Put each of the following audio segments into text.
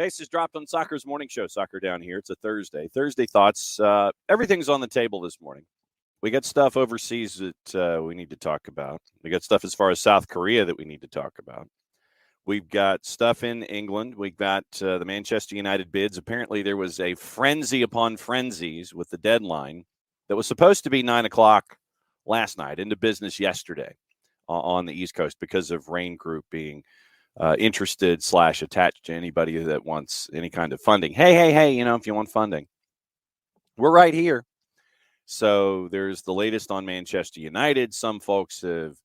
Bases dropped on Soccer's morning show, Soccer Down Here. It's a Thursday. Thursday thoughts. Everything's on the table this morning. We got stuff overseas that we need to talk about. We got stuff as far as South Korea that we need to talk about. We've got stuff in England. We've got the Manchester United bids. Apparently, there was a frenzy upon frenzies with the deadline that was supposed to be 9 o'clock last night, into business yesterday on the East Coast because of Rain Group being interested / attached to anybody that wants any kind of funding. Hey, if you want funding, we're right here. So there's the latest on Manchester United. Some folks have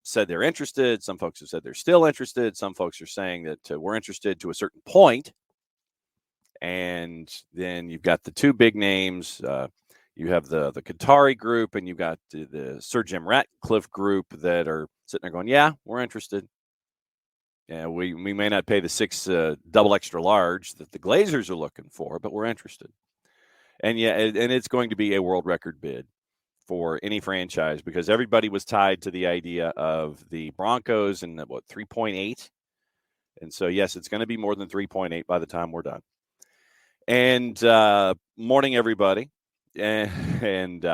said they're interested. Some folks have said they're still interested. Some folks are saying that we're interested to a certain point. And then you've got the two big names. You have the Qatari group, and you've got the Sir Jim Ratcliffe group that are sitting there going, yeah, we're interested. Yeah, we may not pay the 6 double extra large that the Glazers are looking for, but we're interested. And yeah, and it's going to be a world record bid for any franchise because everybody was tied to the idea of the Broncos and 3.8. And so, yes, it's going to be more than 3.8 by the time we're done. And morning, everybody. And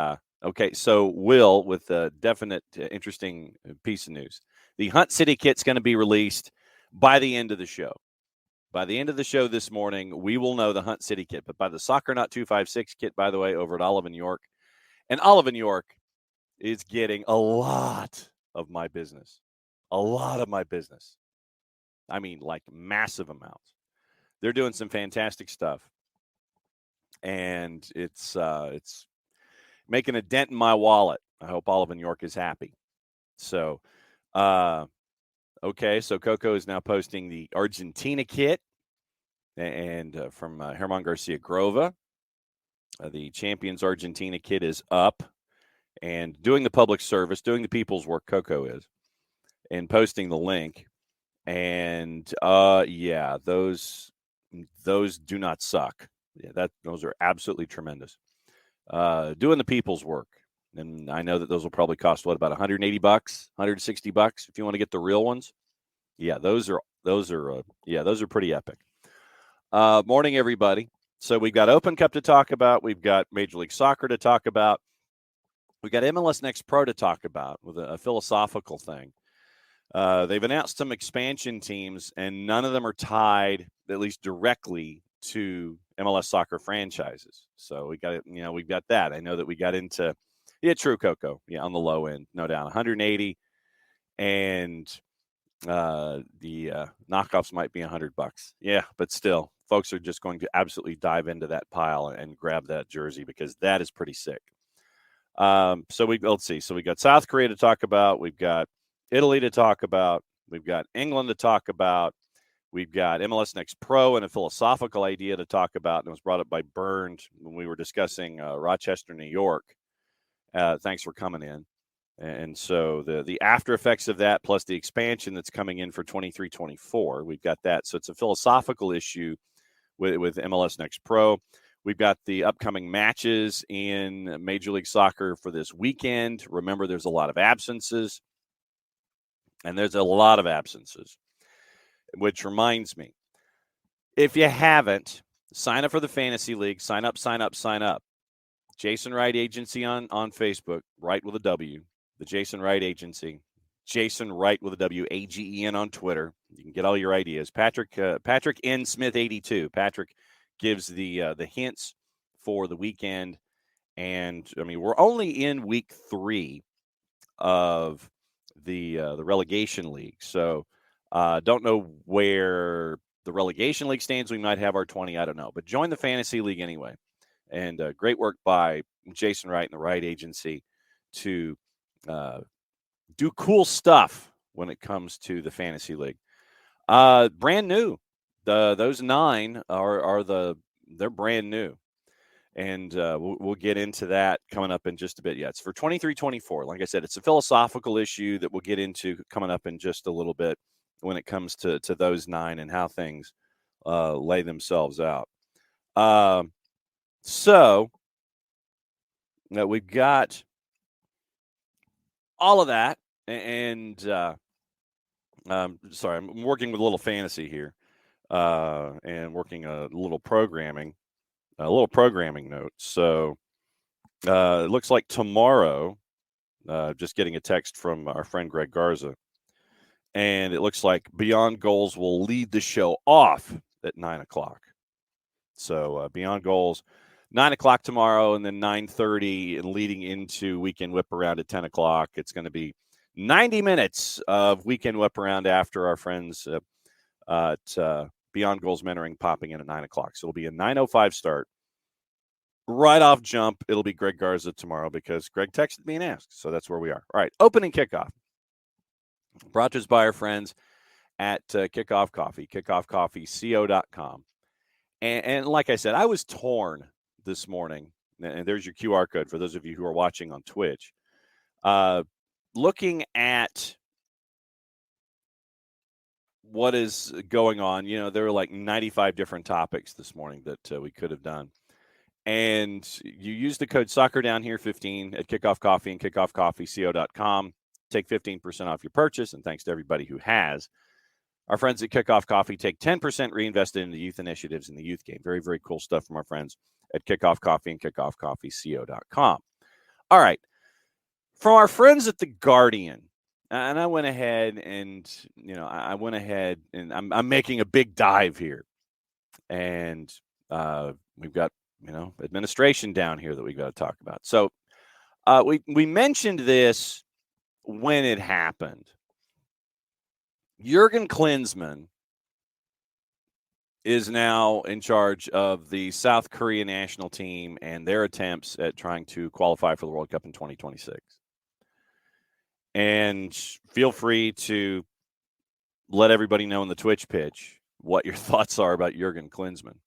okay, so Will, with a definite interesting piece of news. The Hunt City kit's going to be released by the end of the show. By the end of the show this morning, we will know the Hunt City kit. But by the Soccer Not 256 kit, by the way, over at Olive & York. And Olive & York is getting a lot of my business. A lot of my business. I mean, like massive amounts. They're doing some fantastic stuff. And it's making a dent in my wallet. I hope Olive & York is happy. So, okay, so Coco is now posting the Argentina kit and from Herman Garcia Grova. The Champions Argentina kit is up and doing the public service, doing the people's work, Coco is, and posting the link. And, yeah, those do not suck. Yeah, those are absolutely tremendous. Doing the people's work. And I know that those will probably cost about $180, $160 if you want to get the real ones. Yeah, those are pretty epic. Morning, everybody. So we've got Open Cup to talk about. We've got Major League Soccer to talk about. We've got MLS Next Pro to talk about with a philosophical thing. They've announced some expansion teams, and none of them are tied, at least directly, to MLS soccer franchises. So we've got that. I know that we got into, true, Coco. Yeah, on the low end, no doubt. 180, and the knockoffs might be $100. Yeah, but still, folks are just going to absolutely dive into that pile and grab that jersey because that is pretty sick. So let's see. So we got South Korea to talk about. We've got Italy to talk about. We've got England to talk about. We've got MLS Next Pro and a philosophical idea to talk about. And it was brought up by Bernd when we were discussing Rochester, New York. Thanks for coming in. And so the after effects of that, plus the expansion that's coming in for 23-24, we've got that. So it's a philosophical issue with MLS Next Pro. We've got the upcoming matches in Major League Soccer for this weekend. Remember, there's a lot of absences. And there's a lot of absences, which reminds me, if you haven't, sign up for the Fantasy League. Sign up. Jason Wright Agency on Facebook, Wright with a W. The Jason Wright Agency. Jason Wright with a W, AGEN on Twitter. You can get all your ideas. Patrick N. Smith 82. Patrick gives the hints for the weekend. And, I mean, we're only in week 3 of the relegation league. So don't know where the relegation league stands. We might have our 20. I don't know. But join the Fantasy League anyway. And great work by Jason Wright and the Wright Agency to do cool stuff when it comes to the Fantasy League. Brand new. Those 9 they're brand new. And we'll get into that coming up in just a bit. Yeah, it's for 23-24. Like I said, it's a philosophical issue that we'll get into coming up in just a little bit when it comes to those 9 and how things lay themselves out. So we've got all of that. And sorry, I'm working with a little fantasy here. and working a little programming note. So it looks like tomorrow, just getting a text from our friend Greg Garza, and it looks like Beyond Goals will lead the show off at 9 o'clock. So Beyond Goals, 9 o'clock tomorrow, and then 9:30, and leading into Weekend Whip Around at 10 o'clock. It's going to be 90 minutes of Weekend Whip Around after our friends at Beyond Goals Mentoring popping in at 9 o'clock. So it'll be a 9:05 start. Right off jump, it'll be Greg Garza tomorrow because Greg texted me and asked. So that's where we are. All right, opening kickoff. Brought to us by our friends at Kickoff Coffee, kickoffcoffeeco.com. And like I said, I was torn this morning. And there's your QR code for those of you who are watching on Twitch. Looking at what is going on, there were like 95 different topics this morning that we could have done. And you use the code SoccerDownHere15 at Kickoff Coffee and kickoffcoffeeco.com. Take 15% off your purchase, and thanks to everybody who has. Our friends at Kickoff Coffee take 10% reinvested into youth initiatives in the youth game. Very, very cool stuff from our friends at Kickoff Coffee and kickoffcoffeeco.com. All right. From our friends at The Guardian, and I went ahead and, I'm making a big dive here. And we've got, administration down here that we've got to talk about. So we mentioned this when it happened. Jurgen Klinsmann is now in charge of the South Korea national team and their attempts at trying to qualify for the World Cup in 2026. And feel free to let everybody know in the Twitch pitch what your thoughts are about Jurgen Klinsmann.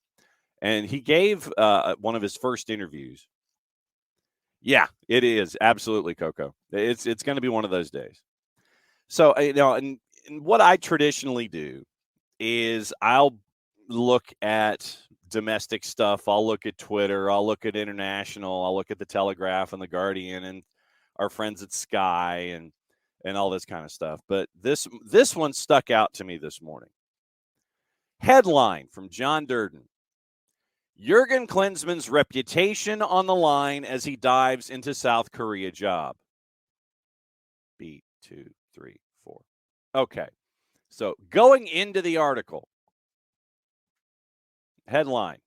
And he gave one of his first interviews. Yeah, it is. Absolutely, Coco. It's going to be one of those days. So, and what I traditionally do is I'll look at domestic stuff. I'll look at Twitter. I'll look at international. I'll look at the Telegraph and the Guardian and our friends at Sky and all this kind of stuff. But this one stuck out to me this morning. Headline from John Durden. Jurgen Klinsmann's reputation on the line as he dives into South Korea job. Beat 2, 3, 4. Okay. So going into the article, headline,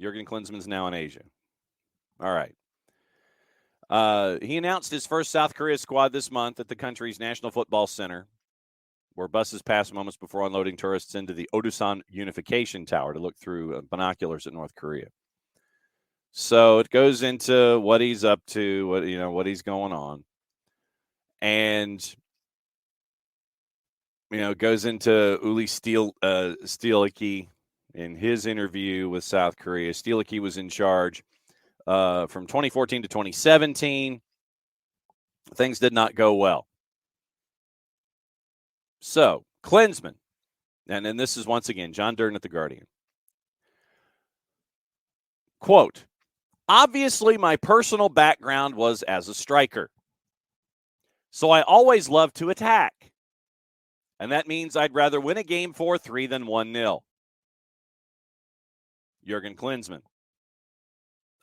Jurgen Klinsmann's now in Asia. All right. He announced his first South Korea squad this month at the country's National Football Center, where buses pass moments before unloading tourists into the Odusan Unification Tower to look through binoculars at North Korea. So it goes into what he's up to, what he's going on. And, goes into Uli Stielicki in his interview with South Korea. Stielicki was in charge from 2014 to 2017. Things did not go well. So, Klinsmann, and then this is once again John Durden at The Guardian. Quote, obviously my personal background was as a striker. So I always love to attack. And that means I'd rather win a game 4-3 than 1-0. Jurgen Klinsmann.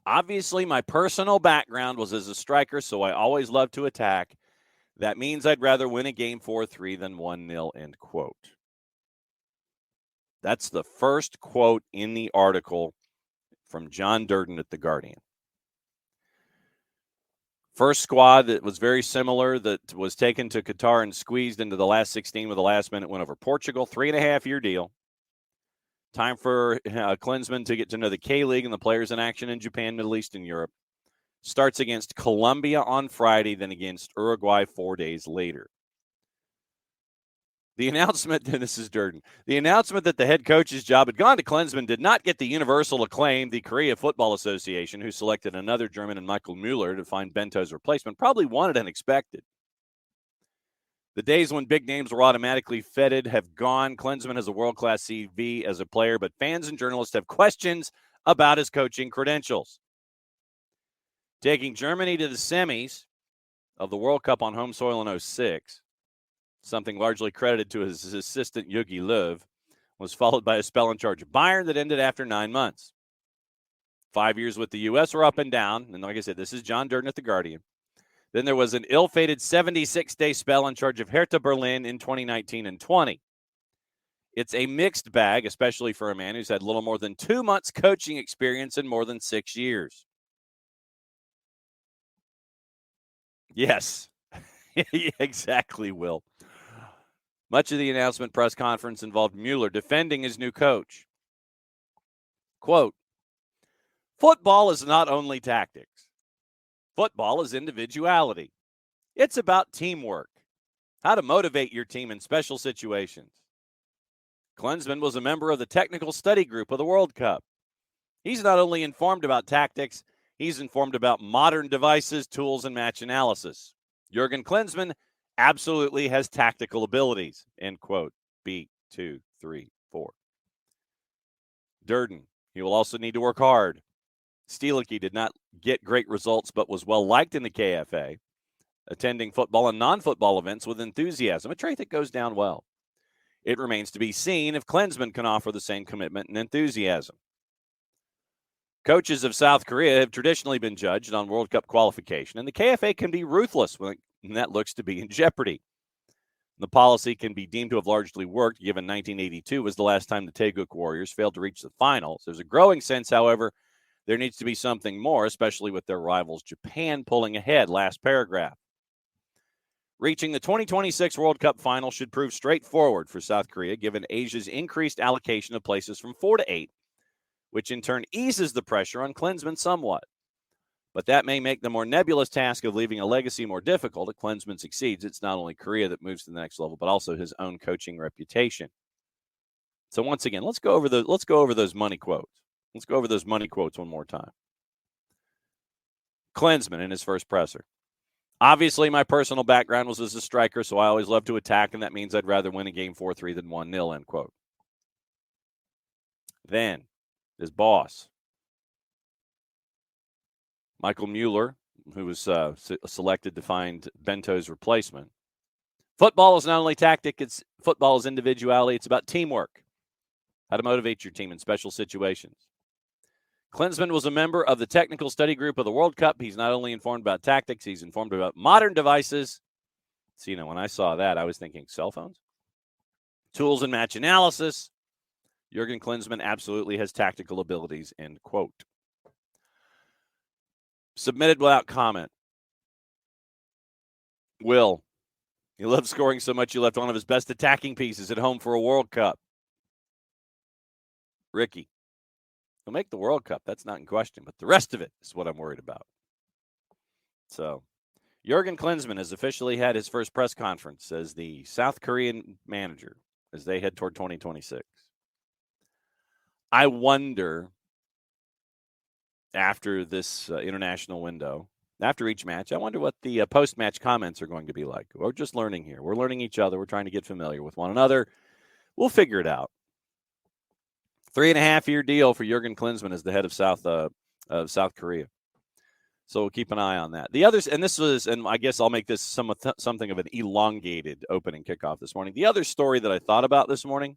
Obviously my personal background was as a striker, so I always love to attack. That means I'd rather win a game 4-3 than 1-0, end quote. That's the first quote in the article from John Durden at The Guardian. First squad that was very similar, that was taken to Qatar and squeezed into the last 16 with a last-minute win over Portugal. 3.5-year deal. Time for Klinsmann to get to know the K-League and the players in action in Japan, Middle East, and Europe. Starts against Colombia on Friday, then against Uruguay 4 days later. The announcement, and this is Durden, the announcement that the head coach's job had gone to Klinsmann did not get the universal acclaim. The Korea Football Association, who selected another German and Michael Mueller to find Bento's replacement, probably wanted and expected. The days when big names were automatically feted have gone. Klinsmann has a world-class CV as a player, but fans and journalists have questions about his coaching credentials. Taking Germany to the semis of the World Cup on home soil in 2006, something largely credited to his assistant Jogi Löw, was followed by a spell in charge of Bayern that ended after 9 months. 5 years with the U.S. were up and down. And like I said, this is John Durden at The Guardian. Then there was an ill-fated 76-day spell in charge of Hertha Berlin in 2019 and 20. It's a mixed bag, especially for a man who's had little more than 2 months coaching experience in more than 6 years. Yes, exactly, Will. Much of the announcement press conference involved Mueller defending his new coach. Quote, football is not only tactics. Football is individuality. It's about teamwork, how to motivate your team in special situations. Klinsmann was a member of the technical study group of the World Cup. He's not only informed about tactics, he's informed about modern devices, tools, and match analysis. Jurgen Klinsmann absolutely has tactical abilities, end quote. B234. Durden, he will also need to work hard. Stielicke did not get great results, but was well liked in the KFA, attending football and non-football events with enthusiasm, a trait that goes down well. It remains to be seen if Klinsmann can offer the same commitment and enthusiasm. Coaches of South Korea have traditionally been judged on World Cup qualification, and the KFA can be ruthless when that looks to be in jeopardy. The policy can be deemed to have largely worked, given 1982 was the last time the Taeguk Warriors failed to reach the finals. There's a growing sense, however, there needs to be something more, especially with their rivals Japan pulling ahead. Last paragraph. Reaching the 2026 World Cup final should prove straightforward for South Korea, given Asia's increased allocation of places from 4 to 8, which in turn eases the pressure on Klinsmann somewhat. But that may make the more nebulous task of leaving a legacy more difficult. If Klinsmann succeeds, it's not only Korea that moves to the next level, but also his own coaching reputation. So once again, let's go over those money quotes. Let's go over those money quotes one more time. Klinsmann in his first presser. Obviously, my personal background was as a striker, so I always love to attack, and that means I'd rather win a game 4-3 than 1-0, end quote. Then, his boss, Michael Mueller, who was selected to find Bento's replacement. Football is not only tactic, football is individuality. It's about teamwork, how to motivate your team in special situations. Klinsmann was a member of the technical study group of the World Cup. He's not only informed about tactics, he's informed about modern devices. So, when I saw that, I was thinking cell phones, tools, and match analysis. Jurgen Klinsmann absolutely has tactical abilities, end quote. Submitted without comment. Will, he loved scoring so much he left one of his best attacking pieces at home for a World Cup. Ricky, he'll make the World Cup. That's not in question, but the rest of it is what I'm worried about. So, Jurgen Klinsmann has officially had his first press conference as the South Korean manager as they head toward 2026. I wonder, after this international window, after each match, I wonder what the post-match comments are going to be like. We're just learning here. We're learning each other. We're trying to get familiar with one another. We'll figure it out. 3.5-year deal for Jurgen Klinsmann as the head of South Korea. So we'll keep an eye on that. The others, and I guess I'll make this something of an elongated opening kickoff this morning. The other story that I thought about this morning,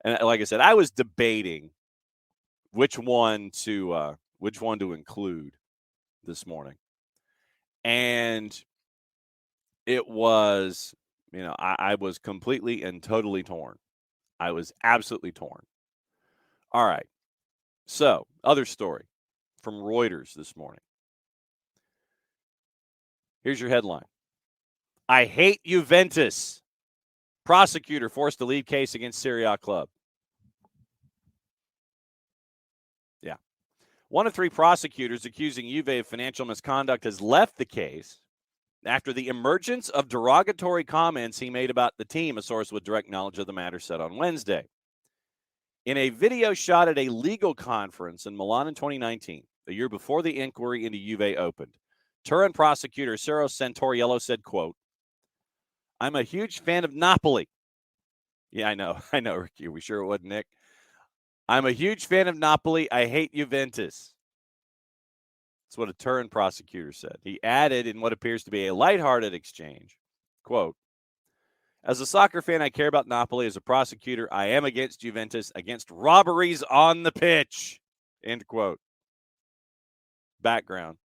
and like I said, I was debating which one to include this morning. And it was, I was completely and totally torn. I was absolutely torn. All right. So, other story from Reuters this morning. Here's your headline. I hate Juventus. Prosecutor forced to leave case against Serie A club. Yeah. One of 3 prosecutors accusing Juve of financial misconduct has left the case after the emergence of derogatory comments he made about the team, a source with direct knowledge of the matter said on Wednesday. In a video shot at a legal conference in Milan in 2019, a year before the inquiry into Juve opened, Turin prosecutor Ciro Santoriello said, quote, I'm a huge fan of Napoli. Yeah, I know, Ricky. Are we sure it wasn't Nick? I'm a huge fan of Napoli. I hate Juventus. That's what a Turin prosecutor said. He added in what appears to be a lighthearted exchange, quote, As a soccer fan, I care about Napoli. As a prosecutor, I am against Juventus, against robberies on the pitch. End quote. Background.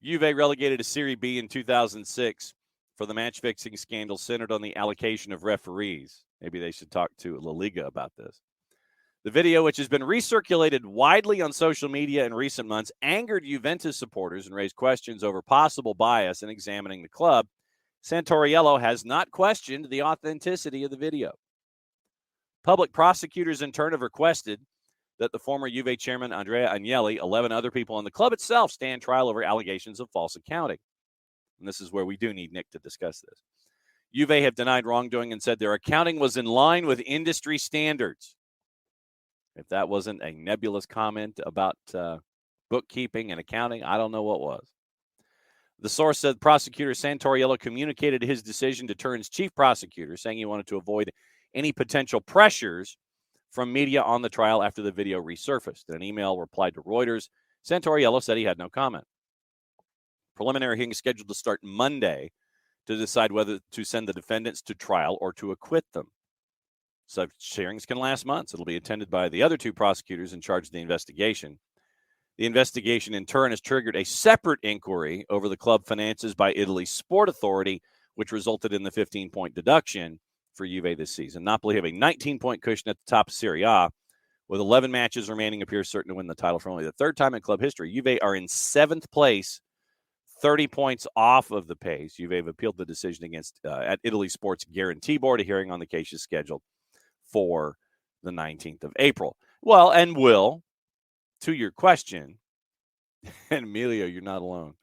Juve relegated to Serie B in 2006 for the match-fixing scandal centered on the allocation of referees. Maybe they should talk to La Liga about this. The video, which has been recirculated widely on social media in recent months, angered Juventus supporters and raised questions over possible bias in examining the club. Santoriello has not questioned the authenticity of the video. Public prosecutors, in turn, have requested that the former Juve chairman, Andrea Agnelli, 11 other people in the club itself stand trial over allegations of false accounting. And this is where we do need Nick to discuss this. Juve have denied wrongdoing and said their accounting was in line with industry standards. If that wasn't a nebulous comment about bookkeeping and accounting, I don't know what was. The source said prosecutor Santoriello communicated his decision to Turin's chief prosecutor, saying he wanted to avoid any potential pressures from media on the trial after the video resurfaced. In an email replied to Reuters, Santoriello said he had no comment. Preliminary hearing is scheduled to start Monday to decide whether to send the defendants to trial or to acquit them. Such hearings can last months. It'll be attended by the other two prosecutors in charge of the investigation. The investigation, in turn, has triggered a separate inquiry over the club finances by Italy's Sport Authority, which resulted in the 15-point deduction for Juve this season. Napoli have a 19-point cushion at the top of Serie A. With 11 matches remaining, appears certain to win the title for only the third time in club history. Juve are in 7th place, 30 points off of the pace. Juve have appealed the decision against at Italy's Sports Guarantee Board. A hearing on the case is scheduled for the 19th of April. Well, and Will, to your question, and Emilio, you're not alone.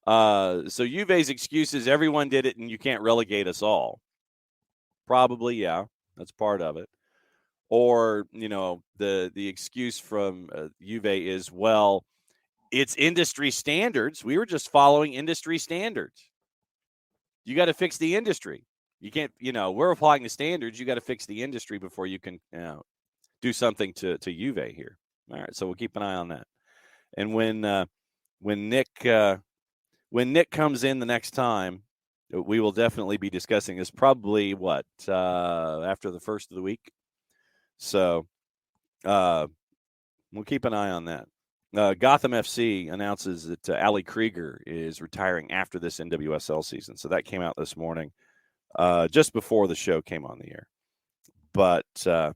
So Juve's excuse is everyone did it and you can't relegate us all. Probably, yeah, that's part of it. Or, the excuse from Juve is, well, it's industry standards. We were just following industry standards. You got to fix the industry. You can't, we're applying the standards. You got to fix the industry before you can do something to Juve here. All right, so we'll keep an eye on that. And when Nick comes in the next time, we will definitely be discussing this. Probably after the first of the week. So we'll keep an eye on that. Gotham FC announces that Ali Krieger is retiring after this NWSL season. So that came out this morning, just before the show came on the air. But the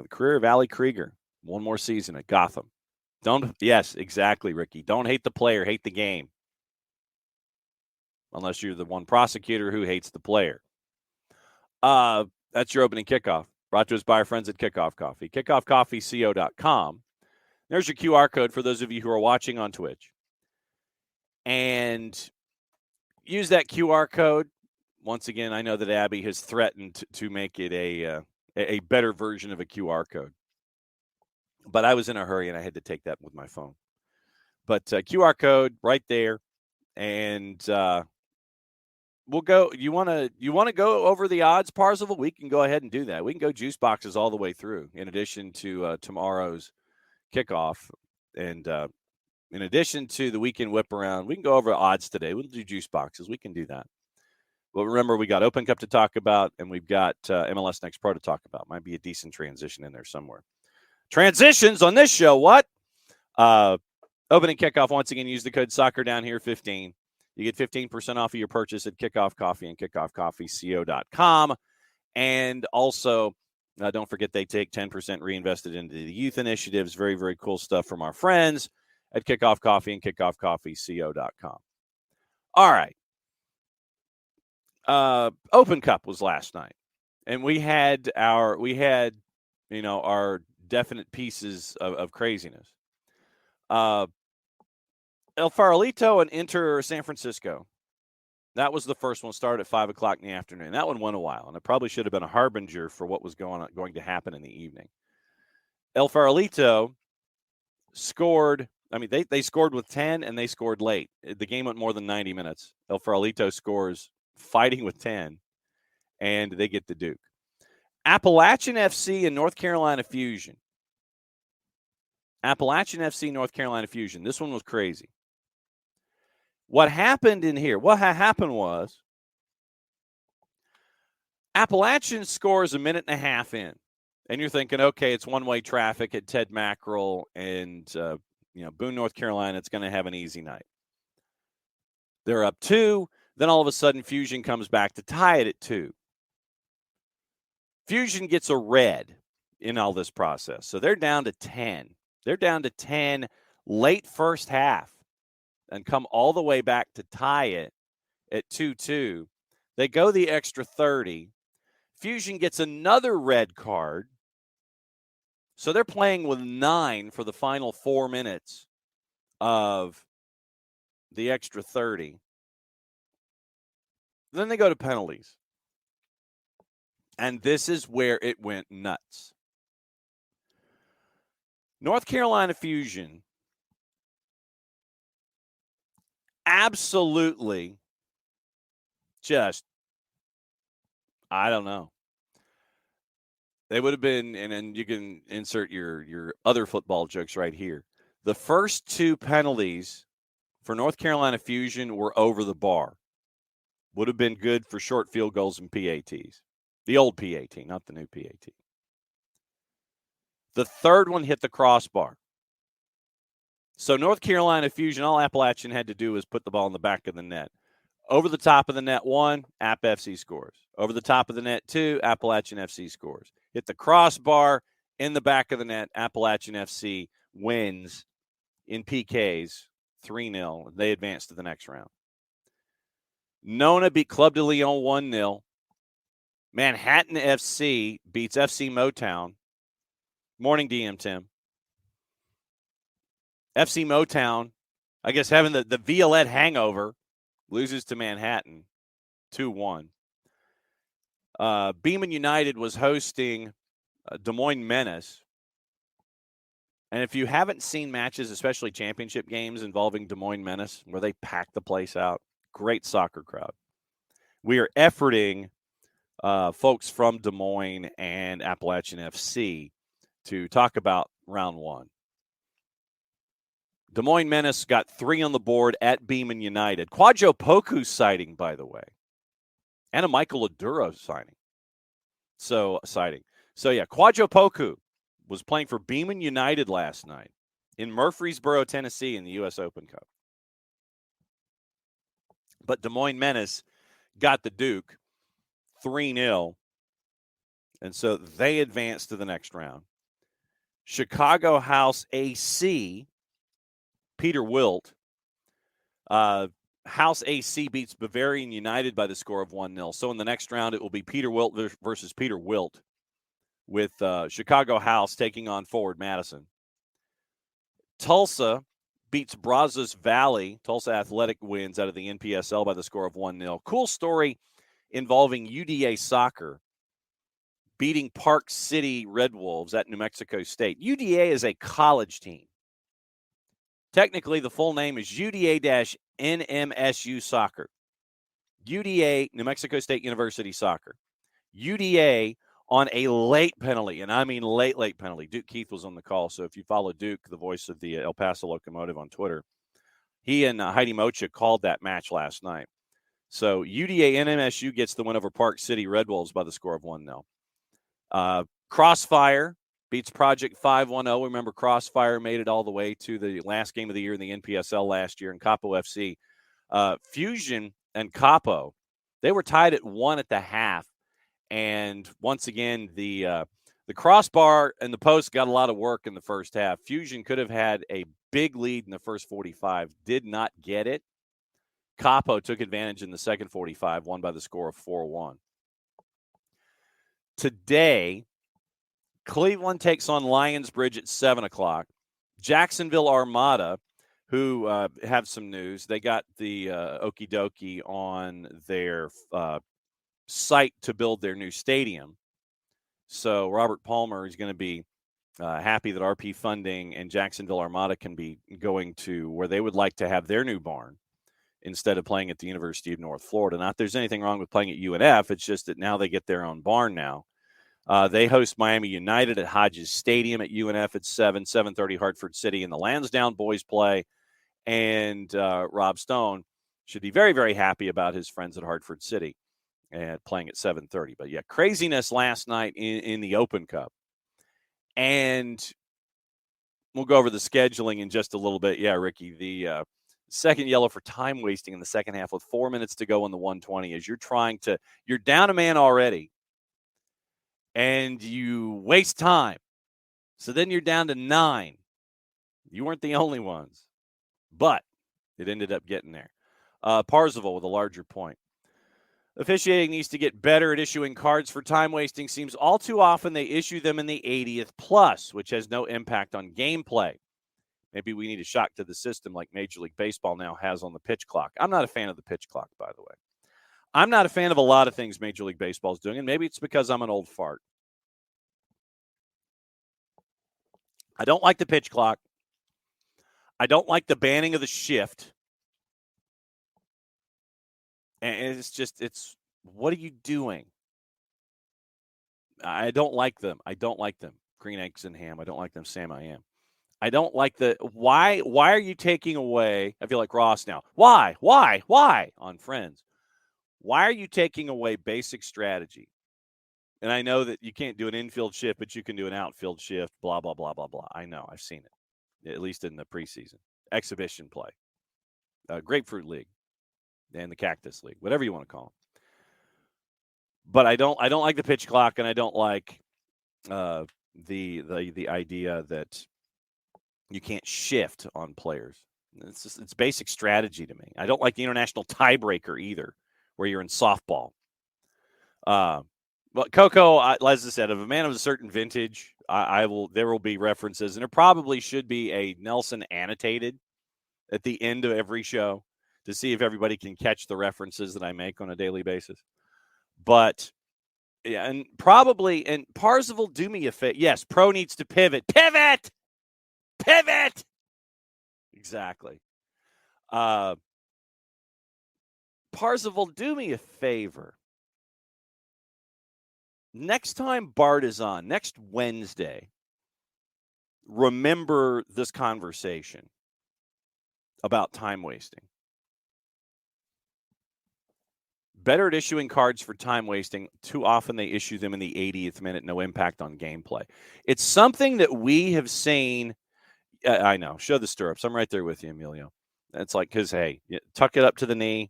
career of Ali Krieger, one more season at Gotham. Yes, exactly, Ricky. Don't hate the player, hate the game. Unless you're the one prosecutor who hates the player. That's your opening kickoff. Brought to us by our friends at Kickoff Coffee. KickoffCoffeeCO.com. There's your QR code for those of you who are watching on Twitch. And use that QR code. Once again, I know that Abby has threatened to make it a better version of a QR code. But I was in a hurry, and I had to take that with my phone. But QR code right there. And we'll go. You want to go over the odds, Parzival? We can go ahead and do that. We can go juice boxes all the way through, in addition to tomorrow's kickoff, and in addition to the weekend whip around. We can go over odds today. We'll do juice boxes. We can do that. But remember, we got Open Cup to talk about, and we've got MLS Next Pro to talk about. Might be a decent transition in there somewhere. Transitions on this show. What? Opening kickoff. Once again, use the code SoccerDownHere15. You get 15% off of your purchase at Kickoff Coffee and KickoffCoffeeCO.com. And also, don't forget they take 10% reinvested into the youth initiatives. Very, very cool stuff from our friends at Kickoff Coffee and KickoffCoffeeCO.com. All right. Open Cup was last night, and we had our definite pieces of craziness. El Farolito and Inter San Francisco. That was the first one. Started at 5 o'clock in the afternoon. That one went a while, and it probably should have been a harbinger for what was going to happen in the evening. El Farolito scored. I mean, they scored with 10, and they scored late. The game went more than 90 minutes. El Farolito scores fighting with 10, and they get the Duke. Appalachian FC and North Carolina Fusion. Appalachian FC, North Carolina Fusion. This one was crazy. What happened in here? What happened was Appalachian scores a minute and a half in, and you're thinking, okay, it's one-way traffic at Ted Mackerel and Boone, North Carolina. It's going to have an easy night. They're up 2. Then all of a sudden, Fusion comes back to tie it at 2. Fusion gets a red in all this process, so they're down to 10. They're down to 10 late first half and come all the way back to tie it at 2-2. They go the extra 30. Fusion gets another red card. So they're playing with 9 for the final 4 minutes of the extra 30. Then they go to penalties. And this is where it went nuts. North Carolina Fusion absolutely just, I don't know. They would have been, and you can insert your other football jokes right here. The first 2 penalties for North Carolina Fusion were over the bar. Would have been good for short field goals and PATs. The old PAT, not the new PAT. The third one hit the crossbar. So North Carolina Fusion, all Appalachian had to do was put the ball in the back of the net. Over the top of the net 1, App FC scores. Over the top of the net 2, Appalachian FC scores. Hit the crossbar in the back of the net. Appalachian FC wins in PKs 3-0. They advance to the next round. Nona beat Club de Lyon 1-0. Manhattan FC beats FC Motown. Morning, DM Tim. FC Motown, I guess having the Violette hangover, loses to Manhattan 2-1. Beeman United was hosting Des Moines Menace. And if you haven't seen matches, especially championship games involving Des Moines Menace, where they pack the place out, great soccer crowd. We are efforting folks from Des Moines and Appalachian FC to talk about round 1. Des Moines Menace got 3 on the board at Beeman United. Kwadwo Poku sighting, by the way. And a Michael Aduro signing. So, yeah, Kwadwo Poku was playing for Beeman United last night in Murfreesboro, Tennessee in the U.S. Open Cup. But Des Moines Menace got the Duke 3-0, and so they advanced to the next round. Chicago House AC, Peter Wilt. House AC beats Bavarian United by the score of 1-0. So in the next round, it will be Peter Wilt versus Peter Wilt, with Chicago House taking on Forward Madison. Tulsa beats Brazos Valley. Tulsa Athletic wins out of the NPSL by the score of 1-0. Cool story involving UDA soccer beating Park City Red Wolves at New Mexico State. UDA is a college team. Technically, the full name is UDA-NMSU Soccer. UDA, New Mexico State University Soccer. UDA on a late penalty, and I mean late penalty. Duke Keith was on the call, so if you follow Duke, the voice of the El Paso Locomotive on Twitter, he and Heidi Mocha called that match last night. So UDA-NMSU gets the win over Park City Red Wolves by the score of 1-0. Crossfire beats Project 510. Remember, Crossfire made it all the way to the last game of the year in the NPSL last year, and Capo FC. Fusion and Capo, they were tied at 1 at the half. And once again, the crossbar and the post got a lot of work in the first half. Fusion could have had a big lead in the first 45, did not get it. Capo took advantage in the second 45, won by the score of 4-1. Today, Cleveland takes on Lionsbridge at 7 o'clock. Jacksonville Armada, who have some news, they got the okie dokie on their site to build their new stadium. So Robert Palmer is going to be happy that RP Funding and Jacksonville Armada can be going to where they would like to have their new barn instead of playing at the University of North Florida. Not that there's anything wrong with playing at UNF. It's just that now they get their own barn now. They host Miami United at Hodges Stadium at UNF at 7:30 Hartford City, and the Lansdowne boys play. And Rob Stone should be very, very happy about his friends at Hartford City. and playing at 7:30. But yeah, craziness last night in the Open Cup. And we'll go over the scheduling in just a little bit. Yeah, Ricky, the second yellow for time wasting in the second half with 4 minutes to go in the 120 as you're down a man already and you waste time. So then you're down to 9. You weren't the only ones, but it ended up getting there. Parzival with a larger point. Officiating needs to get better at issuing cards for time wasting. Seems all too often they issue them in the 80th plus, which has no impact on gameplay. Maybe we need a shock to the system like Major League Baseball now has on the pitch clock. I'm not a fan of the pitch clock, by the way. I'm not a fan of a lot of things Major League Baseball is doing, and maybe it's because I'm an old fart. I don't like the pitch clock. I don't like the banning of the shift. And it's what are you doing? I don't like them. Green eggs and ham. I don't like them, Sam. I am. I don't like why are you taking away? I feel like Ross now. Why on Friends? Why are you taking away basic strategy? And I know that you can't do an infield shift, but you can do an outfield shift, blah, blah, blah, blah, blah. I know. I've seen it, at least in the preseason. Exhibition play. Grapefruit League and the Cactus League, whatever you want to call them. But I don't like the pitch clock, and I don't like the idea that you can't shift on players. It's basic strategy to me. I don't like the international tiebreaker either, where you're in softball. But Coco, as I said, of a man of a certain vintage, there will be references, and there probably should be a Nelson annotated at the end of every show to see if everybody can catch the references that I make on a daily basis. But yeah, and Parzival, do me a favor. Yes, Pro needs to pivot. Exactly. Parzival, do me a favor. Next time Bart is on, next Wednesday, remember this conversation about time wasting. Better at issuing cards for time wasting. Too often they issue them in the 80th minute, no impact on gameplay. It's something that we have seen. I know. Show the stirrups. I'm right there with you, Emilio. It's like, because, hey, tuck it up to the knee.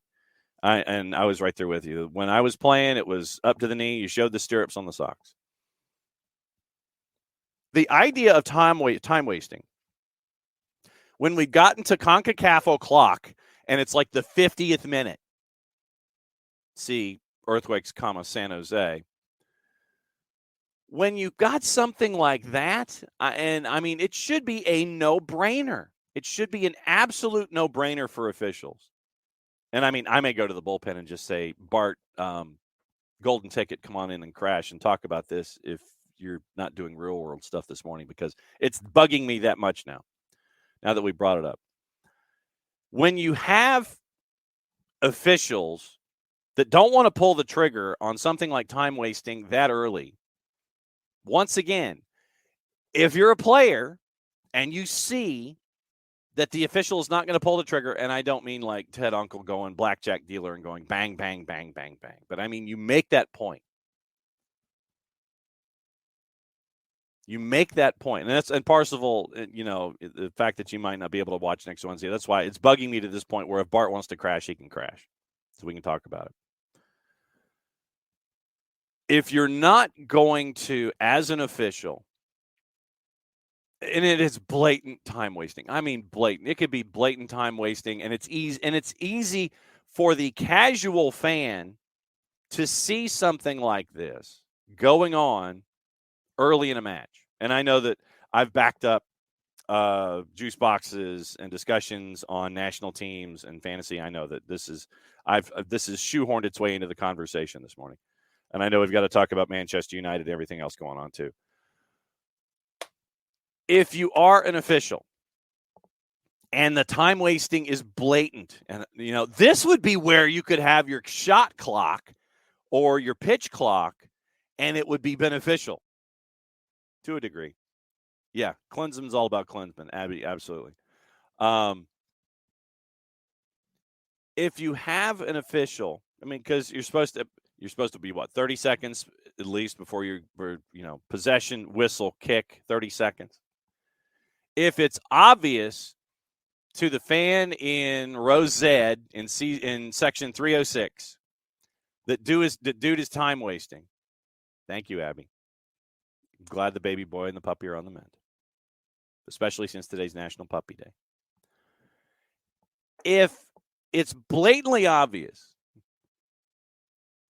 And I was right there with you. When I was playing, it was up to the knee. You showed the stirrups on the socks. The idea of time wasting, when we got into CONCACAF o'clock, and it's like the 50th minute, see Earthquakes, San Jose. When you got something like that, and I mean, it should be a no-brainer. It should be an absolute no-brainer for officials. And I mean, I may go to the bullpen and just say, Bart, golden ticket, come on in and crash and talk about this if you're not doing real world stuff this morning, because it's bugging me that much now that we brought it up. When you have officials that don't want to pull the trigger on something like time wasting that early, once again, if you're a player and you see that the official is not going to pull the trigger, and I don't mean like Ted Uncle going blackjack dealer and going bang, bang, bang, bang, bang, but I mean you make that point. And Parzival, the fact that you might not be able to watch next Wednesday, that's why it's bugging me to this point where if Bart wants to crash, he can crash. So we can talk about it. If you're not going to, as an official, and it is blatant time wasting. I mean, blatant. It could be blatant time wasting, and it's easy for the casual fan to see something like this going on early in a match. And I know that I've backed up juice boxes and discussions on national teams and fantasy. I know that this is shoehorned its way into the conversation this morning. And I know we've got to talk about Manchester United and everything else going on too. If you are an official and the time wasting is blatant, and this would be where you could have your shot clock or your pitch clock, and it would be beneficial to a degree. Yeah, Klinsman's all about Klinsman. Absolutely. If you have an official, I mean, because you're supposed to, You're supposed to be, 30 seconds at least before possession, whistle, kick, 30 seconds. If it's obvious to the fan in row Z in section 306 that dude is time wasting. Thank you, Abby. I'm glad the baby boy and the puppy are on the mend, especially since today's National Puppy Day. If it's blatantly obvious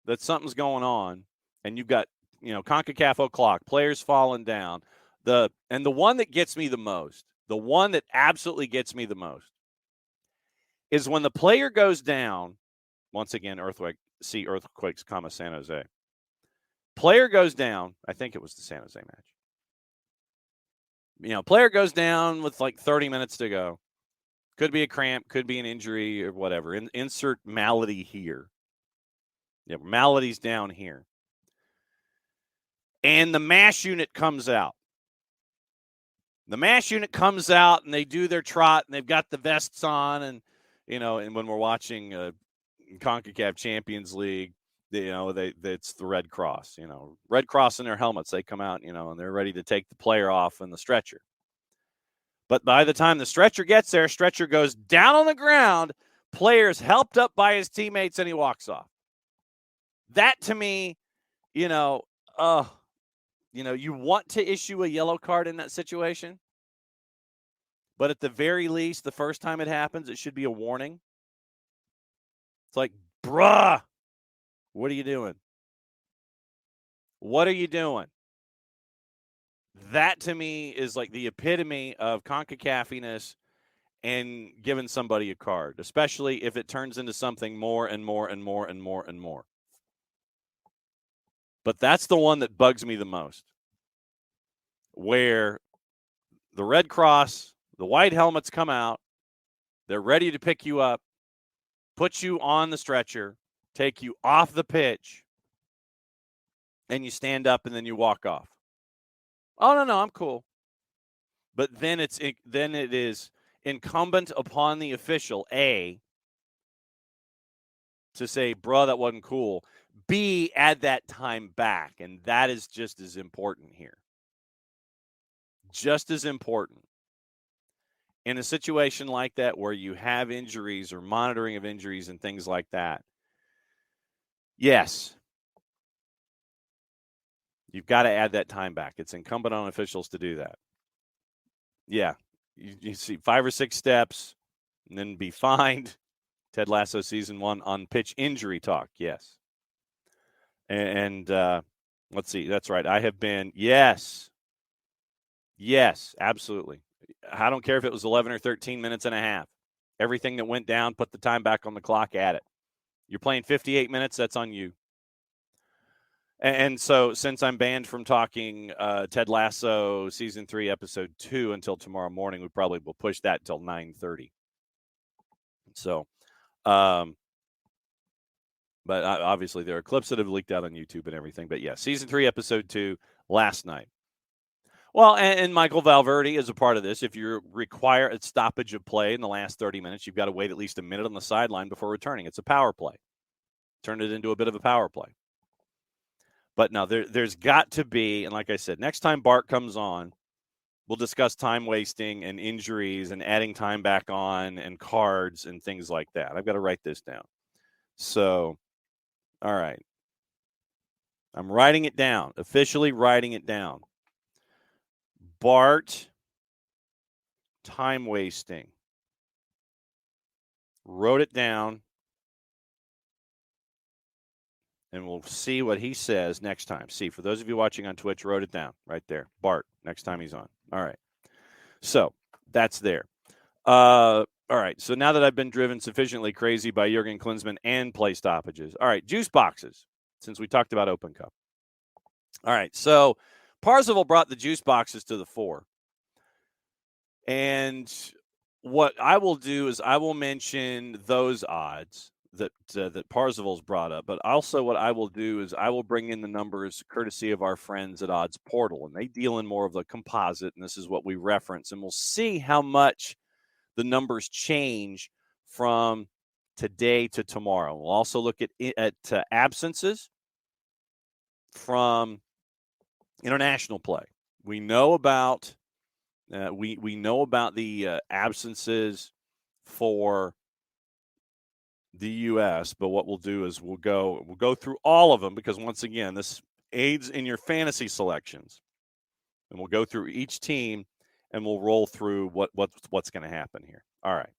that something's going on and you've got, CONCACAF o'clock, players falling down, the one that gets me the most, the one that absolutely gets me the most is when the player goes down, once again, earthquakes, San Jose. Player goes down, I think it was the San Jose match. Player goes down with 30 minutes to go. Could be a cramp, could be an injury or whatever. Insert malady here. Yeah, malady's down here. And the MASH unit comes out. The MASH unit comes out and they do their trot and they've got the vests on and when we're watching CONCACAF Champions League, it's the Red Cross, Red Cross in their helmets. They come out, and they're ready to take the player off in the stretcher. But by the time the stretcher gets there, stretcher goes down on the ground, player's helped up by his teammates, and he walks off. That to me, you want to issue a yellow card in that situation. But at the very least, the first time it happens, it should be a warning. It's like, bruh, what are you doing? What are you doing? That to me is like the epitome of CONCACAF-iness and giving somebody a card, especially if it turns into something more and more and more and more and more. But that's the one that bugs me the most, where the Red Cross, the white helmets come out, they're ready to pick you up, put you on the stretcher, take you off the pitch, and you stand up and then you walk off. Oh, no, I'm cool. But then it is incumbent upon the official, A, to say, bruh, that wasn't cool. B, add that time back. And that is just as important here. Just as important. In a situation like that where you have injuries or monitoring of injuries and things like that, yes, you've got to add that time back. It's incumbent on officials to do that. Yeah, you see 5 or 6 steps and then be fined. Ted Lasso season 1 on pitch injury talk. Yes. And let's see. That's right. I have been. Yes, absolutely. I don't care if it was 11 or 13 minutes and a half. Everything that went down, put the time back on the clock, add it. You're playing 58 minutes, that's on you. And so since I'm banned from talking Ted Lasso Season 3, Episode 2 until tomorrow morning, we probably will push that until 9:30. So, but obviously there are clips that have leaked out on YouTube and everything. But yeah, Season 3, Episode 2, last night. Well, and Michael Valverde is a part of this. If you require a stoppage of play in the last 30 minutes, you've got to wait at least a minute on the sideline before returning. It's a power play. Turn it into a bit of a power play. But no, there's got to be, and like I said, next time Bart comes on, we'll discuss time wasting and injuries and adding time back on and cards and things like that. I've got to write this down. So, all right. I'm writing it down, officially writing it down. Bart, time wasting. Wrote it down. And we'll see what he says next time. See, for those of you watching on Twitch, wrote it down right there. Bart, next time he's on. All right. So that's there. All right. So now that I've been driven sufficiently crazy by Jurgen Klinsmann and play stoppages. All right. Juice boxes, since we talked about Open Cup. All right. So Parzival brought the juice boxes to the fore. And what I will do is I will mention those odds that Parzival's brought up, but also what I will do is I will bring in the numbers courtesy of our friends at Odds Portal, and they deal in more of the composite, and this is what we reference, and we'll see how much the numbers change from today to tomorrow. We'll also look at absences, from international play. We know about we know about the absences for the U.S., but what we'll do is we'll go through all of them, because once again, this aids in your fantasy selections, and we'll go through each team and we'll roll through what's going to happen here. All right.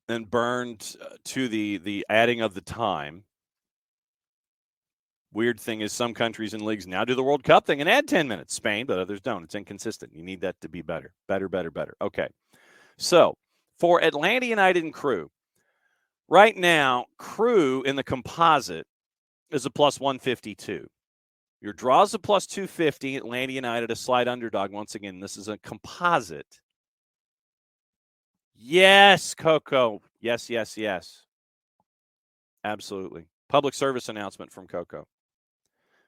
Then burned to the adding of the time. Weird thing is some countries and leagues now do the World Cup thing and add 10 minutes. Spain, but others don't. It's inconsistent. You need that to be better. Better. Okay. So for Atlanta United and Crew, right now, Crew in the composite is a plus 152. Your draw is a plus 250. Atlanta United, a slight underdog. Once again, this is a composite. Yes, Coco. Yes. Absolutely. Public service announcement from Coco.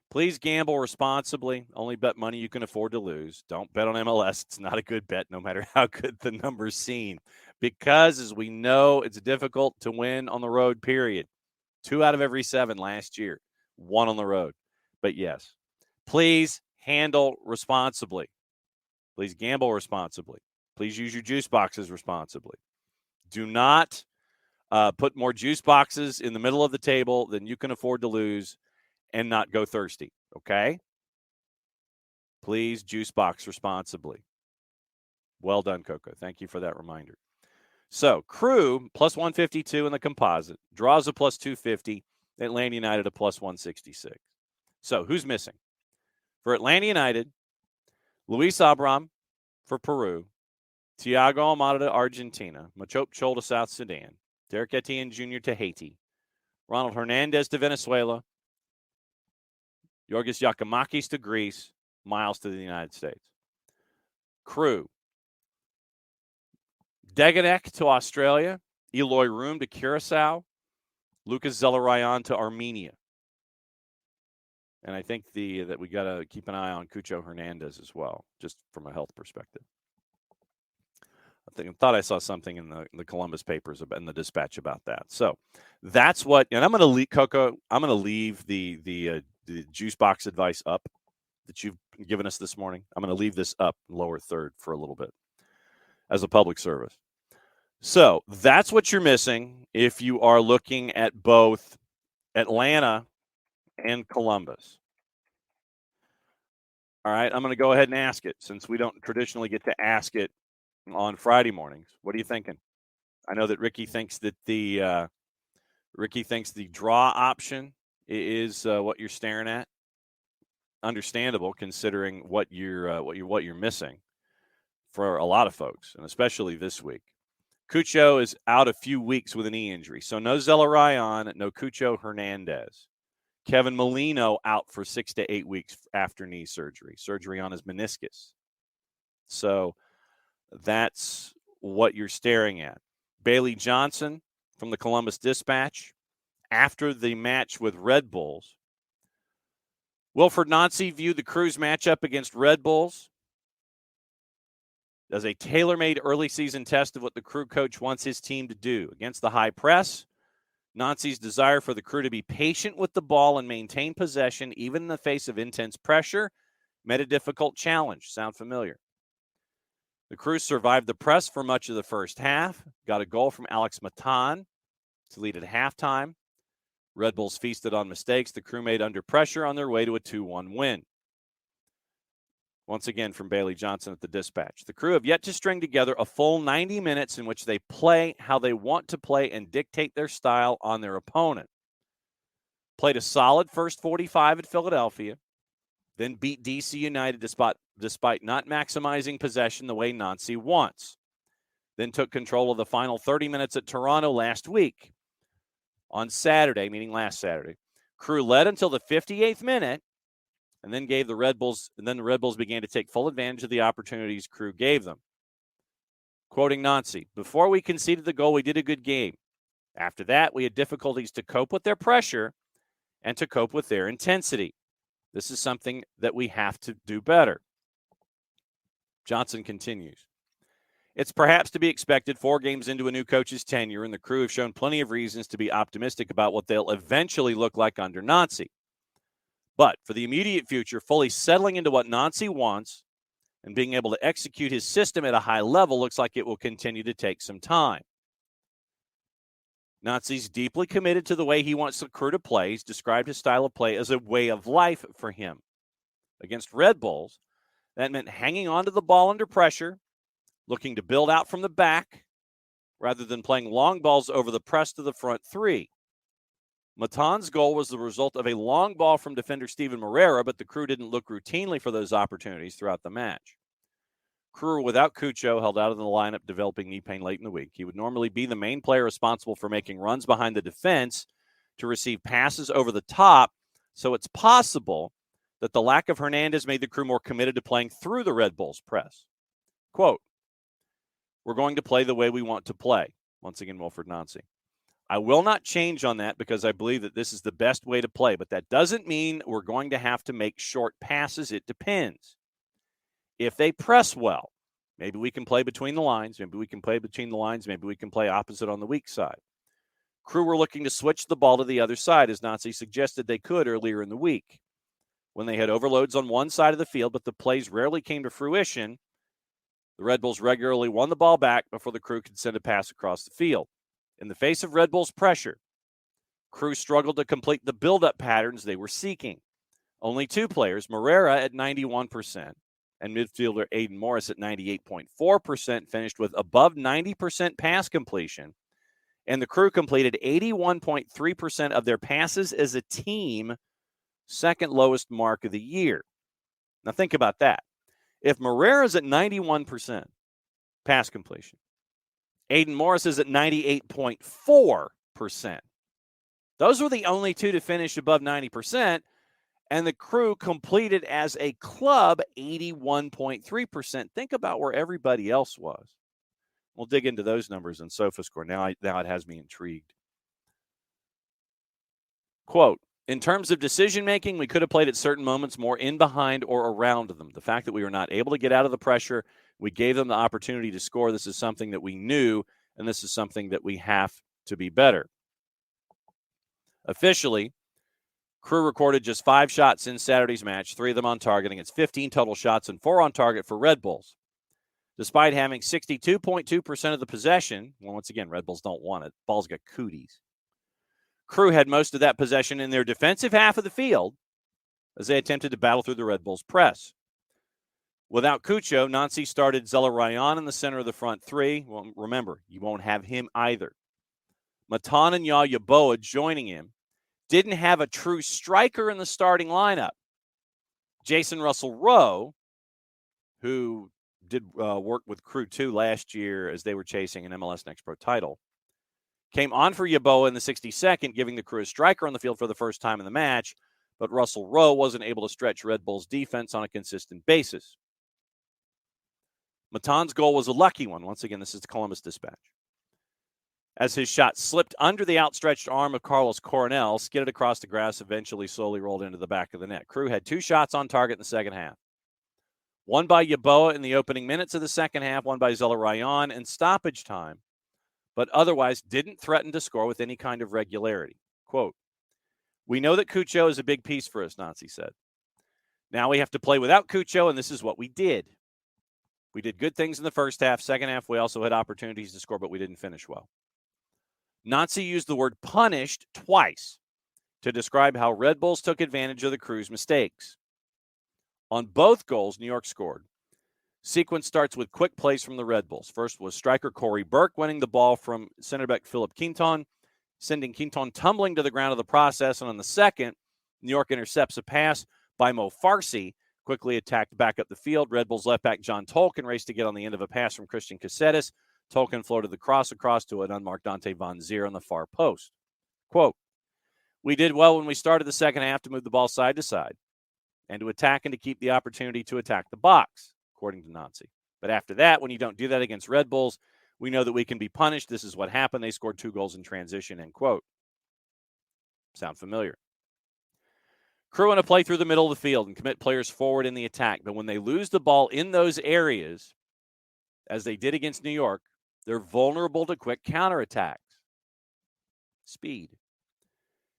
Please gamble responsibly. Only bet money you can afford to lose. Don't bet on MLS. It's not a good bet, no matter how good the numbers seem. Because, as we know, it's difficult to win on the road, period. 2 out of every 7 last year. 1 on the road. But yes, please handle responsibly. Please gamble responsibly. Please use your juice boxes responsibly. Do not put more juice boxes in the middle of the table than you can afford to lose and not go thirsty, okay? Please juice box responsibly. Well done, Coco. Thank you for that reminder. So, Crew, plus 152 in the composite. Draws a plus 250. Atlanta United, a plus 166. So, who's missing? For Atlanta United, Luis Abram for Peru, Thiago Almada to Argentina, Machop Chol to South Sudan, Derek Etienne Jr. to Haiti, Ronald Hernandez to Venezuela, Yorgos Yakimakis to Greece, Miles to the United States. Crew, Deganek to Australia, Eloy Room to Curacao, Lucas Zelarayan to Armenia. And I think that we got to keep an eye on Cucho Hernandez as well, just from a health perspective. I thought I saw something in the Columbus papers in the Dispatch about that. So that's what, and I'm going to leave, Coco, I'm going to leave the juice box advice up that you've given us this morning. I'm going to leave this up lower third for a little bit as a public service. So that's what you're missing if you are looking at both Atlanta and Columbus. All right, I'm going to go ahead and ask it, since we don't traditionally get to ask it on Friday mornings. What are you thinking? I know that Ricky thinks that the draw option is what you're staring at. Understandable, considering what you're missing for a lot of folks, and especially this week. Cucho is out a few weeks with a knee injury, so no Zelarayan, no Cucho Hernandez. Kevin Molino out for 6 to 8 weeks after knee surgery on his meniscus. So that's what you're staring at. Bailey Johnson from the Columbus Dispatch, after the match with Red Bulls, Wilfred Nancy viewed the Crew's matchup against Red Bulls as a tailor-made early season test of what the Crew coach wants his team to do. Against the high press, Nancy's desire for the Crew to be patient with the ball and maintain possession, even in the face of intense pressure, met a difficult challenge. Sound familiar? The Crew survived the press for much of the first half, got a goal from Alex Matan to lead at halftime. Red Bulls feasted on mistakes the Crew made under pressure on their way to a 2-1 win. Once again from Bailey Johnson at the Dispatch. The Crew have yet to string together a full 90 minutes in which they play how they want to play and dictate their style on their opponent. Played a solid first 45 at Philadelphia, then beat DC United despite not maximizing possession the way Nancy wants. Then took control of the final 30 minutes at Toronto last week. On Saturday, meaning last Saturday, Crew led until the 58th minute, and then the Red Bulls began to take full advantage of the opportunities Crew gave them. Quoting Nancy, "Before we conceded the goal, we did a good game. After that, we had difficulties to cope with their pressure and to cope with their intensity. This is something that we have to do better." Johnson continues, It's perhaps to be expected 4 games into a new coach's tenure, and the Crew have shown plenty of reasons to be optimistic about what they'll eventually look like under Nancy. But for the immediate future, fully settling into what Nancy wants and being able to execute his system at a high level looks like it will continue to take some time. Nancy's deeply committed to the way he wants the Crew to play. He's described his style of play as a way of life for him. Against Red Bulls, that meant hanging on to the ball under pressure, looking to build out from the back, rather than playing long balls over the press to the front three. Matan's goal was the result of a long ball from defender Steven Moreira, but the Crew didn't look routinely for those opportunities throughout the match. Crew, without Cucho, held out of the lineup, developing knee pain late in the week. He would normally be the main player responsible for making runs behind the defense to receive passes over the top, so it's possible that the lack of Hernandez made the Crew more committed to playing through the Red Bulls press. Quote, "We're going to play the way we want to play." Once again, Wilfred Nancy. "I will not change on that because I believe that this is the best way to play, but that doesn't mean we're going to have to make short passes. It depends. If they press well, maybe we can play between the lines. Maybe we can play between the lines. Maybe we can play opposite on the weak side." Crew were looking to switch the ball to the other side, as Nancy suggested they could earlier in the week, when they had overloads on one side of the field, but the plays rarely came to fruition. The Red Bulls regularly won the ball back before the Crew could send a pass across the field. In the face of Red Bulls' pressure, Crew struggled to complete the build-up patterns they were seeking. Only 2 players, Moreira at 91% and midfielder Aiden Morris at 98.4%, finished with above 90% pass completion, and the Crew completed 81.3% of their passes as a team, second lowest mark of the year. Now think about that. If Moreira's at 91% pass completion, Aiden Morris is at 98.4%. Those were the only 2 to finish above 90%, and the Crew completed as a club 81.3%. Think about where everybody else was. We'll dig into those numbers in SofaScore. Now it has me intrigued. Quote, "In terms of decision-making, we could have played at certain moments more in behind or around them. The fact that we were not able to get out of the pressure, we gave them the opportunity to score. This is something that we knew, and this is something that we have to be better." Officially, Crew recorded just 5 shots in Saturday's match, 3 of them on target, against 15 total shots and 4 on target for Red Bulls. Despite having 62.2% of the possession, well, once again, Red Bulls don't want it. Ball's got cooties. Crew had most of that possession in their defensive half of the field as they attempted to battle through the Red Bulls' press. Without Cucho, Nancy started Zelarayan in the center of the front 3. Well, remember, you won't have him either. Matan and Yaboa joining him. Didn't have a true striker in the starting lineup. Jason Russell-Rowe, who did work with Crew 2 last year as they were chasing an MLS Next Pro title, came on for Yaboa in the 62nd, giving the Crew a striker on the field for the first time in the match, but Russell-Rowe wasn't able to stretch Red Bull's defense on a consistent basis. Matan's goal was a lucky one. Once again, this is the Columbus Dispatch. As his shot slipped under the outstretched arm of Carlos Coronel, skidded across the grass, eventually slowly rolled into the back of the net. Crew had 2 shots on target in the second half. One by Yaboa in the opening minutes of the second half, one by Zelarayan in stoppage time, but otherwise didn't threaten to score with any kind of regularity. Quote, "We know that Cucho is a big piece for us," Nancy said. "Now we have to play without Cucho, and this is what we did. We did good things in the first half. Second half, we also had opportunities to score, but we didn't finish well." Nancy used the word punished twice to describe how Red Bulls took advantage of the Crew's mistakes. On both goals New York scored, sequence starts with quick plays from the Red Bulls. First was striker Corey Burke winning the ball from center back Philip Quinton, sending Quinton tumbling to the ground of the process. And on the second, New York intercepts a pass by Mo Farsi, quickly attacked back up the field. Red Bulls left back John Tolkien raced to get on the end of a pass from Christian Cassettis. Tolkien floated the cross across to an unmarked Dante Von Zier on the far post. Quote, "We did well when we started the second half to move the ball side to side and to attack and to keep the opportunity to attack the box," according to Nancy. "But after that, when you don't do that against Red Bulls, we know that we can be punished. This is what happened. They scored 2 goals in transition," end quote. Sound familiar? Crew want to play through the middle of the field and commit players forward in the attack, but when they lose the ball in those areas, as they did against New York, they're vulnerable to quick counterattacks. Speed.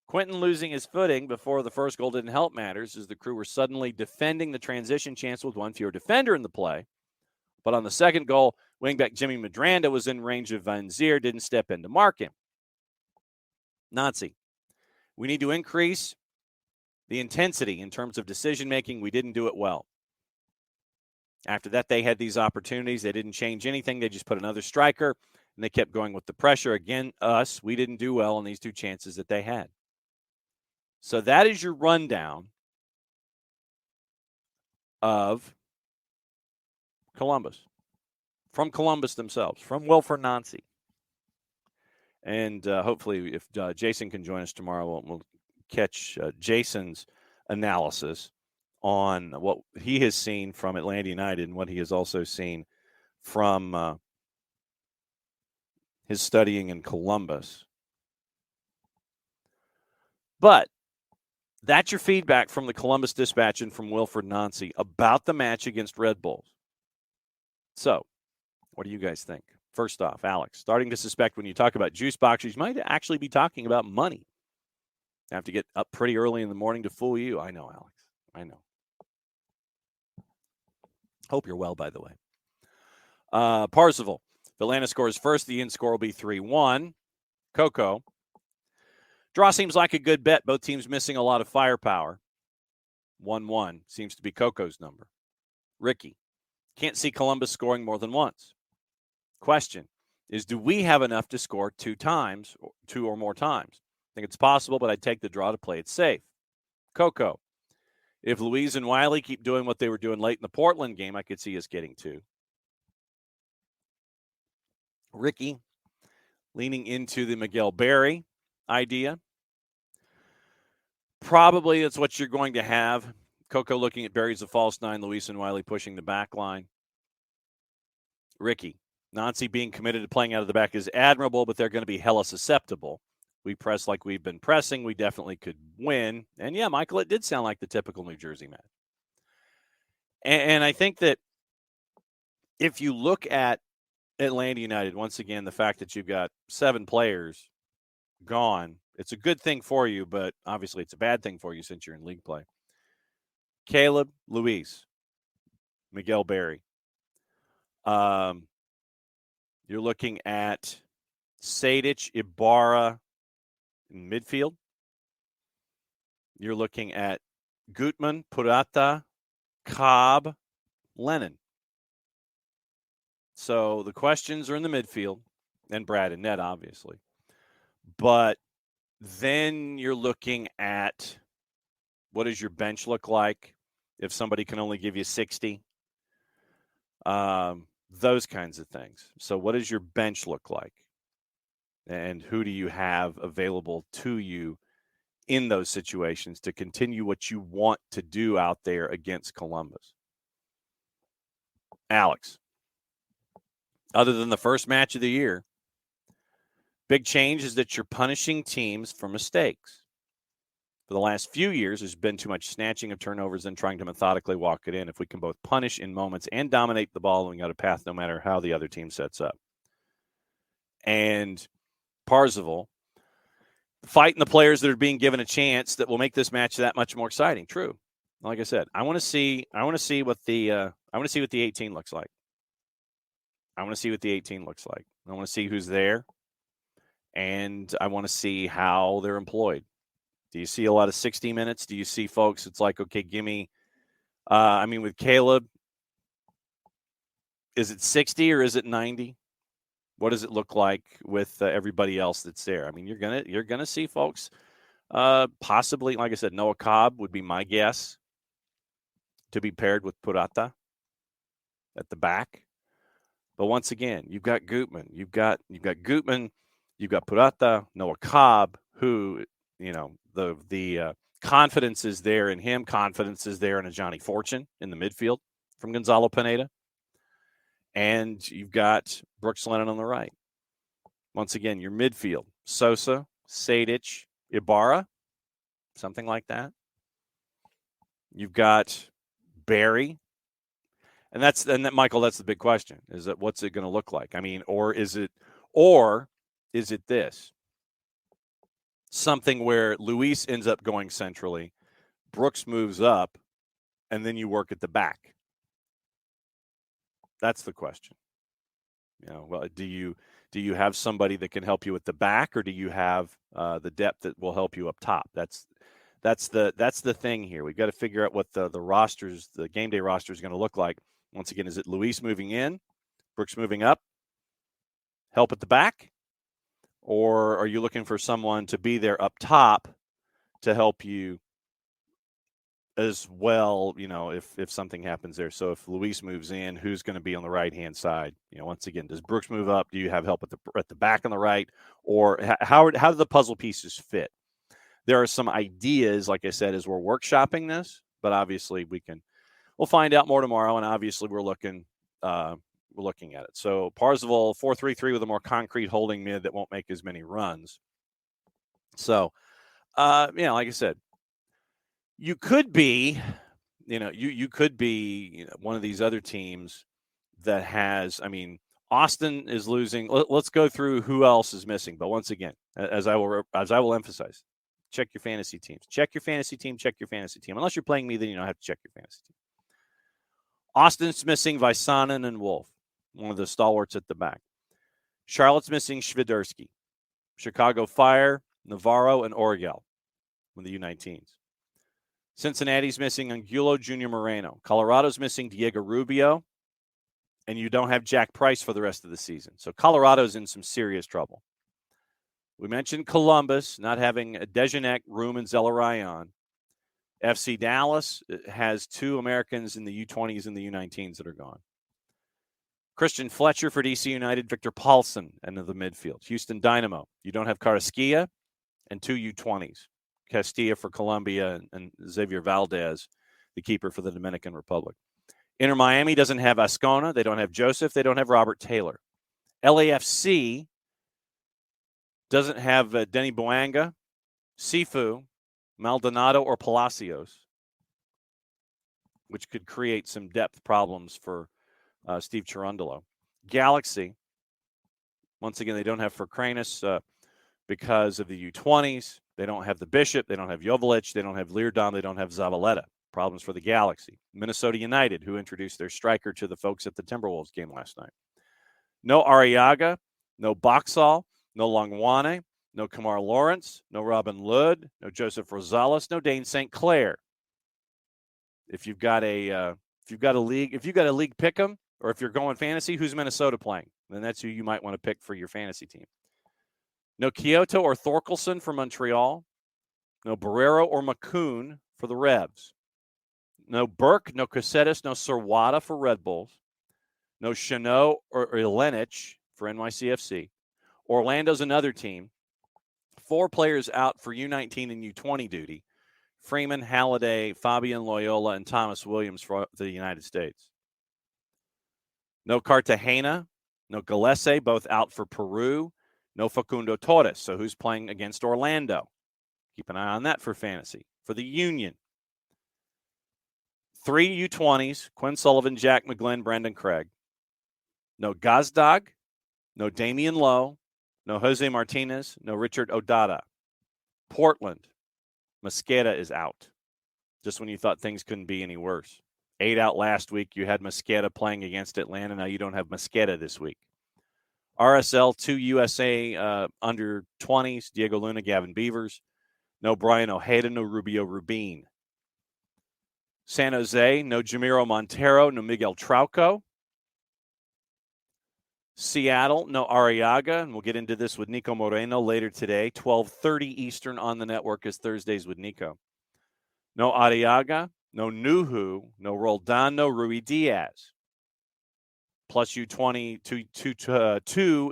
Quentin losing his footing before the first goal didn't help matters, as the Crew were suddenly defending the transition chance with one fewer defender in the play. But on the second goal, wingback Jimmy Medranda was in range of Van Zier, didn't step in to mark him. Nazi. We need to increase the intensity in terms of decision-making. We didn't do it well. After that, they had these opportunities. They didn't change anything. They just put another striker, and they kept going with the pressure. Again, we didn't do well on these two chances that they had. So that is your rundown of Columbus. From Columbus themselves, from Wilfred Nancy. And hopefully, if Jason can join us tomorrow, we'll catch Jason's analysis on what he has seen from Atlanta United and what he has also seen from his studying in Columbus. But that's your feedback from the Columbus Dispatch and from Wilfred Nancy about the match against Red Bulls. So, what do you guys think? First off, Alex, starting to suspect when you talk about juice boxes, you might actually be talking about money. I have to get up pretty early in the morning to fool you. I know, Alex. I know. Hope you're well, by the way. Parzival. If Atlanta scores first, the in-score will be 3-1. Coco. Draw seems like a good bet. Both teams missing a lot of firepower. 1-1 seems to be Coco's number. Ricky. Can't see Columbus scoring more than once. Question is, do we have enough to score two or more times? I think it's possible, but I'd take the draw to play it safe. Coco. If Louise and Wiley keep doing what they were doing late in the Portland game, I could see us getting two. Ricky, leaning into the Miguel Berry idea. Probably that's what you're going to have. Coco looking at Berry as a false nine, Louise and Wiley pushing the back line. Ricky, Nancy being committed to playing out of the back is admirable, but they're going to be hella susceptible. We press like we've been pressing. We definitely could win. And yeah, Michael, it did sound like the typical New Jersey match. And I think that if you look at Atlanta United, once again, the fact that you've got 7 players gone, it's a good thing for you, but obviously it's a bad thing for you since you're in league play. Caleb, Luis, Miguel Berry. You're looking at Sadic, Ibarra in midfield. You're looking at Gutman, Purata, Cobb, Lennon. So the questions are in the midfield, and Brad and Ned, obviously. But then you're looking at what does your bench look like if somebody can only give you 60? Those kinds of things. So what does your bench look like? And who do you have available to you in those situations to continue what you want to do out there against Columbus? Alex, other than the first match of the year, big change is that you're punishing teams for mistakes. For the last few years, there's been too much snatching of turnovers and trying to methodically walk it in. If we can both punish in moments and dominate the ball, we got a path no matter how the other team sets up. And Parzival, fighting the players that are being given a chance that will make this match that much more exciting. True. Like I said, I want to see what the 18 looks like. I want to see what the 18 looks like. I want to see who's there, and I want to see how they're employed. Do you see a lot of 60 minutes? Do you see folks, it's like, okay, give me, with Caleb, is it 60 or is it 90? What does it look like with everybody else that's there? I mean, you're gonna see folks, possibly, like I said, Noah Cobb would be my guess to be paired with Purata at the back. But once again, you've got Gutman, you've got Gutman, you've got Purata, Noah Cobb, who, the confidence is there in him. Confidence is there in a Johnny Fortune in the midfield from Gonzalo Pineda. And you've got Brooks Lennon on the right. Once again, your midfield, Sosa, Sadic, Ibarra, something like that. You've got Barry. Michael, that's the big question, is that what's it going to look like? I mean, or is it this? Something where Luis ends up going centrally, Brooks moves up, and then you work at the back. That's the question. Well, do you have somebody that can help you at the back, or do you have the depth that will help you up top? That's the thing here. We've got to figure out what the game day roster is going to look like. Once again, is it Luis moving in, Brooks moving up, help at the back, or are you looking for someone to be there up top to help you as well, if something happens there? So if Luis moves in, who's going to be on the right-hand side? Once again, does Brooks move up? Do you have help at the back on the right? Or how do the puzzle pieces fit? There are some ideas, like I said, as we're workshopping this, but obviously we'll find out more tomorrow, and obviously we're looking at it. So Parzival 4-3-3 with a more concrete holding mid that won't make as many runs. So, like I said, you could be, you could be one of these other teams that has. I mean, Austin is losing. Let's go through who else is missing. But once again, as I will emphasize, check your fantasy teams. Check your fantasy team. Check your fantasy team. Unless you're playing me, then you don't have to check your fantasy team. Austin's missing Vysanen and Wolf, one of the stalwarts at the back. Charlotte's missing Shvidersky. Chicago Fire, Navarro, and Orgel with the U19s. Cincinnati's missing Angulo Jr. Moreno. Colorado's missing Diego Rubio. And you don't have Jack Price for the rest of the season. So Colorado's in some serious trouble. We mentioned Columbus not having Dejanek, Room, and Zelarayan. FC Dallas has 2 Americans in the U20s and the U19s that are gone. Christian Fletcher for DC United, Victor Paulson into the midfield. Houston Dynamo, you don't have Carrasquilla and 2 U20s. Castilla for Colombia and Xavier Valdez, the keeper for the Dominican Republic. Inter Miami doesn't have Ascona. They don't have Joseph. They don't have Robert Taylor. LAFC doesn't have Denny Boanga, Sifu, Maldonado, or Palacios, which could create some depth problems for Steve Cherundolo. Galaxy, once again, they don't have Ferkranus because of the U20s. They don't have the Bishop. They don't have Joveljic. They don't have Leardon. They don't have Zavaleta. Problems for the Galaxy. Minnesota United, who introduced their striker to the folks at the Timberwolves game last night. No Arriaga, no Boxall, no Longwane, no Kamar Lawrence, no Robin Lud, no Joseph Rosales, no Dane St. Clair. If you've got a league pick'em, or if you're going fantasy, who's Minnesota playing? Then that's who you might want to pick for your fantasy team. No Kyoto or Thorkelson for Montreal. No Barrero or Macoun for the Revs. No Burke, no Cosetas, no Serwada for Red Bulls. No Chanot or Ilenich for NYCFC. Orlando's another team. 4 players out for U19 and U20 duty. Freeman, Halliday, Fabian Loyola, and Thomas Williams for the United States. No Cartagena, no Gillespie, both out for Peru. No Facundo Torres, so who's playing against Orlando? Keep an eye on that for fantasy. For the Union, 3 U20s, Quinn Sullivan, Jack McGlynn, Brandon Craig. No Gazdag, no Damian Lowe, no Jose Martinez, no Richard Odada. Portland, Mosqueda is out. Just when you thought things couldn't be any worse. 8 out last week. You had Mosqueda playing against Atlanta. Now you don't have Mosqueda this week. RSL, 2 USA under 20s, Diego Luna, Gavin Beavers. No Brian Ojeda, no Rubio Rubin. San Jose, no Jamiro Montero, no Miguel Trauco. Seattle, no Arriaga, and we'll get into this with Nico Moreno later today. 12:30 Eastern on the network is Thursdays with Nico. No Arriaga, no Nuhu, no Roldan, no Rui Diaz. Plus U20, two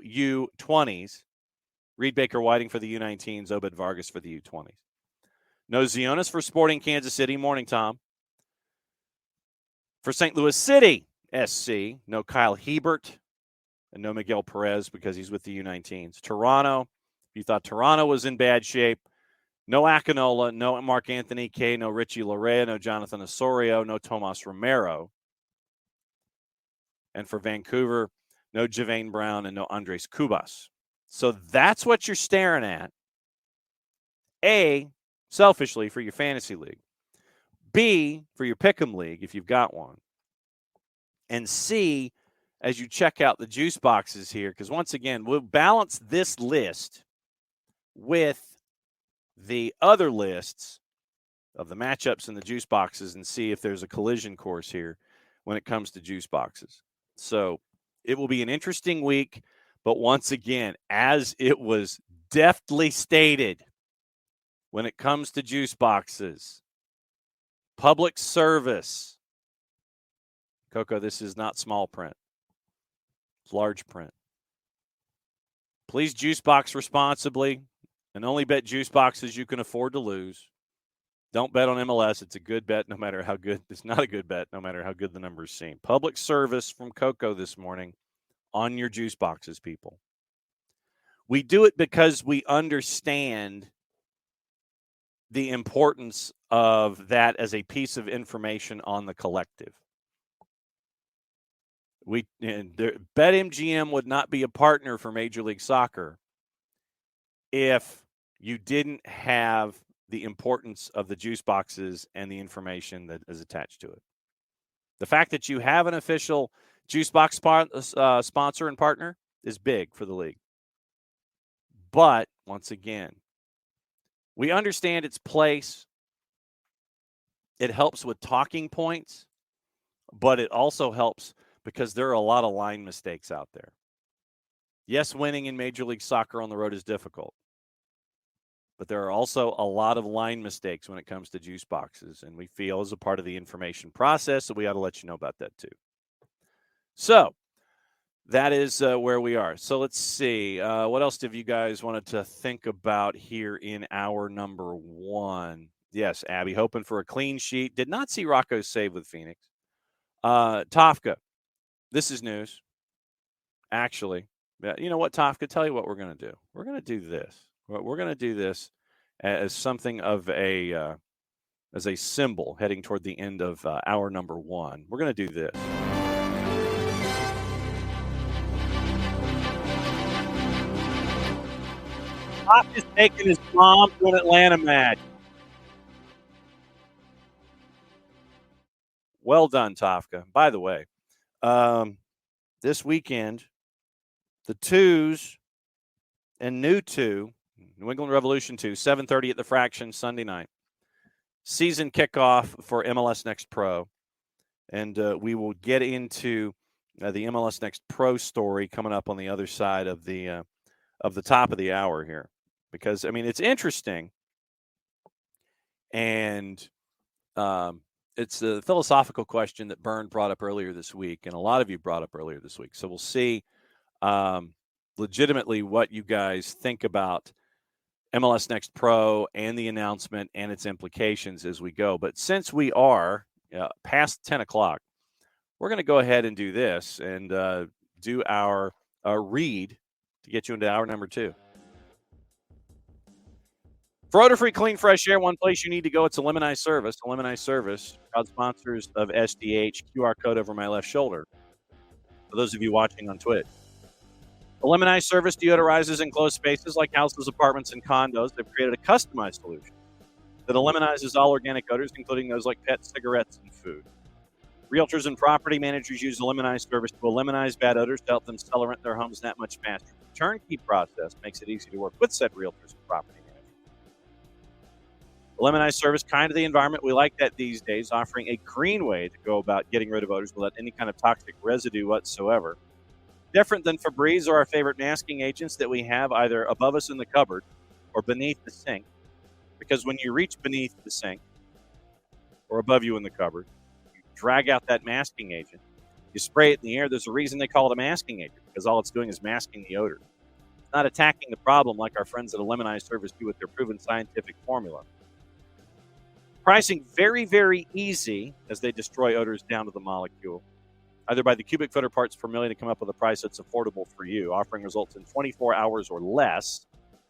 U20s. Reed Baker Whiting for the U19s, Obed Vargas for the U20s. No Zionis for Sporting Kansas City. Morning, Tom. For St. Louis City, SC, no Kyle Hebert and no Miguel Perez because he's with the U19s. Toronto, if you thought Toronto was in bad shape, no Akinola, no Mark Anthony K, no Richie Larea, no Jonathan Osorio, no Tomas Romero. And for Vancouver, no Javane Brown and no Andres Cubas. So that's what you're staring at. A, selfishly for your fantasy league. B, for your pick'em league, if you've got one. And C, as you check out the juice boxes here, because once again, we'll balance this list with the other lists of the matchups in the juice boxes and see if there's a collision course here when it comes to juice boxes. So it will be an interesting week, but once again, as it was deftly stated, when it comes to juice boxes, public service. Coco, this is not small print. It's large print. Please juice box responsibly and only bet juice boxes you can afford to lose. Don't bet on MLS. It's a good bet no matter how good. It's not a good bet no matter how good the numbers seem. Public service from Coco this morning on your juice boxes, people. We do it because we understand the importance of that as a piece of information on the collective. BetMGM would not be a partner for Major League Soccer if you didn't have the importance of the juice boxes and the information that is attached to it. The fact that you have an official juice box sponsor and partner is big for the league. But once again, we understand its place. It helps with talking points, but it also helps because there are a lot of line mistakes out there. Yes, winning in Major League Soccer on the road is difficult, but there are also a lot of line mistakes when it comes to juice boxes, and we feel as a part of the information process that we ought to let you know about that too. So that is where we are. So let's see. What else have you guys wanted to think about here in hour number one? Yes, Abby, hoping for a clean sheet. Did not see Rocco's save with Phoenix. Tofka, this is news. Actually, you know what, Tofka? Tell you what we're going to do. We're going to do this. We're going to do this as something of a symbol heading toward the end of hour number one. We're going to do this. Top is taking his mom to an Atlanta match. Well done, Tofka. By the way, this weekend, the twos and new two, New England Revolution 2, 7:30 at the Fraction Sunday night. Season kickoff for MLS Next Pro. And we will get into the MLS Next Pro story coming up on the other side of the top of the hour here. Because, I mean, it's interesting. And it's a philosophical question that Byrne brought up earlier this week, and a lot of you brought up earlier this week. So we'll see legitimately what you guys think about MLS Next Pro and the announcement and its implications as we go. But since we are past 10 o'clock, we're going to go ahead and do this and do our read to get you into hour number two. For odor-free, clean, fresh air, one place you need to go, it's Lemonize Service. Lemonize Service, proud sponsors of SDH. QR code over my left shoulder. For those of you watching on Twitch. The Lemonize Service deodorizes enclosed spaces like houses, apartments, and condos. They've created a customized solution that eliminizes all organic odors, including those like pet, cigarettes, and food. Realtors and property managers use the Lemonize Service to eliminate bad odors to help them sell or rent their homes that much faster. The turnkey process makes it easy to work with said realtors and property managers. The Lemonize Service, kind of the environment we like that these days, offering a green way to go about getting rid of odors without any kind of toxic residue whatsoever. Different than Febreze or our favorite masking agents that we have either above us in the cupboard or beneath the sink. Because when you reach beneath the sink or above you in the cupboard, you drag out that masking agent, you spray it in the air. There's a reason they call it a masking agent, because all it's doing is masking the odor. It's not attacking the problem like our friends at a Lemonize Service do with their proven scientific formula. Pricing very, very easy as they destroy odors down to the molecule. Either by the cubic foot or parts per million to come up with a price that's affordable for you, offering results in 24 hours or less.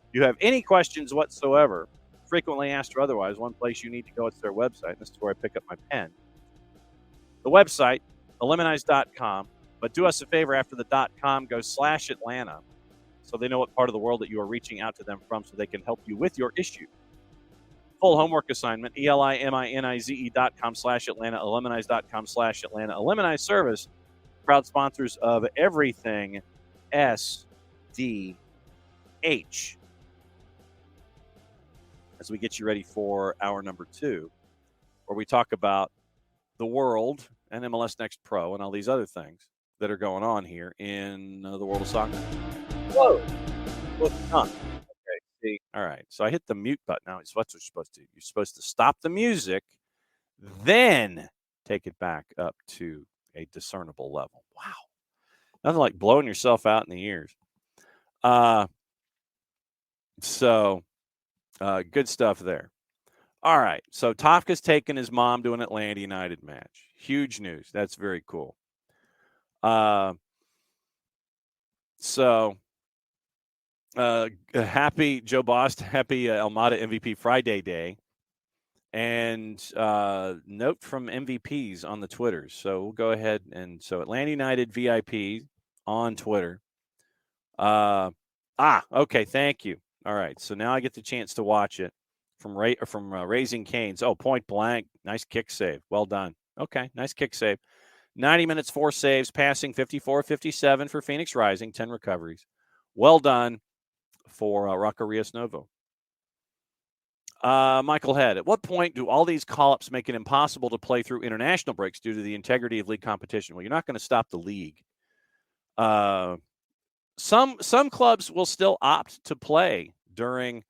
If you have any questions whatsoever, frequently asked or otherwise, one place you need to go is their website. This is where I pick up my pen. The website, eliminize.com. But do us a favor after the .com, go /Atlanta so they know what part of the world that you are reaching out to them from so they can help you with your issue. Full homework assignment, ELIMINIZE.com /Atlanta, Eleminize.com /Atlanta. Eleminize Service, proud sponsors of everything SDH. As we get you ready for hour number 2, where we talk about the world and MLS Next Pro and all these other things that are going on here in the world of soccer. Whoa. What's on? Okay. See. All right. So I hit the mute button. Now it's what you're supposed to do. You're supposed to stop the music, then take it back up to a discernible level. Wow. Nothing like blowing yourself out in the ears. Good stuff there. All right. So Tofka's taking his mom to an Atlanta United match. Huge news. That's very cool. Happy Joe Boston, happy Almada MVP Friday Day. And note from MVPs on the Twitters. So we'll go ahead and Atlanta United VIP on Twitter. Okay, thank you. All right, so now I get the chance to watch it from Raising Cane's. Oh, point blank, nice kick save. Well done. Okay, nice kick save. 90 minutes, 4 saves, passing 54-57 for Phoenix Rising, 10 recoveries. Well done for Rocco Rios Novo. Michael Head, at what point do all these call-ups make it impossible to play through international breaks due to the integrity of league competition? Well, you're not going to stop the league. Some clubs will still opt to play during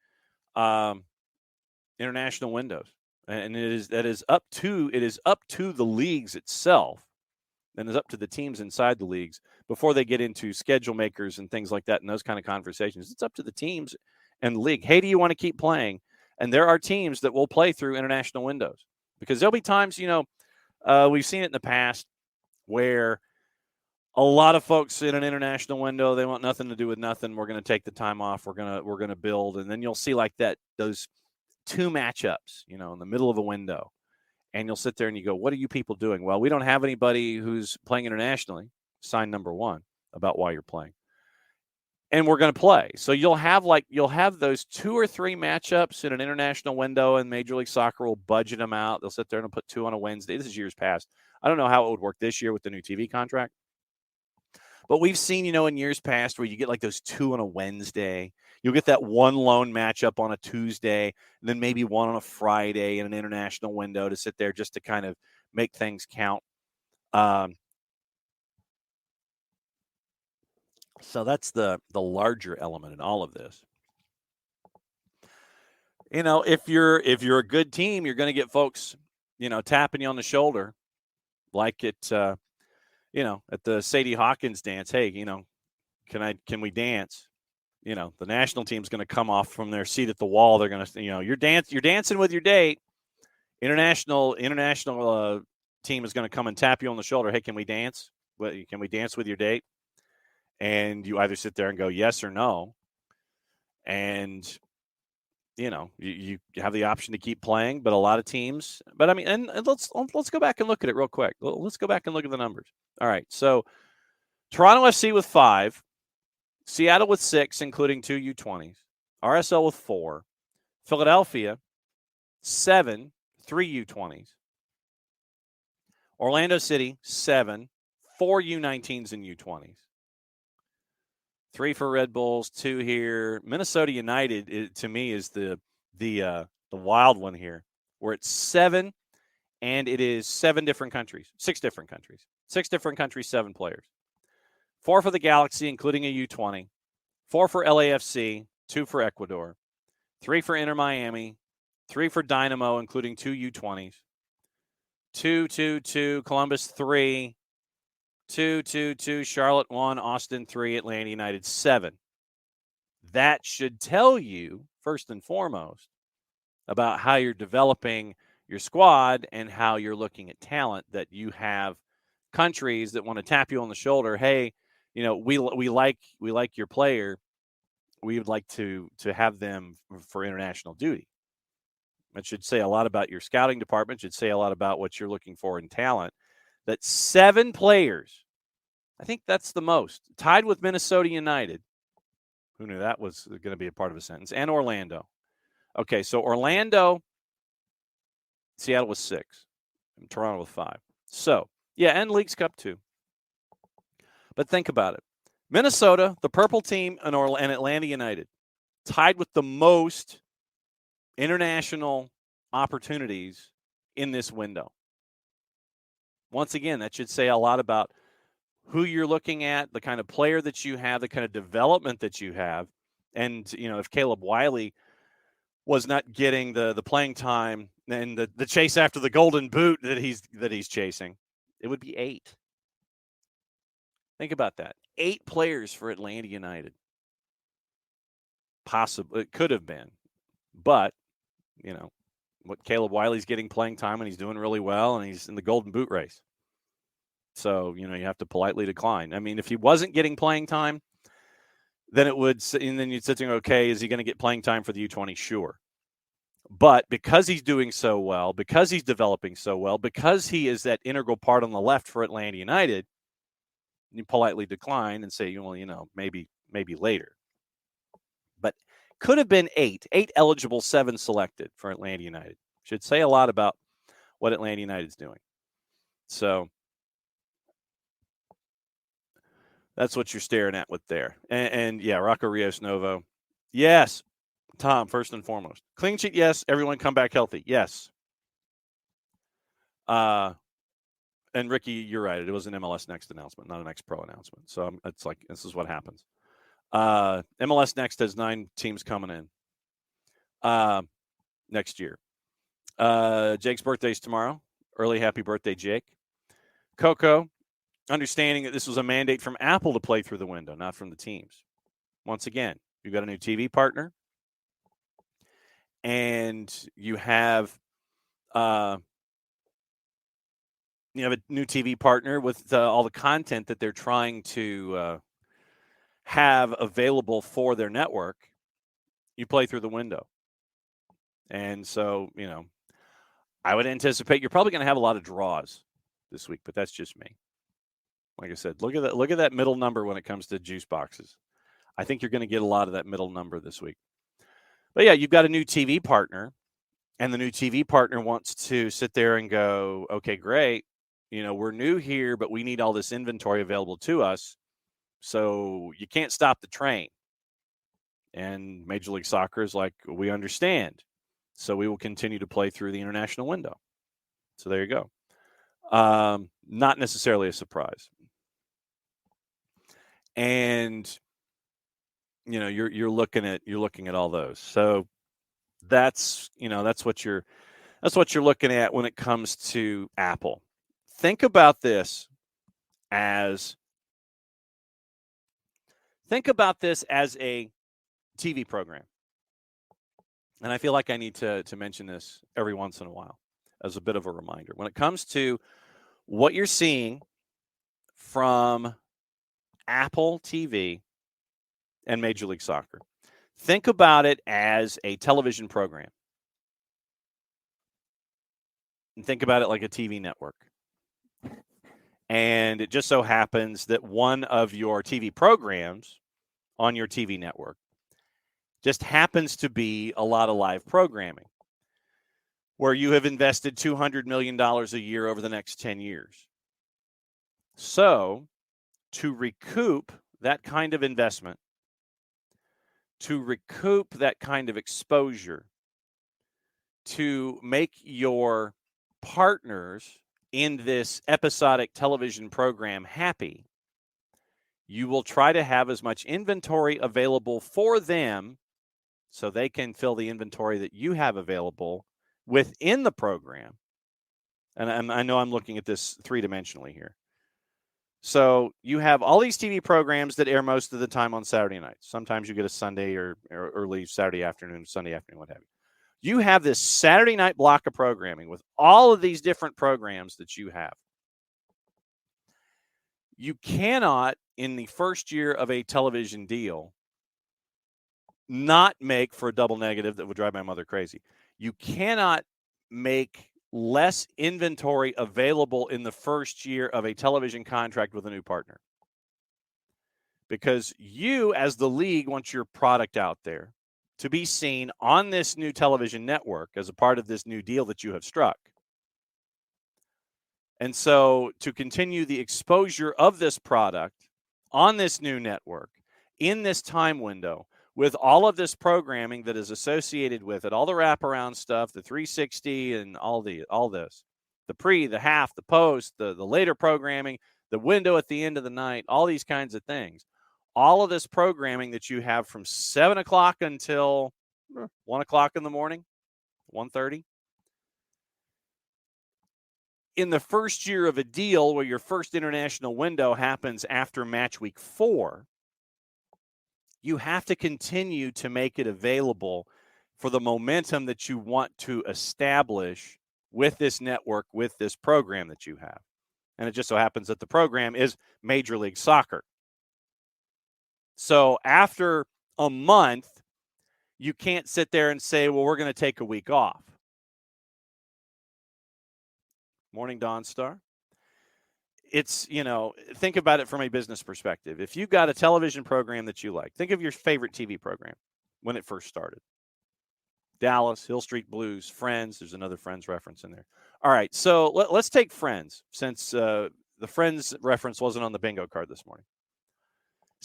international windows, and it is up to the leagues itself, and it's up to the teams inside the leagues before they get into schedule makers and things like that and those kind of conversations. It's up to the teams and the league. Hey, do you want to keep playing? And there are teams that will play through international windows because there'll be times, we've seen it in the past where a lot of folks in an international window, they want nothing to do with nothing. We're going to take the time off. We're going to build. And then you'll see like that, those 2 matchups, in the middle of a window. And you'll sit there and you go, what are you people doing? Well, we don't have anybody who's playing internationally. Sign number 1 about why you're playing. And we're going to play. So you'll have those 2 or 3 matchups in an international window, and Major League Soccer will budget them out. They'll sit there and put 2 on a Wednesday. This is years past. I don't know how it would work this year with the new TV contract. But we've seen, in years past where you get like those 2 on a Wednesday. You'll get that 1 lone matchup on a Tuesday, and then maybe 1 on a Friday in an international window to sit there just to kind of make things count. So that's the larger element in all of this. If you're a good team, you're going to get folks, tapping you on the shoulder, like at at the Sadie Hawkins dance. Hey, can we dance? The national team's going to come off from their seat at the wall. They're going to, you're dancing with your date. International team is going to come and tap you on the shoulder. Hey, can we dance? Can we dance with your date? And you either sit there and go yes or no. And, you have the option to keep playing, but a lot of teams, and let's go back and look at it real quick. Let's go back and look at the numbers. All right. So Toronto FC with 5, Seattle with 6, including 2 U20s, RSL with 4, Philadelphia 7, 3 U20s, Orlando City 7, 4 U19s and U20s. 3 for Red Bulls, 2 here. Minnesota United, to me, is the wild one here. We're at 7, and it is 6 different countries. 6 different countries, 7 players. 4 for the Galaxy, including a U20. 4 for LAFC, 2 for Ecuador. 3 for Inter Miami. 3 for Dynamo, including 2 U20s. 2 Columbus 3. 2 Charlotte 1, Austin 3, Atlanta United 7. That should tell you, first and foremost, about how you're developing your squad and how you're looking at talent, that you have countries that want to tap you on the shoulder. Hey, we like your player. We would like to have them for international duty. It should say a lot about your scouting department. It should say a lot about what you're looking for in talent. That 7 players I think that's the most. Tied with Minnesota United. Who knew that was going to be a part of a sentence? And Orlando. Okay, so Orlando, Seattle was 6, and Toronto was 5. So, yeah, and Leagues Cup too. But think about it. Minnesota, the purple team, and Atlanta United tied with the most international opportunities in this window. Once again, that should say a lot about who you're looking at, the kind of player that you have, the kind of development that you have. And, if Caleb Wiley was not getting the playing time and the chase after the golden boot that he's chasing, it would be 8. Think about that. 8 players for Atlanta United. Possibly, it could have been. But, what Caleb Wiley's getting playing time and he's doing really well and he's in the golden boot race. So, you have to politely decline. I mean, if he wasn't getting playing time, then you'd sit there, okay, is he going to get playing time for the U20? Sure. But because he's doing so well, because he's developing so well, because he is that integral part on the left for Atlanta United, you politely decline and say, well, maybe later. But could have been 8 eligible, 7 selected for Atlanta United. Should say a lot about what Atlanta United's doing. So that's what you're staring at with there. And yeah, Rocco Rios Novo. Yes, Tom, first and foremost. Clean sheet, yes. Everyone come back healthy. Yes. And Ricky, you're right. It was an MLS Next announcement, not an X-Pro announcement. So it's like, this is what happens. MLS Next has 9 teams coming in next year. Jake's birthday's tomorrow. Early happy birthday, Jake. Coco, understanding that this was a mandate from Apple to play through the window, not from the teams. Once again, you've got a new TV partner, and you have a new TV partner with all the content that they're trying to have available for their network. You play through the window. And so, I would anticipate you're probably going to have a lot of draws this week, but that's just me. Like I said, look at that middle number when it comes to juice boxes. I think you're going to get a lot of that middle number this week. But yeah, you've got a new TV partner, and the new TV partner wants to sit there and go, okay, great. We're new here, but we need all this inventory available to us. So you can't stop the train. And Major League Soccer is like, we understand. So we will continue to play through the international window. So there you go. Not necessarily a surprise. And you're looking at all those. So that's what you're looking at when it comes to Apple. Think about this as a TV program. And I feel like I need to mention this every once in a while as a bit of a reminder. When it comes to what you're seeing from Apple TV and Major League Soccer, think about it as a television program. And think about it like a TV network. And it just so happens that one of your TV programs on your TV network just happens to be a lot of live programming where you have invested $200 million a year over the next 10 years. So to recoup that kind of investment, to recoup that kind of exposure, to make your partners in this episodic television program happy, you will try to have as much inventory available for them so they can fill the inventory that you have available within the program. And I know I'm looking at this 3-dimensionally here. So you have all these TV programs that air most of the time on Saturday nights. Sometimes you get a Sunday or early Saturday afternoon, Sunday afternoon, what have you. You have this Saturday night block of programming with all of these different programs that you have. You cannot, in the first year of a television deal, not make for a double negative that would drive my mother crazy. You cannot make less inventory available in the first year of a television contract with a new partner. because you, as the league, want your product out there to be seen on this new television network as a part of this new deal that you have struck. And so to continue the exposure of this product on this new network in this time window with all of this programming that is associated with it, all the wraparound stuff, the 360 and all this, the pre, the half, the post, the later programming, the window at the end of the night, all these kinds of things. All of this programming that you have from 7 o'clock until 1 o'clock in the morning, 1:30. In the first year of a deal where your first international window happens after match week 4, you have to continue to make it available for the momentum that you want to establish with this network, with this program that you have. And it just so happens that the program is Major League Soccer. So after a month, you can't sit there and say, well, we're going to take a week off. Morning, Dawn Star. It's, think about it from a business perspective. If you've got a television program that you like, think of your favorite TV program when it first started. Dallas, Hill Street Blues, Friends. There's another Friends reference in there. All right, so let's take Friends, since the Friends reference wasn't on the bingo card this morning.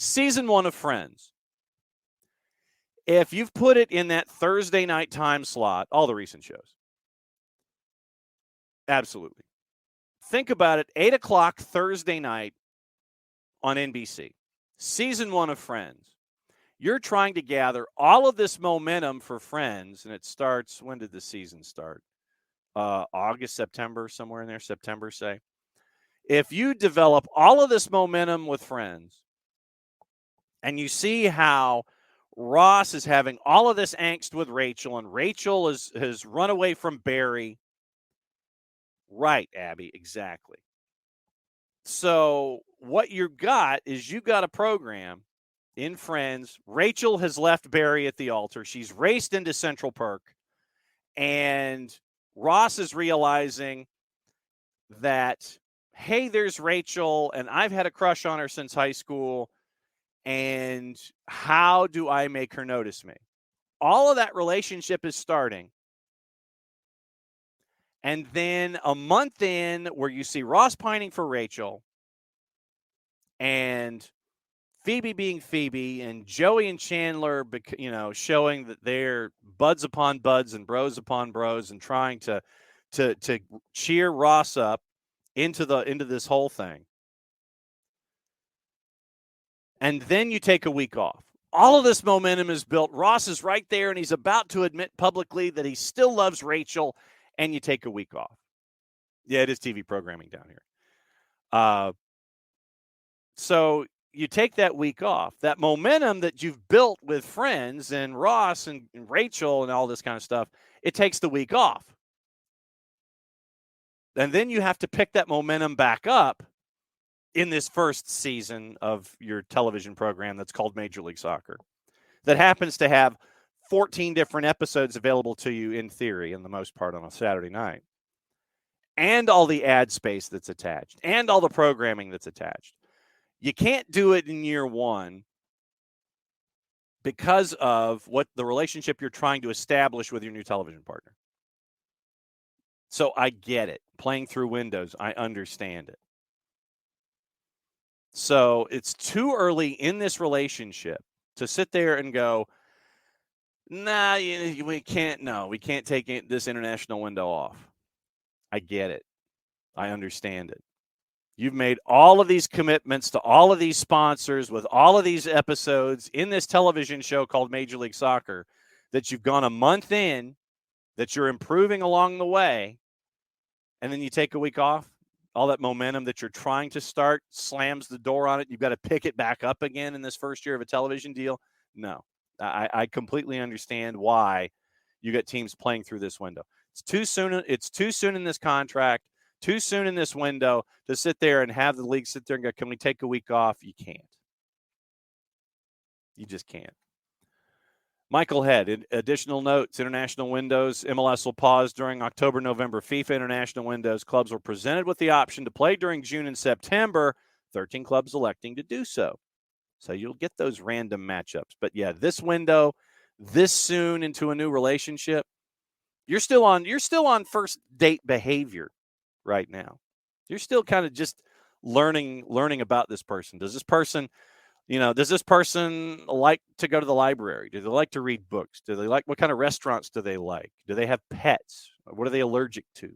Season 1 of Friends. If you've put it in that Thursday night time slot, all the recent shows, absolutely. Think about it, 8 o'clock Thursday night on NBC. Season 1 of Friends. You're trying to gather all of this momentum for Friends, and it starts, when did the season start? August, September, somewhere in there, September, say. If you develop all of this momentum with Friends, and you see how Ross is having all of this angst with Rachel, and Rachel has run away from Barry. Right, Abby, exactly. So what you got is you got a program in Friends. Rachel has left Barry at the altar. She's raced into Central Perk. And Ross is realizing that, hey, there's Rachel, and I've had a crush on her since high school. And how do I make her notice me? All of that relationship is starting. And then a month in, where you see Ross pining for Rachel and Phoebe being Phoebe and Joey and Chandler, showing that they're buds upon buds and bros upon bros and trying to cheer Ross up into this whole thing. And then you take a week off. All of this momentum is built. Ross is right there, and he's about to admit publicly that he still loves Rachel, and you take a week off. Yeah, it is TV programming down here. So you take that week off. That momentum that you've built with Friends and Ross and Rachel and all this kind of stuff, it takes the week off. And then you have to pick that momentum back up in this first season of your television program that's called Major League Soccer, that happens to have 14 different episodes available to you in theory, in the most part, on a Saturday night, and all the ad space that's attached, and all the programming that's attached. You can't do it in year one because of what the relationship you're trying to establish with your new television partner. So I get it. Playing through windows, I understand it. So it's too early in this relationship to sit there and go, nah, we can't take this international window off. I get it. I understand it. You've made all of these commitments to all of these sponsors with all of these episodes in this television show called Major League Soccer, that you've gone a month in, that you're improving along the way, and then you take a week off. All that momentum that you're trying to start slams the door on it. You've got to pick it back up again in this first year of a television deal. No, I completely understand why you got teams playing through this window. It's too soon. It's too soon in this contract, too soon in this window to sit there and have the league sit there and go, can we take a week off? You can't. You just can't. Michael Head, additional notes, international windows. MLS will pause during October, November. FIFA international windows. Clubs were presented with the option to play during June and September. 13 clubs electing to do so. So you'll get those random matchups. But yeah, this window, this soon into a new relationship, you're still on first date behavior right now. You're still kind of just learning about this person. Does this person like to go to the library? Do they like to read books? Do they like, what kind of restaurants do they like? Do they have pets? What are they allergic to?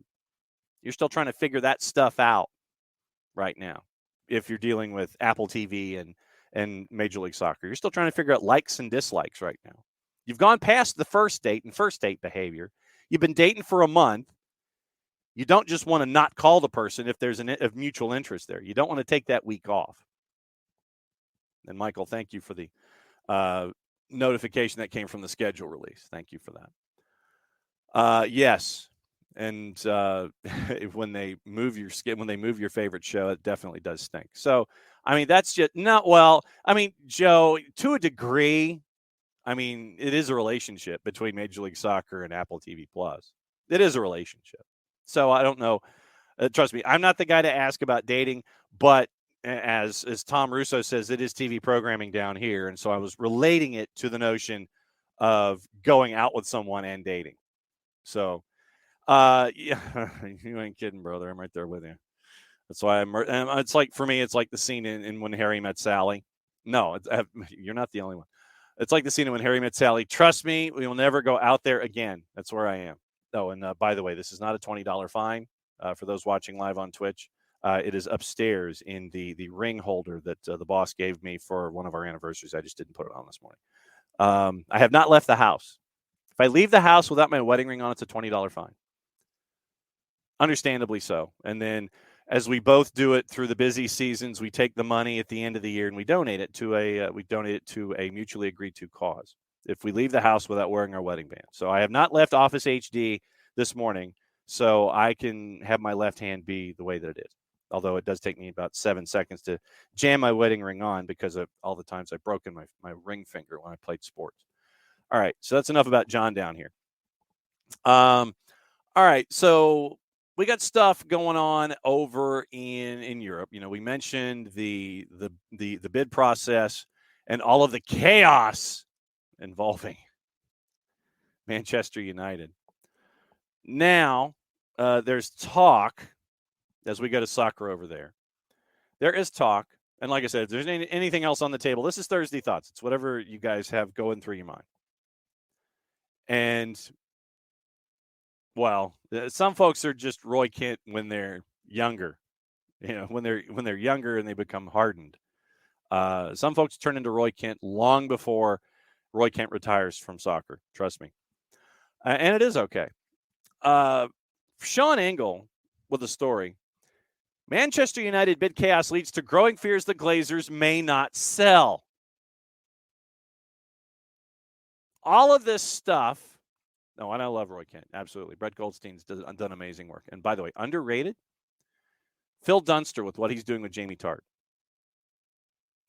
You're still trying to figure that stuff out right now. If you're dealing with Apple TV and Major League Soccer, you're still trying to figure out likes and dislikes right now. You've gone past the first date and first date behavior. You've been dating for a month. You don't just want to not call the person if there's a mutual interest there. You don't want to take that week off. And Michael, thank you for the notification that came from the schedule release. Thank you for that. Yes, and when they move your favorite show, it definitely does stink. So, I mean, that's just not well. I mean, Joe, to a degree, I mean, it is a relationship between Major League Soccer and Apple TV Plus. It is a relationship. So I don't know. Trust me, I'm not the guy to ask about dating, but as Tom Russo says, it is TV programming down here. And so I was relating it to the notion of going out with someone and dating. So, yeah, you ain't kidding, brother. I'm right there with you. That's why it's like, for me, it's like the scene in When Harry Met Sally. No, you're not the only one. It's like the scene in When Harry Met Sally. Trust me, we will never go out there again. That's where I am. Oh, and by the way, this is not a $20 fine for those watching live on Twitch. It is upstairs in the ring holder that the boss gave me for one of our anniversaries. I just didn't put it on this morning. I have not left the house. If I leave the house without my wedding ring on, it's a $20 fine. Understandably so. And then as we both do it through the busy seasons, we take the money at the end of the year and we donate it to a mutually agreed to cause. If we leave the house without wearing our wedding band. So I have not left Office HD this morning, so I can have my left hand be the way that it is. Although it does take me about 7 seconds to jam my wedding ring on because of all the times I've broken my ring finger when I played sports. All right, so that's enough about John down here. All right, so we got stuff going on over in Europe. You know, we mentioned the bid process and all of the chaos involving Manchester United. Now, there's talk as we go to soccer over there. There is talk, and like I said, if there's anything else on the table, this is Thursday Thoughts. It's whatever you guys have going through your mind. And well, some folks are just Roy Kent when they're younger. You know, when they're younger and they become hardened. Some folks turn into Roy Kent long before Roy Kent retires from soccer. Trust me. And it is okay. Sean Engel with a story. Manchester United bid chaos leads to growing fears the Glazers may not sell. All of this stuff. No, and I love Roy Kent. Absolutely. Brett Goldstein's done amazing work. And by the way, underrated, Phil Dunster with what he's doing with Jamie Tart.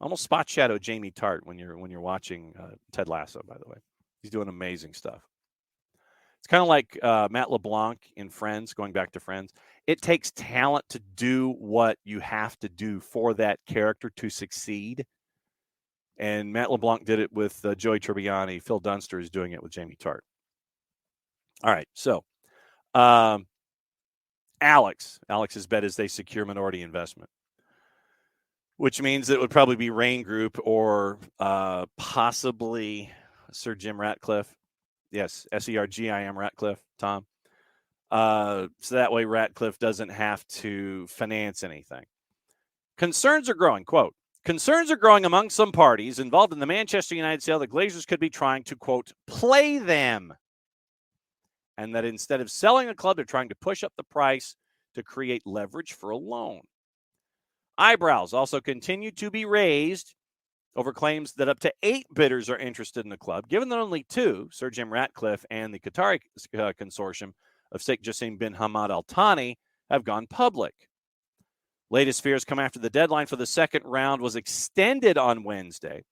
Almost spot shadow Jamie Tart when you're watching Ted Lasso, by the way. He's doing amazing stuff. It's kind of like Matt LeBlanc in Friends, going back to Friends. It takes talent to do what you have to do for that character to succeed. And Matt LeBlanc did it with Joey Tribbiani. Phil Dunster is doing it with Jamie Tart. All right, so Alex's bet is they secure minority investment, which means it would probably be Rain Group or possibly Sir Jim Ratcliffe. Yes, SERGIM Ratcliffe, Tom. So that way Ratcliffe doesn't have to finance anything. Concerns are growing, quote, concerns are growing among some parties involved in the Manchester United sale that Glazers could be trying to, quote, play them. And that instead of selling the club, they're trying to push up the price to create leverage for a loan. Eyebrows also continue to be raised over claims that up to 8 bidders are interested in the club, given that only 2, Sir Jim Ratcliffe and the Qatari consortium of Sheikh Jassim bin Hamad Al Thani, have gone public. Latest fears come after the deadline for the second round was extended on Wednesday.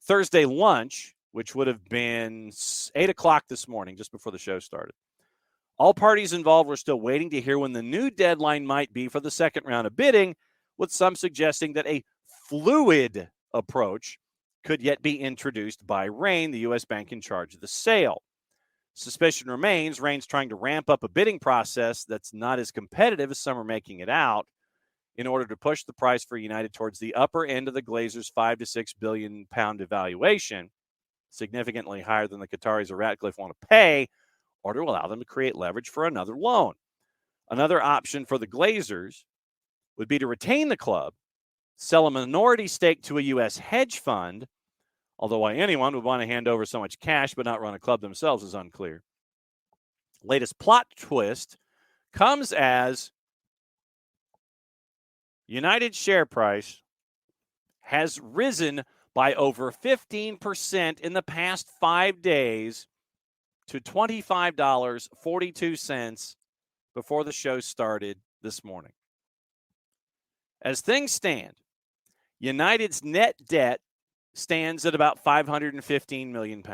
Thursday lunch, which would have been 8 o'clock this morning, just before the show started. All parties involved were still waiting to hear when the new deadline might be for the second round of bidding, with some suggesting that a fluid approach could yet be introduced by Rain, the U.S. bank in charge of the sale. Suspicion remains Rain's trying to ramp up a bidding process that's not as competitive as some are making it out in order to push the price for United towards the upper end of the Glazers' £5 to £6 billion evaluation, significantly higher than the Qataris or Ratcliffe want to pay, or to allow them to create leverage for another loan. Another option for the Glazers would be to retain the club, sell a minority stake to a U.S. hedge fund, although why anyone would want to hand over so much cash but not run a club themselves is unclear. Latest plot twist comes as United's share price has risen by over 15% in the past 5 days to $25.42 before the show started this morning. As things stand, United's net debt stands at about £515 million,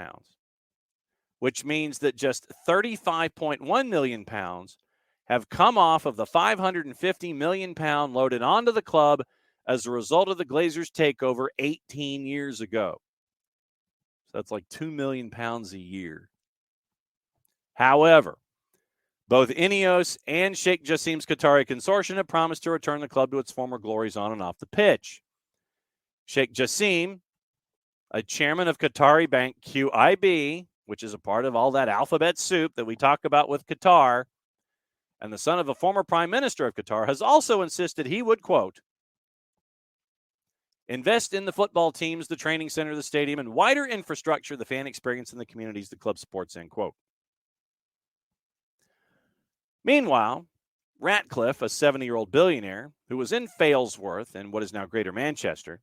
which means that just £35.1 million have come off of the £550 million loaded onto the club as a result of the Glazers' takeover 18 years ago. So that's like £2 million a year. However, both Ineos and Sheikh Jassim's Qatari consortium have promised to return the club to its former glories on and off the pitch. Sheikh Jassim, a chairman of Qatari bank QIB, which is a part of all that alphabet soup that we talk about with Qatar, and the son of a former prime minister of Qatar, has also insisted he would, quote, invest in the football teams, the training center, the stadium, and wider infrastructure, the fan experience, and the communities the club supports, end quote. Meanwhile, Ratcliffe, a 70-year-old billionaire who was in Failsworth in what is now Greater Manchester,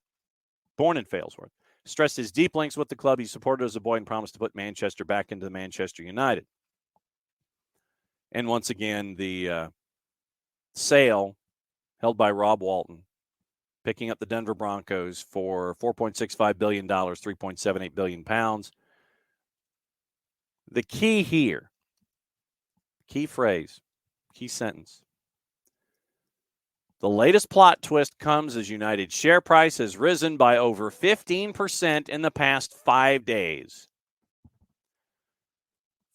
born in Failsworth, stressed his deep links with the club he supported as a boy and promised to put Manchester back into Manchester United. And once again, the sale held by Rob Walton, picking up the Denver Broncos for $4.65 billion, 3.78 billion pounds. The key here, key phrase, key sentence. The latest plot twist comes as United's share price has risen by over 15% in the past 5 days.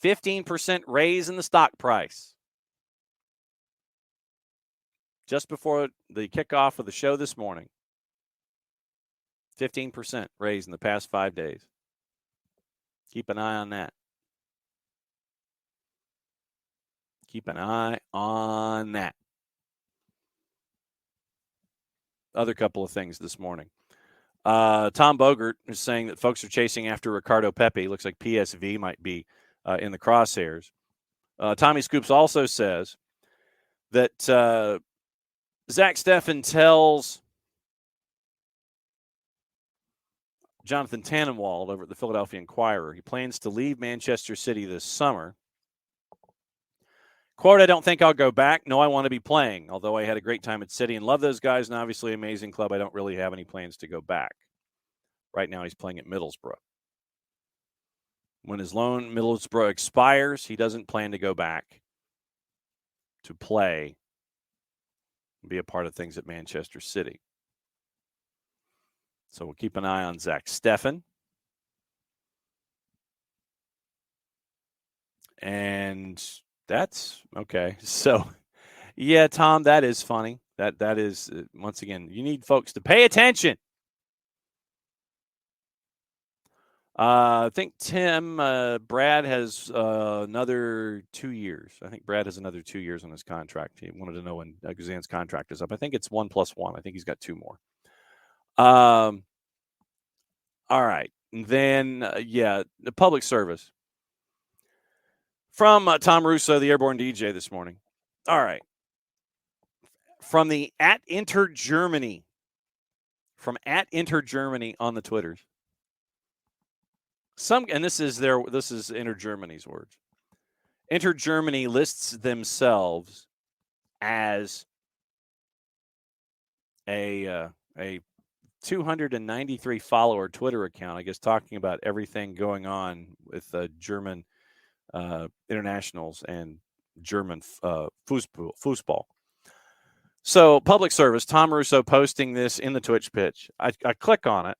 15% raise in the stock price. Just before the kickoff of the show this morning. 15% raise in the past 5 days. Keep an eye on that. Keep an eye on that. Other couple of things this morning. Tom Bogert is saying that folks are chasing after Ricardo Pepi. Looks like PSV might be in the crosshairs. Tommy Scoops also says that Zach Steffen tells Jonathan Tannenwald over at the Philadelphia Inquirer he plans to leave Manchester City this summer. Quote, I don't think I'll go back. No, I want to be playing. Although I had a great time at City and love those guys and obviously amazing club, I don't really have any plans to go back. Right now he's playing at Middlesbrough. When his loan Middlesbrough expires, he doesn't plan to go back to play and be a part of things at Manchester City. So we'll keep an eye on Zach Steffen. And that's okay. So, yeah, Tom, that is funny. That is, once again, you need folks to pay attention. I think Brad has another 2 years. I think Brad has another 2 years on his contract. He wanted to know when Guzan's contract is up. I think it's 1+1. I think he's got 2 more. All right. And then, the public service. From Tom Russo, the Airborne DJ this morning. All right. From the @InterGermany. From @InterGermany on the Twitters. This is InterGermany's words. InterGermany lists themselves as a 293 follower Twitter account, I guess, talking about everything going on with German internationals and German football. So, public service, Tom Russo posting this in the Twitch pitch. I click on it.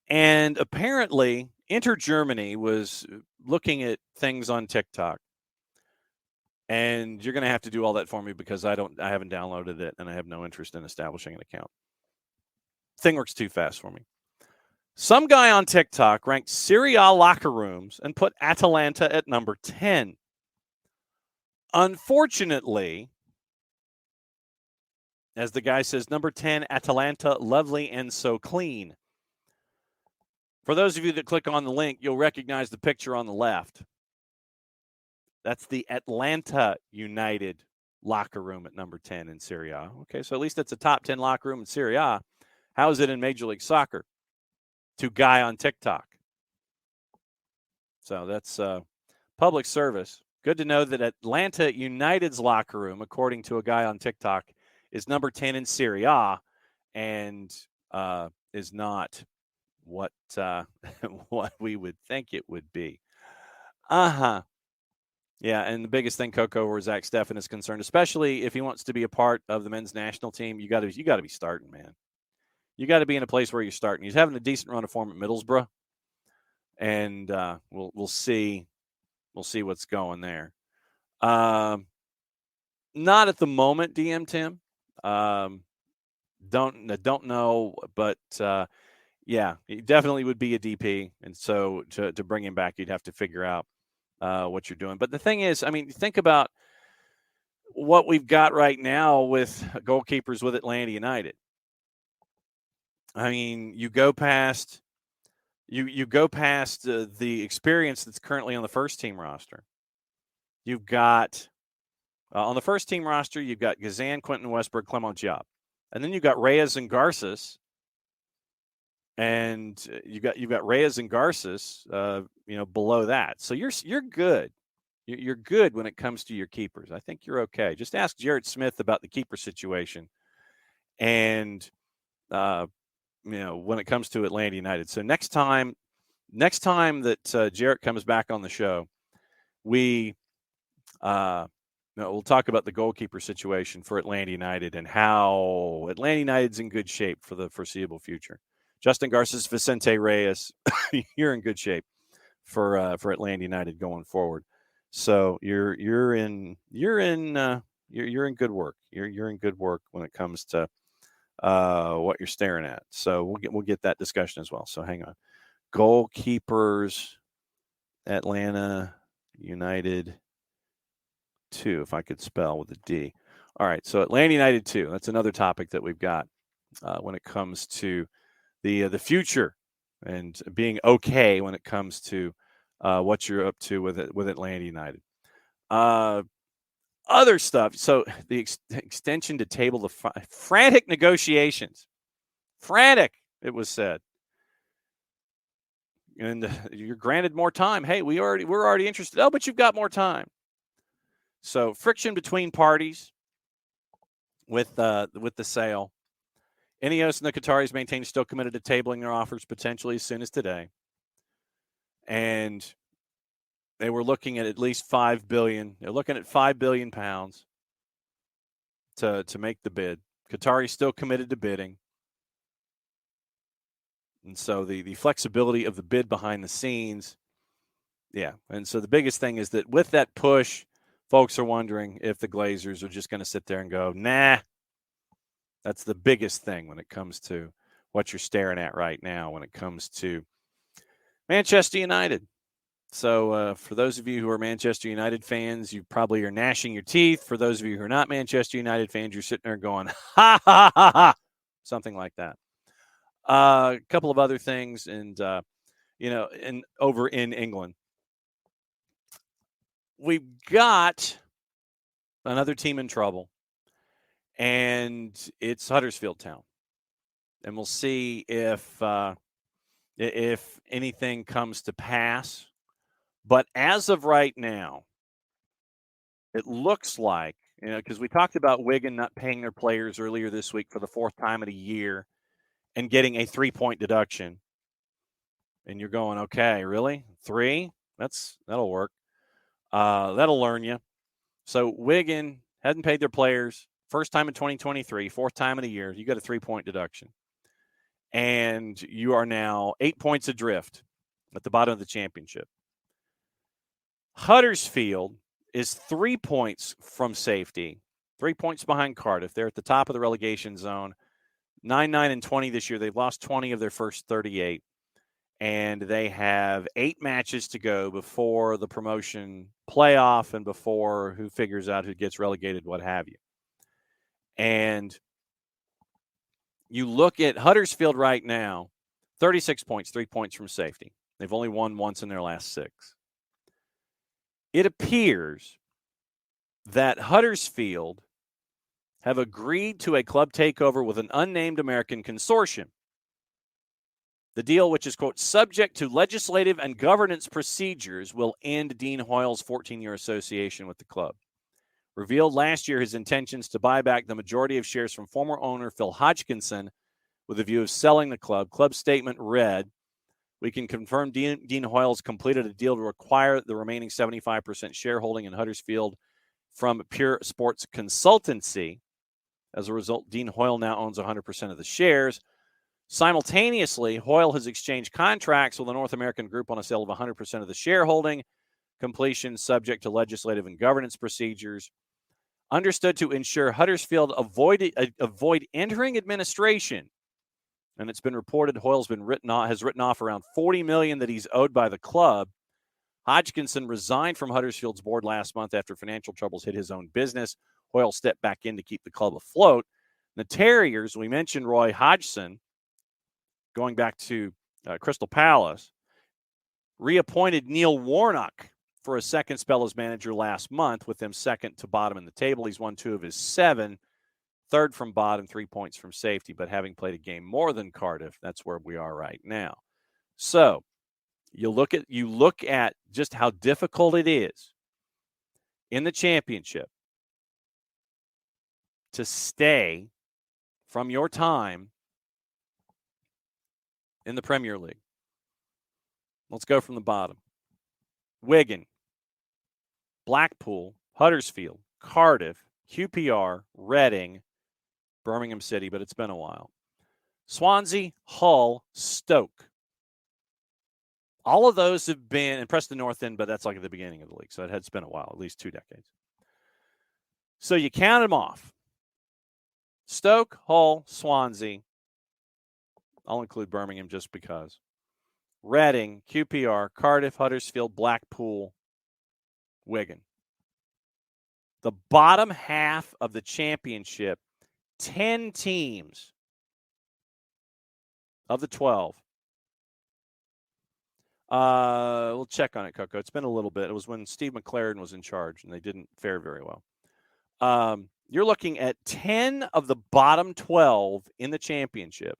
And apparently, Inter Germany was looking at things on TikTok. And you're going to have to do all that for me because I haven't downloaded it and I have no interest in establishing an account. Thing works too fast for me. Some guy on TikTok ranked Serie A locker rooms and put Atalanta at number 10. Unfortunately, as the guy says, number 10, Atalanta, lovely and so clean. For those of you that click on the link, you'll recognize the picture on the left. That's the Atlanta United locker room at number 10 in Serie A. Okay, so at least it's a top 10 locker room in Serie A. How is it in Major League Soccer? To guy on TikTok. So that's public service. Good to know that Atlanta United's locker room, according to a guy on TikTok, is number 10 in Serie A and is not what what we would think it would be. Yeah, and the biggest thing, Coco, where Zach Steffen is concerned, especially if he wants to be a part of the men's national team, you got to be starting, man. You got to be in a place where you're starting. He's having a decent run of form at Middlesbrough, and we'll see what's going there. Not at the moment, DM Tim. Don't know, but yeah, he definitely would be a DP, and so to bring him back, you'd have to figure out what you're doing. But the thing is, I mean, think about what we've got right now with goalkeepers with Atlanta United. I mean, you go past the experience that's currently on the first team roster. You've got on the first team roster, you've got Gazan, Quentin Westberg, Clement Diop, and then you've got Reyes and Garces, and you've got Reyes and Garces, below that. So you're good. You're good when it comes to your keepers. I think you're okay. Just ask Jared Smith about the keeper situation, and when it comes to Atlanta United. So next time that Jarrett comes back on the show, we'll talk about the goalkeeper situation for Atlanta United and how Atlanta United's in good shape for the foreseeable future. Justin Garces, Vicente Reyes, you're in good shape for Atlanta United going forward. So you're in good work. You're in good work when it comes to what you're staring at. So we'll get that discussion as well. So hang on. Goalkeepers, Atlanta United 2, if I could spell with a D. All right, so Atlanta United 2. That's another topic that we've got when it comes to the future and being okay when it comes to what you're up to with Atlanta United. Other stuff. So the extension to table the frantic negotiations. Frantic, it was said. And you're granted more time. Hey, we're already interested. Oh, but you've got more time. So friction between parties with the sale. Ineos and the Qataris maintain still committed to tabling their offers potentially as soon as today. And they were looking at least $5 billion. They're looking at £5 billion to make the bid. Qatari still committed to bidding. And so the flexibility of the bid behind the scenes, yeah. And so the biggest thing is that with that push, folks are wondering if the Glazers are just going to sit there and go, nah. That's the biggest thing when it comes to what you're staring at right now when it comes to Manchester United. So for those of you who are Manchester United fans, you probably are gnashing your teeth. For those of you who are not Manchester United fans, you're sitting there going, ha, ha, ha, ha, something like that. A couple of other things, and, over in England, we've got another team in trouble, and it's Huddersfield Town. And we'll see if anything comes to pass. But as of right now, it looks like, because we talked about Wigan not paying their players earlier this week for the fourth time in a year and getting a 3-point deduction. And you're going, okay, really? 3? That'll work. That'll learn you. So Wigan hadn't paid their players. First time in 2023, fourth time in a year. You got a 3-point deduction. and you are now 8 points adrift at the bottom of the championship. Huddersfield is 3 points from safety, 3 points behind Cardiff. They're at the top of the relegation zone. 9-9-20 this year. They've lost 20 of their first 38. And they have 8 matches to go before the promotion playoff and before who figures out who gets relegated, what have you. And you look at Huddersfield right now, 36 points, 3 points from safety. They've only won once in their last 6. It appears that Huddersfield have agreed to a club takeover with an unnamed American consortium. The deal, which is, quote, subject to legislative and governance procedures, will end Dean Hoyle's 14-year association with the club. Revealed last year his intentions to buy back the majority of shares from former owner Phil Hodgkinson with a view of selling the club. Club statement read, we can confirm Dean Hoyle's completed a deal to acquire the remaining 75% shareholding in Huddersfield from Pure Sports Consultancy. As a result, Dean Hoyle now owns 100% of the shares. Simultaneously, Hoyle has exchanged contracts with a North American group on a sale of 100% of the shareholding, completion subject to legislative and governance procedures. Understood to ensure Huddersfield avoid entering administration. And it's been reported Hoyle's has written off around $40 million that he's owed by the club. Hodgkinson resigned from Huddersfield's board last month after financial troubles hit his own business. Hoyle stepped back in to keep the club afloat. The Terriers, we mentioned Roy Hodgson, going back to Crystal Palace, reappointed Neil Warnock for a second spell as manager last month, with him second to bottom in the table. He's won 2 of his 7, third from bottom, 3 points from safety, but having played a game more than Cardiff, that's where we are right now. So you look at just how difficult it is in the championship to stay from your time in the Premier League. Let's go from the bottom. Wigan, Blackpool, Huddersfield, Cardiff, QPR, Reading, Birmingham City, but it's been a while. Swansea, Hull, Stoke. All of those have been, and Preston North End, but that's like at the beginning of the league, so it had been a while, at least 2 decades. So you count them off. Stoke, Hull, Swansea. I'll include Birmingham just because. Reading, QPR, Cardiff, Huddersfield, Blackpool, Wigan. The bottom half of the championship, 10 teams of the 12. We'll check on it, Coco. It's been a little bit. It was when Steve McLaren was in charge, and they didn't fare very well. You're looking at 10 of the bottom 12 in the championship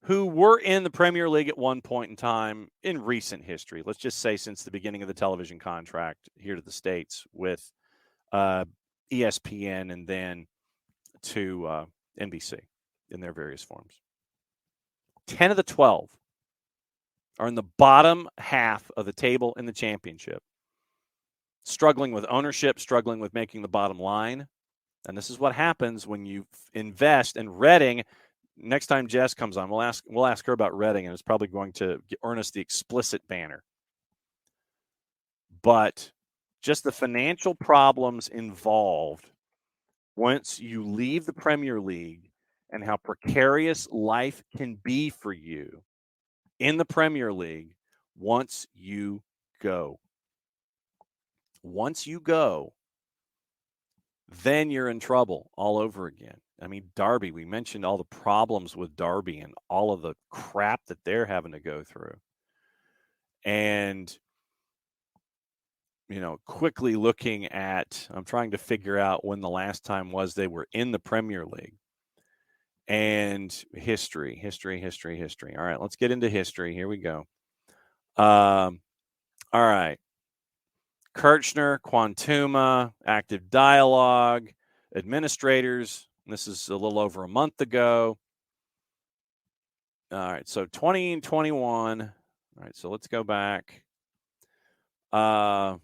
who were in the Premier League at one point in time in recent history. Let's just say since the beginning of the television contract here to the States with ESPN and then to NBC in their various forms. 10 of the 12 are in the bottom half of the table in the championship, struggling with ownership, struggling with making the bottom line. And this is what happens when you invest in Reading. Next time Jess comes on, we'll ask her about Reading, and it's probably going to earn us the explicit banner. But just the financial problems involved once you leave the Premier League and how precarious life can be for you in the Premier League once you go. Once you go, then you're in trouble all over again. I mean, Derby, we mentioned all the problems with Derby and all of the crap that they're having to go through. And, quickly looking at, I'm trying to figure out when the last time was they were in the Premier League. And history. All right, let's get into history. Here we go. All right. Kirchner, Quantuma, Active Dialogue, administrators. This is a little over a month ago. All right, so 20 and 21. All right, so let's go back. Mel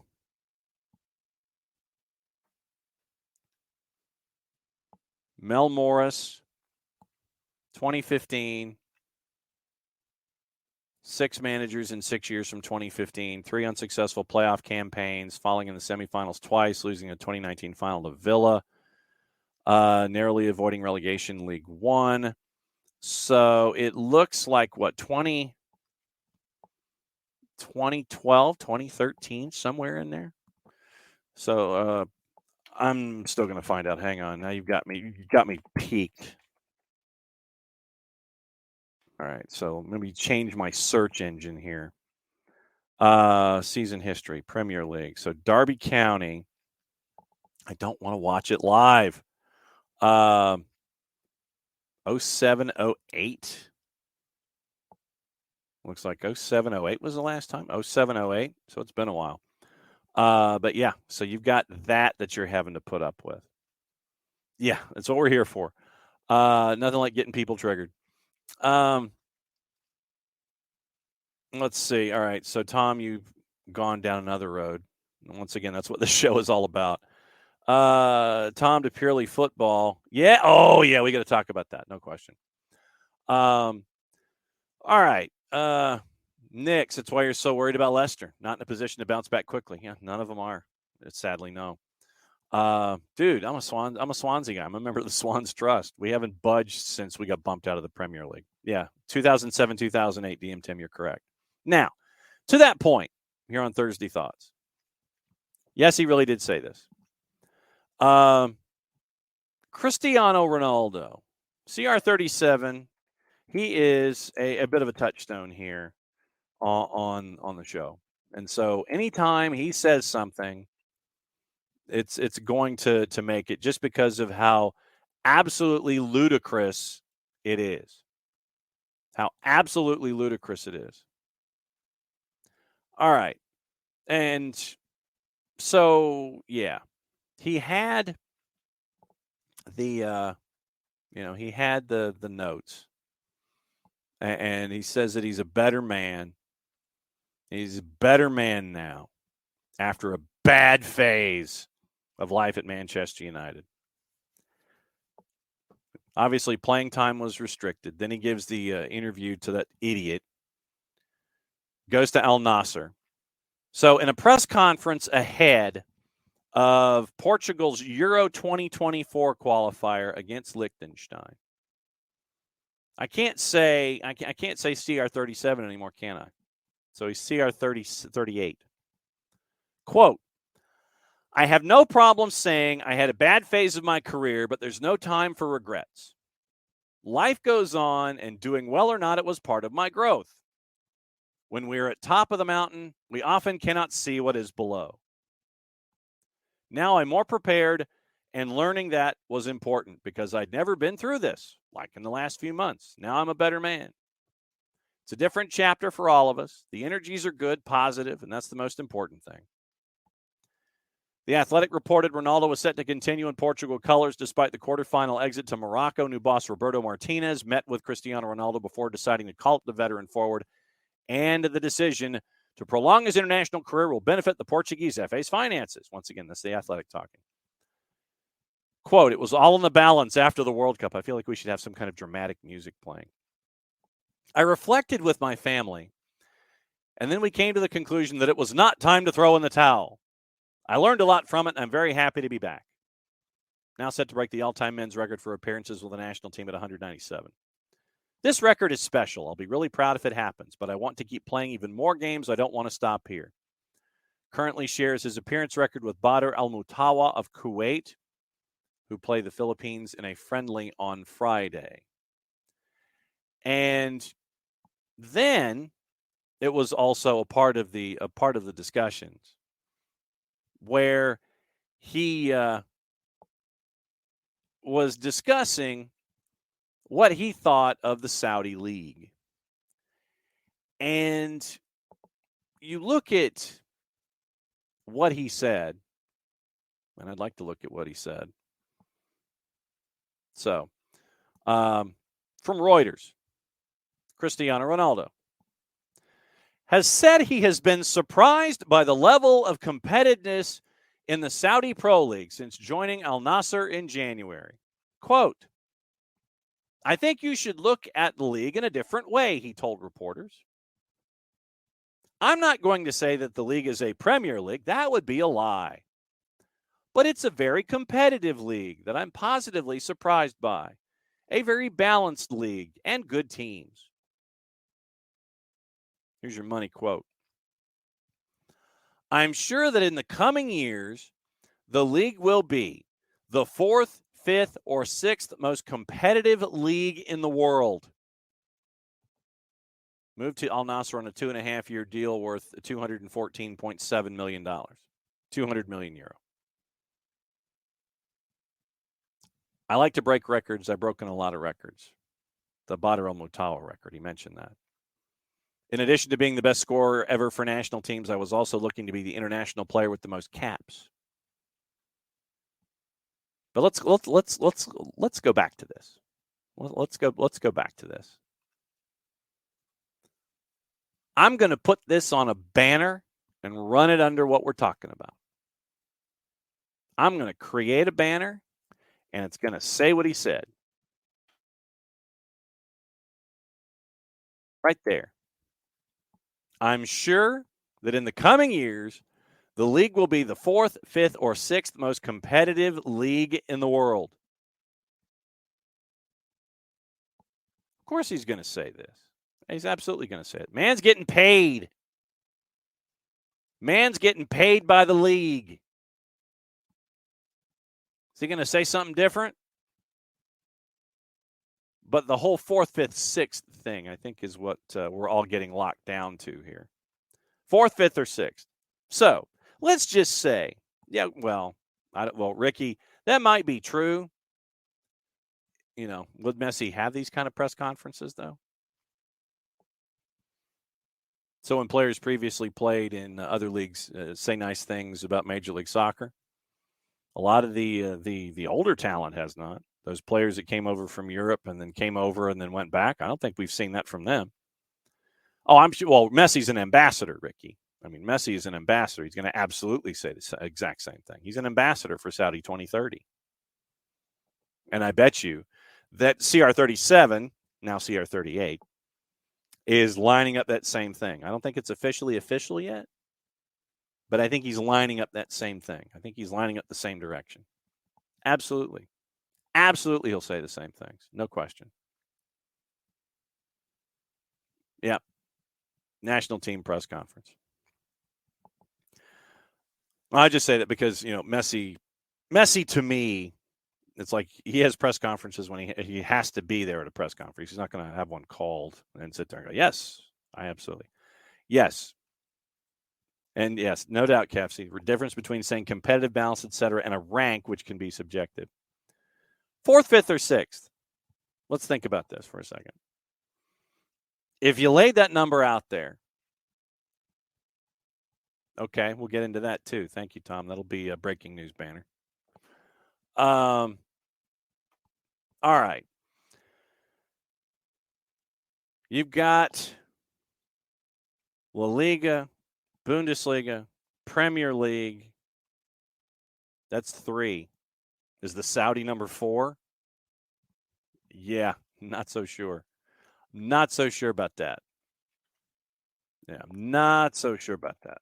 Morris, 2015. 6 managers in 6 years from 2015. 3 unsuccessful playoff campaigns, falling in the semifinals twice, losing a 2019 final to Villa. Narrowly avoiding relegation League One. So it looks like, 2012, 2013, somewhere in there. So I'm still going to find out. Hang on. Now you got me peaked. All right, so let me change my search engine here. Season history, Premier League. So Derby County. I don't want to watch it live. 07, 08. Looks like 07, 08 was the last time. 07, 08. So it's been a while. But yeah, so you've got that you're having to put up with. Yeah, that's what we're here for. Nothing like getting people triggered. Let's see. All right. So, Tom, you've gone down another road. Once again, that's what the show is all about. Tom, to purely football. Yeah. Oh, yeah. We got to talk about that. No question. All right. Knicks, that's why you're so worried about Leicester. Not in a position to bounce back quickly. Yeah, none of them are. Sadly, no. Dude, I'm a Swansea guy. I'm a member of the Swans Trust. We haven't budged since we got bumped out of the Premier League. Yeah, 2007, 2008, DM Tim, you're correct. Now, to that point, here on Thursday Thoughts. Yes, he really did say this. Cristiano Ronaldo, CR37, he is a bit of a touchstone here on the show. And so anytime he says something, it's going to make it, just because of how absolutely ludicrous it is. How absolutely ludicrous it is. All right. And so, yeah, he had the notes, and he says that he's a better man. He's a better man now after a bad phase of life at Manchester United. Obviously, playing time was restricted. Then he gives the interview to that idiot. Goes to Al Nassr. So in a press conference ahead of Portugal's Euro 2024 qualifier against Liechtenstein, I can't say CR37 anymore, can I? So he's CR38. Quote, I have no problem saying I had a bad phase of my career, but there's no time for regrets. Life goes on, and doing well or not, it was part of my growth. When we are at top of the mountain, we often cannot see what is below. Now I'm more prepared, and learning that was important because I'd never been through this, like in the last few months. Now I'm a better man. It's a different chapter for all of us. The energies are good, positive, and that's the most important thing. The Athletic reported Ronaldo was set to continue in Portugal colors despite the quarterfinal exit to Morocco. New boss Roberto Martinez met with Cristiano Ronaldo before deciding to call up the veteran forward, and the decision to prolong his international career will benefit the Portuguese FA's finances. Once again, that's the Athletic talking. Quote, it was all in the balance after the World Cup. I feel like we should have some kind of dramatic music playing. I reflected with my family, and then we came to the conclusion that it was not time to throw in the towel. I learned a lot from it, and I'm very happy to be back. Now set to break the all-time men's record for appearances with the national team at 197. This record is special. I'll be really proud if it happens, but I want to keep playing even more games. I don't want to stop here. Currently shares his appearance record with Badr Al-Mutawa of Kuwait, who play the Philippines in a friendly on Friday. And then it was also a part of the discussions where he was discussing what he thought of the Saudi League. And you look at what he said, and I'd like to look at what he said. So, from Reuters, Cristiano Ronaldo has said he has been surprised by the level of competitiveness in the Saudi Pro League since joining Al Nassr in January. Quote, I think you should look at the league in a different way, he told reporters. I'm not going to say that the league is a Premier League. That would be a lie. But it's a very competitive league that I'm positively surprised by. A very balanced league and good teams. Here's your money quote. I'm sure that in the coming years, the league will be the fourth, fifth, or sixth most competitive league in the world. Moved to Al Nassr on a 2.5-year deal worth $214.7 million, 200 million euro. I like to break records. I've broken a lot of records. The Badr al-Mutawa record, he mentioned that. In addition to being the best scorer ever for national teams, I was also looking to be the international player with the most caps. But let's go back to this. Let's go back to this. I'm going to put this on a banner and run it under what we're talking about. I'm going to create a banner, and it's going to say what he said. Right there. I'm sure that in the coming years, the league will be the fourth, fifth, or sixth most competitive league in the world. Of course he's going to say this. He's absolutely going to say it. Man's getting paid. Man's getting paid by the league. Is he going to say something different? But the whole fourth, fifth, sixth thing, I think, is what we're all getting locked down to here. Fourth, fifth, or sixth. So let's just say, yeah, well, Ricky, that might be true. You know, would Messi have these kind of press conferences, though? So when players previously played in other leagues say nice things about Major League Soccer, a lot of the older talent has not. Those players that came over from Europe and then came over and then went back, I don't think we've seen that from them. Oh, I'm sure. Well, Messi's an ambassador, Ricky. I mean, Messi is an ambassador. He's going to absolutely say the exact same thing. He's an ambassador for Saudi 2030. And I bet you that CR37, now CR38, is lining up that same thing. I don't think it's official yet, but I think he's lining up that same thing. I think he's lining up the same direction. Absolutely. Absolutely, he'll say the same things. No question. Yeah. National team press conference. I just say that because, you know, Messi to me, it's like he has press conferences when he has to be there at a press conference. He's not going to have one called and sit there and go, yes, I absolutely. Yes. And yes, no doubt, Kefsey, the difference between saying competitive balance, et cetera, and a rank, which can be subjective. Fourth, fifth, or sixth. Let's think about this for a second. If you laid that number out there, okay, we'll get into that too. Thank you, Tom. That'll be a breaking news banner. All right. You've got La Liga, Bundesliga, Premier League. That's 3. Is the Saudi number 4? Yeah, not so sure. Not so sure about that. Yeah, I'm not so sure about that.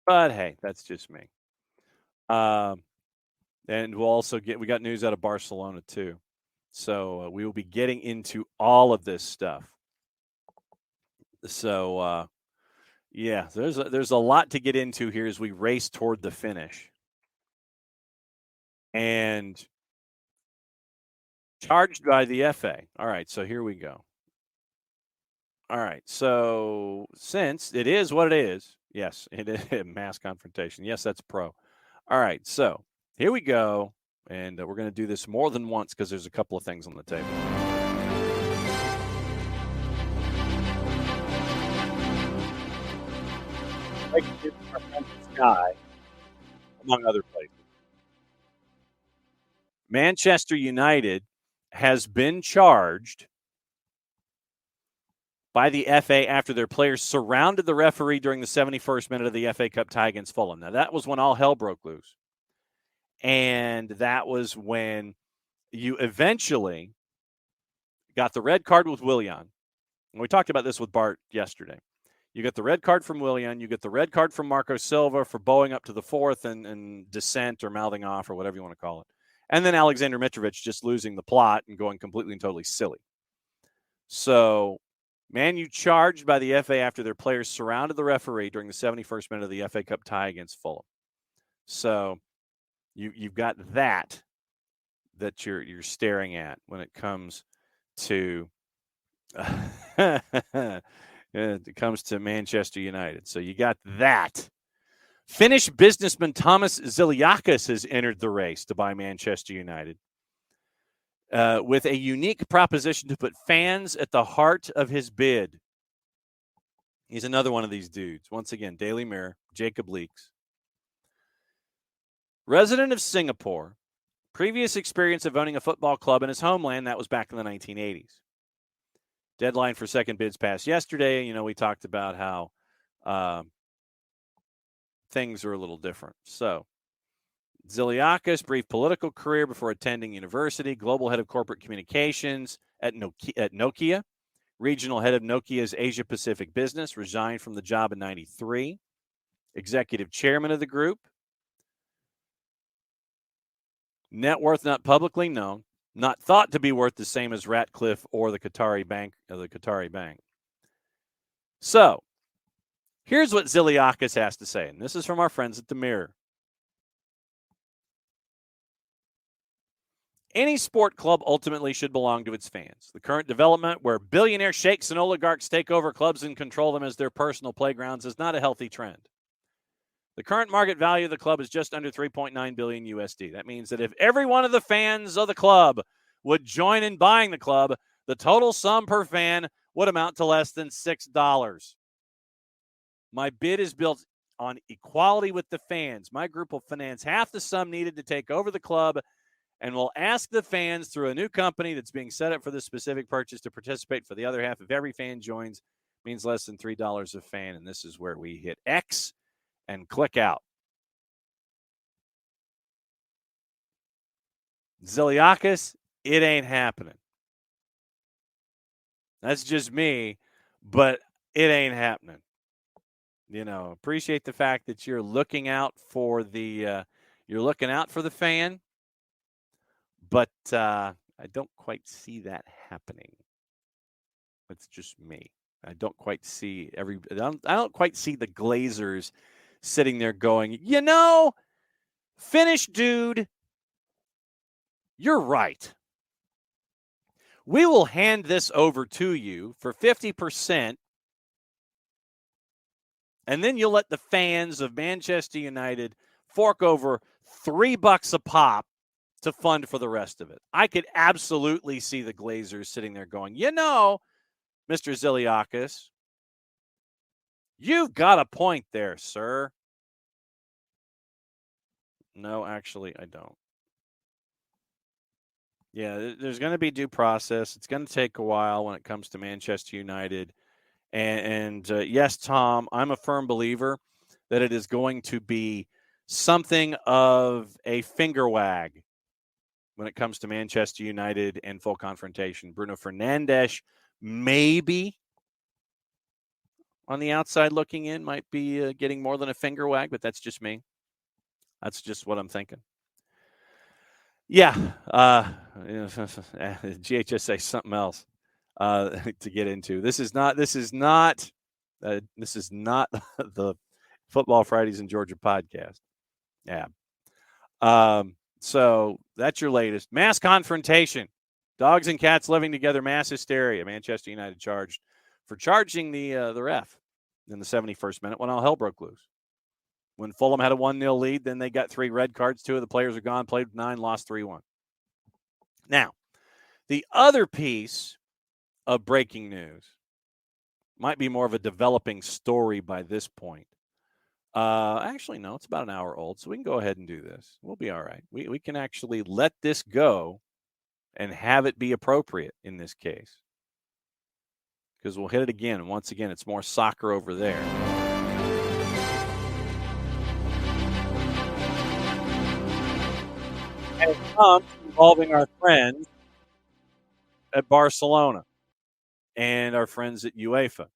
But hey, that's just me. And we'll also we got news out of Barcelona too. So we will be getting into all of this stuff. So yeah, there's a lot to get into here as we race toward the finish. And charged by the FA. All right, so here we go. All right, so since it is what it is, yes, it is a mass confrontation. Yes, that's pro. All right, so here we go, and we're going to do this more than once because there's a couple of things on the table. Like Sky, among other places. Manchester United has been charged by the FA after their players surrounded the referee during the 71st minute of the FA Cup tie against Fulham. Now, that was when all hell broke loose. And that was when you eventually got the red card with Willian. And we talked about this with Bart yesterday. You get the red card from Willian. You get the red card from Marco Silva for bowing up to the fourth and dissent or mouthing off or whatever you want to call it. And then Alexander Mitrovic just losing the plot and going completely and totally silly. So, Man U charged by the FA after their players surrounded the referee during the 71st minute of the FA Cup tie against Fulham. So, you've got that you're staring at when it comes to Manchester United. So you got that. Finnish businessman Thomas Ziliakis has entered the race to buy Manchester United with a unique proposition to put fans at the heart of his bid. He's another one of these dudes. Once again, Daily Mirror, Jacob Leaks. Resident of Singapore, previous experience of owning a football club in his homeland, that was back in the 1980s. Deadline for second bids passed yesterday. You know, we talked about how things are a little different. So, Ziliakis, brief political career before attending university, global head of corporate communications at Nokia, regional head of Nokia's Asia Pacific business, resigned from the job in 93, executive chairman of the group, net worth not publicly known, not thought to be worth the same as Ratcliffe or the Qatari bank. So, here's what Ziliakis has to say, and this is from our friends at the Mirror. Any sport club ultimately should belong to its fans. The current development where billionaire sheikhs and oligarchs take over clubs and control them as their personal playgrounds is not a healthy trend. The current market value of the club is just under 3.9 billion USD. That means that if every one of the fans of the club would join in buying the club, the total sum per fan would amount to less than $6. My bid is built on equality with the fans. My group will finance half the sum needed to take over the club and will ask the fans through a new company that's being set up for this specific purchase to participate for the other half. If every fan joins, means less than $3 a fan, and this is where we hit X and click out. Ziliakis, it ain't happening. That's just me, but it ain't happening. You know, appreciate the fact that you're looking out for the fan, but I don't quite see that happening. That's just me. I don't quite see I don't quite see the Glazers sitting there going, you know, Finnish dude, you're right. We will hand this over to you for 50%, and then you'll let the fans of Manchester United fork over $3 a pop to fund for the rest of it. I could absolutely see the Glazers sitting there going, you know, Mr. Ziliakis, you've got a point there, sir. No, actually, I don't. Yeah, there's going to be due process. It's going to take a while when it comes to Manchester United. And yes, Tom, I'm a firm believer that it is going to be something of a finger wag when it comes to Manchester United and full confrontation. Bruno Fernandes maybe on the outside looking in might be getting more than a finger wag, but that's just me. That's just what I'm thinking. Yeah, GHSA something else to get into. This is not the Football Fridays in Georgia podcast. Yeah. So that's your latest. Mass confrontation. Dogs and cats living together, mass hysteria. Manchester United charged for charging the ref in the 71st minute when all hell broke loose. When Fulham had a 1-0 lead, then they got 3 red cards. 2 of the players are gone, played with 9, lost 3-1. Now, the other piece of breaking news might be more of a developing story by this point. Actually, no, it's about an hour old, so we can go ahead and do this. We'll be all right. We can actually let this go and have it be appropriate in this case. Because we'll hit it again, and once again, it's more soccer over there. And it comes involving our friends at Barcelona and our friends at UEFA.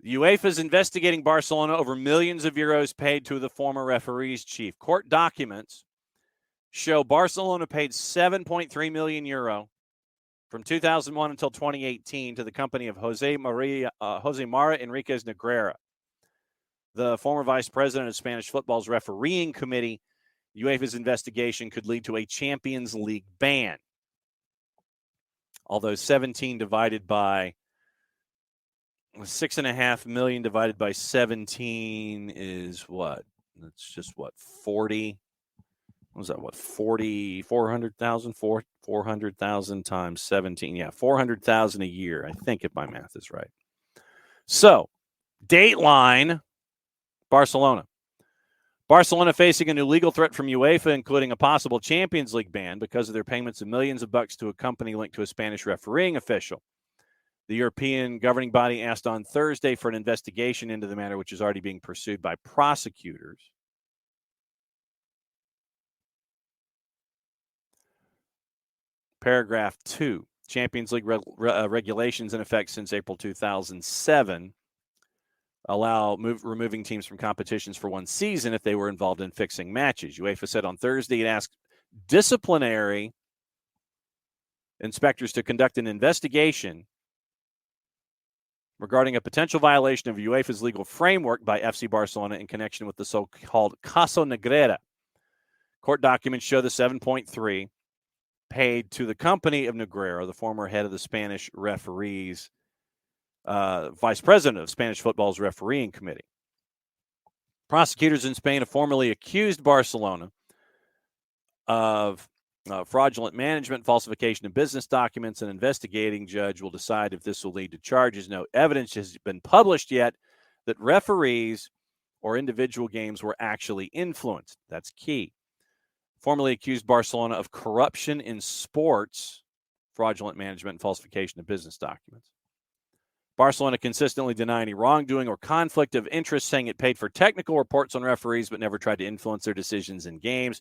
UEFA is investigating Barcelona over millions of euros paid to the former referee's chief. Court documents show Barcelona paid 7.3 million euro from 2001 until 2018 to the company of Jose Mara Enriquez Negrera, the former vice president of Spanish football's refereeing committee. UEFA's investigation could lead to a Champions League ban. Although 17 divided by 6.5 million divided by 17 is what? That's just what, 40? What was that? What, 40, 400,000? 400,000 times 17. Yeah, 400,000 a year, I think, if my math is right. So, Dateline, Barcelona. Barcelona facing a new legal threat from UEFA, including a possible Champions League ban because of their payments of millions of bucks to a company linked to a Spanish refereeing official. The European governing body asked on Thursday for an investigation into the matter, which is already being pursued by prosecutors. Paragraph 2. Champions League regulations in effect since April 2007 allow removing teams from competitions for one season if they were involved in fixing matches. UEFA said on Thursday it asked disciplinary inspectors to conduct an investigation regarding a potential violation of UEFA's legal framework by FC Barcelona in connection with the so-called Caso Negrera. Court documents show the 7.3 paid to the company of Negrera, the former head of the Spanish referees, vice president of Spanish football's refereeing committee. Prosecutors in Spain have formally accused Barcelona of fraudulent management, falsification of business documents. An investigating judge will decide if this will lead to charges. No evidence has been published yet that referees or individual games were actually influenced. That's key. Formally accused Barcelona of corruption in sports, fraudulent management, and falsification of business documents. Barcelona consistently denied any wrongdoing or conflict of interest, saying it paid for technical reports on referees but never tried to influence their decisions in games.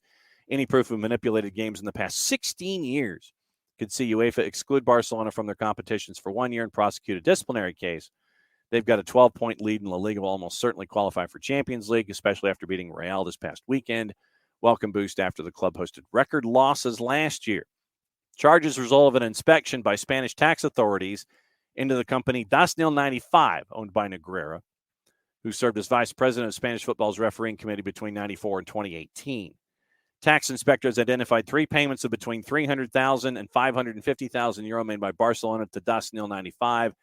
Any proof of manipulated games in the past 16 years could see UEFA exclude Barcelona from their competitions for 1 year and prosecute a disciplinary case. They've got a 12-point lead in La Liga, will almost certainly qualify for Champions League, especially after beating Real this past weekend. Welcome boost after the club hosted record losses last year. Charges result of an inspection by Spanish tax authorities into the company Dasnil 95, owned by Negrera, who served as vice president of Spanish football's refereeing committee between 1994 and 2018. Tax inspectors identified 3 payments of between 300,000 and 550,000 euro made by Barcelona to Dasnil 95,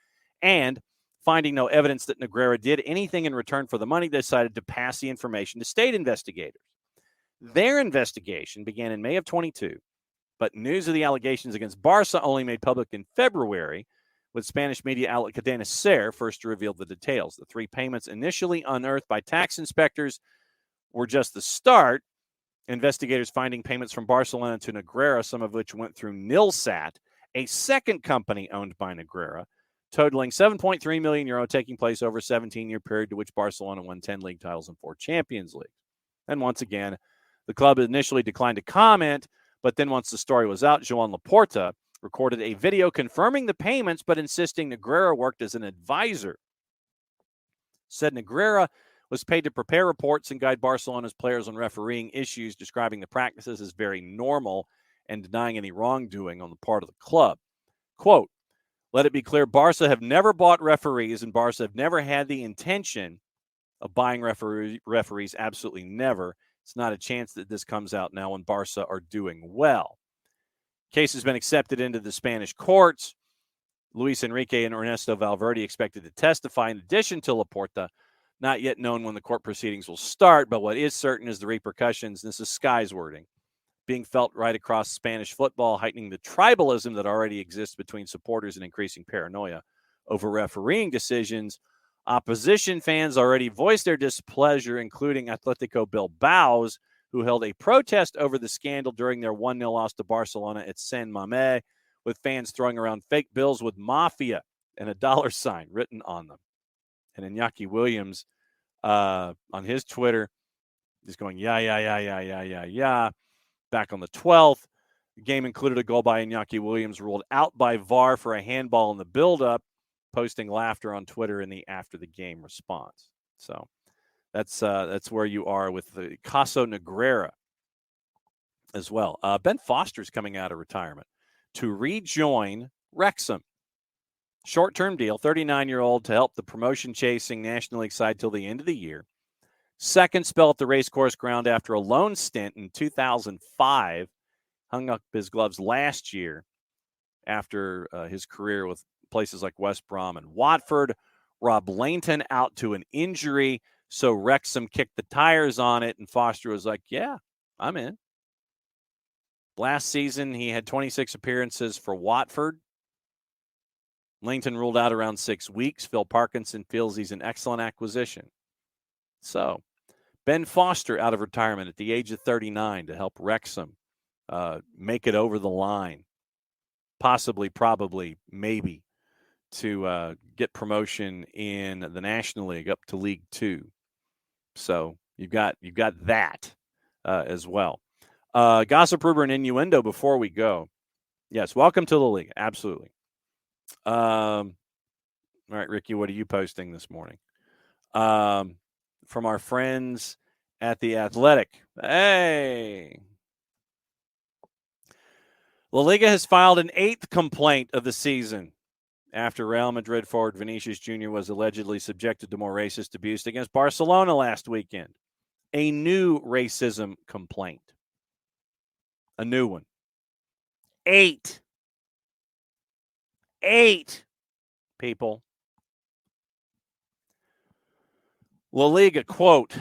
and finding no evidence that Negrera did anything in return for the money, they decided to pass the information to state investigators. Their investigation began in May of 22, but news of the allegations against Barca only made public in February, with Spanish media outlet Cadena SER first to reveal the details. The 3 payments initially unearthed by tax inspectors were just the start. Investigators finding payments from Barcelona to Negrera, some of which went through Nilsat, a second company owned by Negrera, totaling 7.3 million euro, taking place over a 17-year period to which Barcelona won 10 league titles and 4 Champions Leagues. And once again, the club initially declined to comment, but then once the story was out, Joan Laporta recorded a video confirming the payments, but insisting Negrera worked as an advisor. Said Negrera was paid to prepare reports and guide Barcelona's players on refereeing issues, describing the practices as very normal and denying any wrongdoing on the part of the club. Quote, let it be clear, Barca have never bought referees, and Barca have never had the intention of buying referees, absolutely never. It's not a chance that this comes out now when Barca are doing well. Case has been accepted into the Spanish courts. Luis Enrique and Ernesto Valverde expected to testify in addition to Laporta. Not yet known when the court proceedings will start, but what is certain is the repercussions, this is Sky's wording, being felt right across Spanish football, heightening the tribalism that already exists between supporters and increasing paranoia over refereeing decisions. Opposition fans already voiced their displeasure, including Atletico Bilbao's, who held a protest over the scandal during their 1-0 loss to Barcelona at San Mamés, with fans throwing around fake bills with mafia and a dollar sign written on them. And Iñaki Williams on his Twitter is going, yeah. Back on the 12th, The game included a goal by Iñaki Williams ruled out by VAR for a handball in the build-up, posting laughter on Twitter in the after-the-game response. So that's where you are with the Caso Negrera as well. Ben Foster's coming out of retirement to rejoin Wrexham. Short-term deal, 39-year-old to help the promotion-chasing National League side till the end of the year. Second spell at the racecourse ground after a loan stint in 2005. Hung up his gloves last year after his career with places like West Brom and Watford. Rob Lainton out to an injury, so Wrexham kicked the tires on it, and Foster was like, yeah, I'm in. Last season, he had 26 appearances for Watford. Lainton ruled out around 6 weeks. Phil Parkinson feels he's an excellent acquisition. So, Ben Foster out of retirement at the age of 39 to help Wrexham make it over the line, possibly, probably, maybe, to get promotion in the National League up to League Two. So you've got that as well. Gossip, rumor, and innuendo before we go. Yes, welcome to the league. Absolutely. All right, Ricky, what are you posting this morning? From our friends at The Athletic. Hey! La Liga has filed an 8th complaint of the season after Real Madrid forward Vinicius Jr. was allegedly subjected to more racist abuse against Barcelona last weekend. A new racism complaint. A new one. 8. 8, people. La Liga, quote,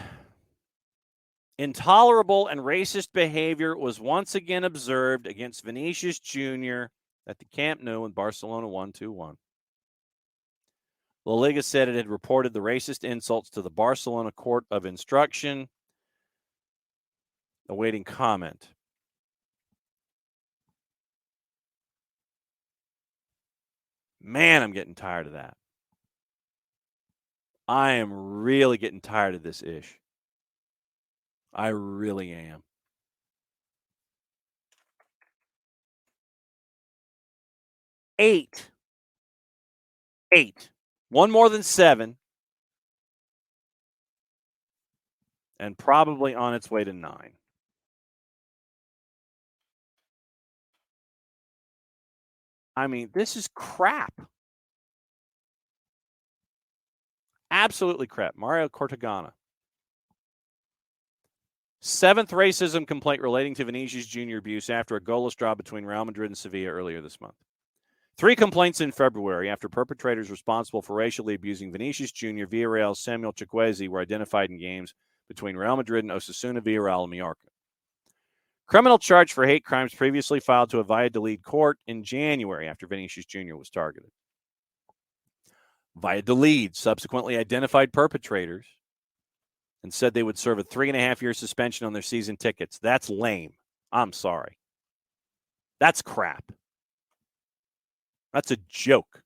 intolerable and racist behavior was once again observed against Vinicius Jr. at the Camp Nou when Barcelona won 2-1. La Liga said it had reported the racist insults to the Barcelona Court of Instruction, awaiting comment. Man, I'm getting tired of that. I am really getting tired of this ish. I really am. 8. 8. One more than 7. And probably on its way to 9. I mean, this is crap. Absolutely crap. Mario Cortagana. 7th racism complaint relating to Vinicius Jr. abuse after a goalless draw between Real Madrid and Sevilla earlier this month. 3 complaints in February after perpetrators responsible for racially abusing Vinicius Jr., Villarreal's Samuel Chukwueze were identified in games between Real Madrid and Osasuna, Villarreal, and Mallorca. Criminal charge for hate crimes previously filed to a Valladolid court in January after Vinicius Jr. was targeted. Valladolid subsequently identified perpetrators and said they would serve a 3.5-year suspension on their season tickets. That's lame. I'm sorry. That's crap. That's a joke.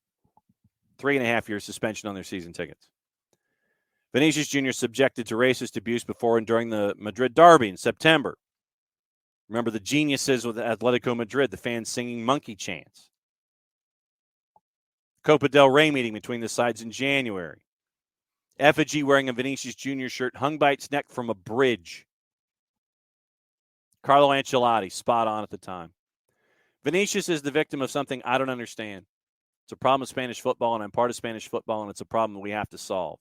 3.5-year suspension on their season tickets. Vinicius Jr. subjected to racist abuse before and during the Madrid derby in September. Remember the geniuses with Atletico Madrid, the fans singing monkey chants. Copa del Rey meeting between the sides in January. Effigy wearing a Vinicius Jr. shirt hung by its neck from a bridge. Carlo Ancelotti, spot on at the time. Vinicius is the victim of something I don't understand. It's a problem of Spanish football, and I'm part of Spanish football, and it's a problem we have to solve.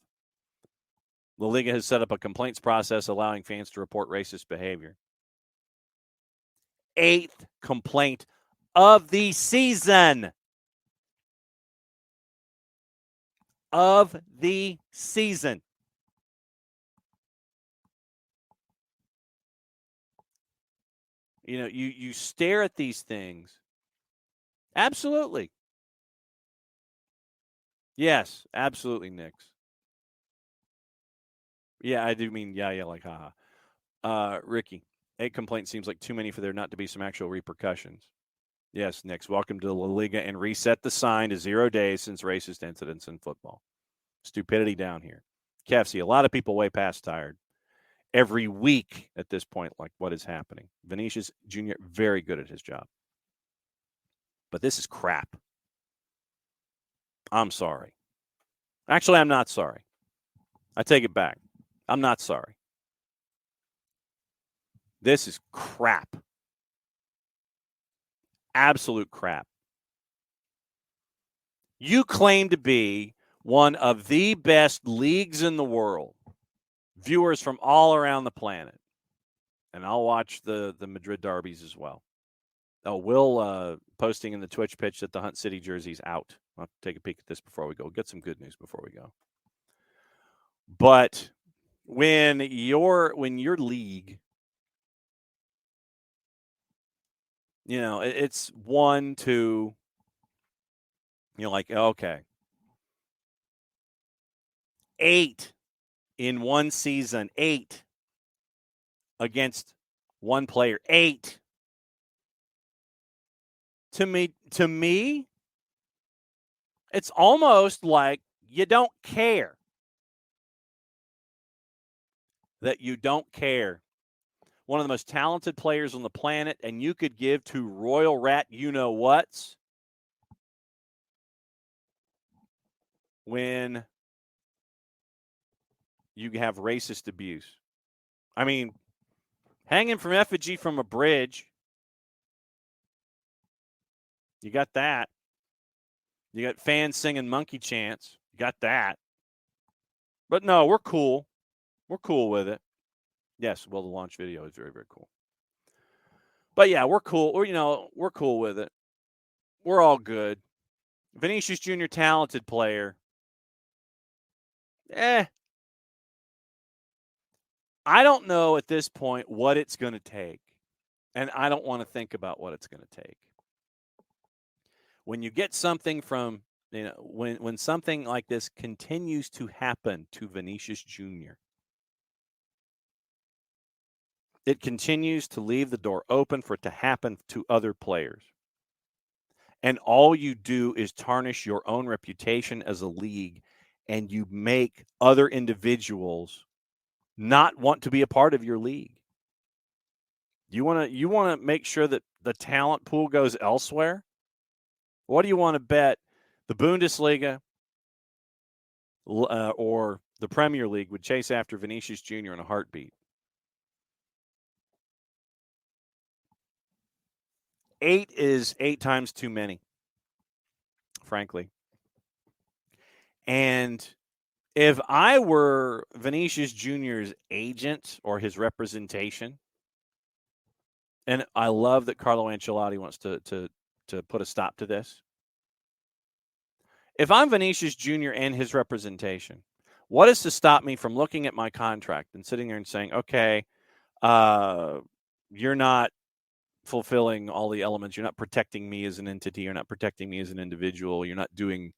La Liga has set up a complaints process allowing fans to report racist behavior. 8th complaint of the season. Of the season. You know, you stare at these things. Absolutely. Yes, absolutely, Nix. Yeah, I do mean yeah, like haha. Ricky, 8 complaints seems like too many for there not to be some actual repercussions. Yes, Nix, welcome to La Liga and reset the sign to 0 days since racist incidents in football. Stupidity down here. Kev, see, a lot of people way past tired. Every week at this point, like what is happening. Vinicius Jr., very good at his job. But this is crap. I'm sorry. Actually, I'm not sorry. I take it back. I'm not sorry. This is crap. Absolute crap. You claim to be one of the best leagues in the world. Viewers from all around the planet. And I'll watch the Madrid derbies as well. Oh, Will posting in the Twitch pitch that the Hunt City jersey's out. I'll take a peek at this before we go. Get some good news before we go. But when your league, it's 1, 2, you're like, okay, 8 in one season, 8 against one player, 8. To me, it's almost like you don't care. That you don't care. One of the most talented players on the planet, and you could give to Royal Rat you-know-whats when you have racist abuse. I mean, hanging from effigy from a bridge, you got that. You got fans singing monkey chants, you got that. But no, we're cool. We're cool with it. Yes, well, the launch video is very, very cool. But yeah, we're cool. We're cool with it. We're all good. Vinicius Jr., talented player. I don't know at this point what it's going to take. And I don't want to think about what it's going to take. When you get something from, when something like this continues to happen to Vinicius Jr., it continues to leave the door open for it to happen to other players. And all you do is tarnish your own reputation as a league, and you make other individuals not want to be a part of your league. You want to make sure that the talent pool goes elsewhere? What do you want to bet the Bundesliga or the Premier League would chase after Vinicius Jr. in a heartbeat? 8 is 8 times too many, frankly. And if I were Vinicius Jr.'s agent or his representation, and I love that Carlo Ancelotti wants to put a stop to this. If I'm Vinicius Jr. and his representation, what is to stop me from looking at my contract and sitting there and saying, okay, you're not fulfilling all the elements. You're not protecting me as an entity. You're not protecting me as an individual. You're not doing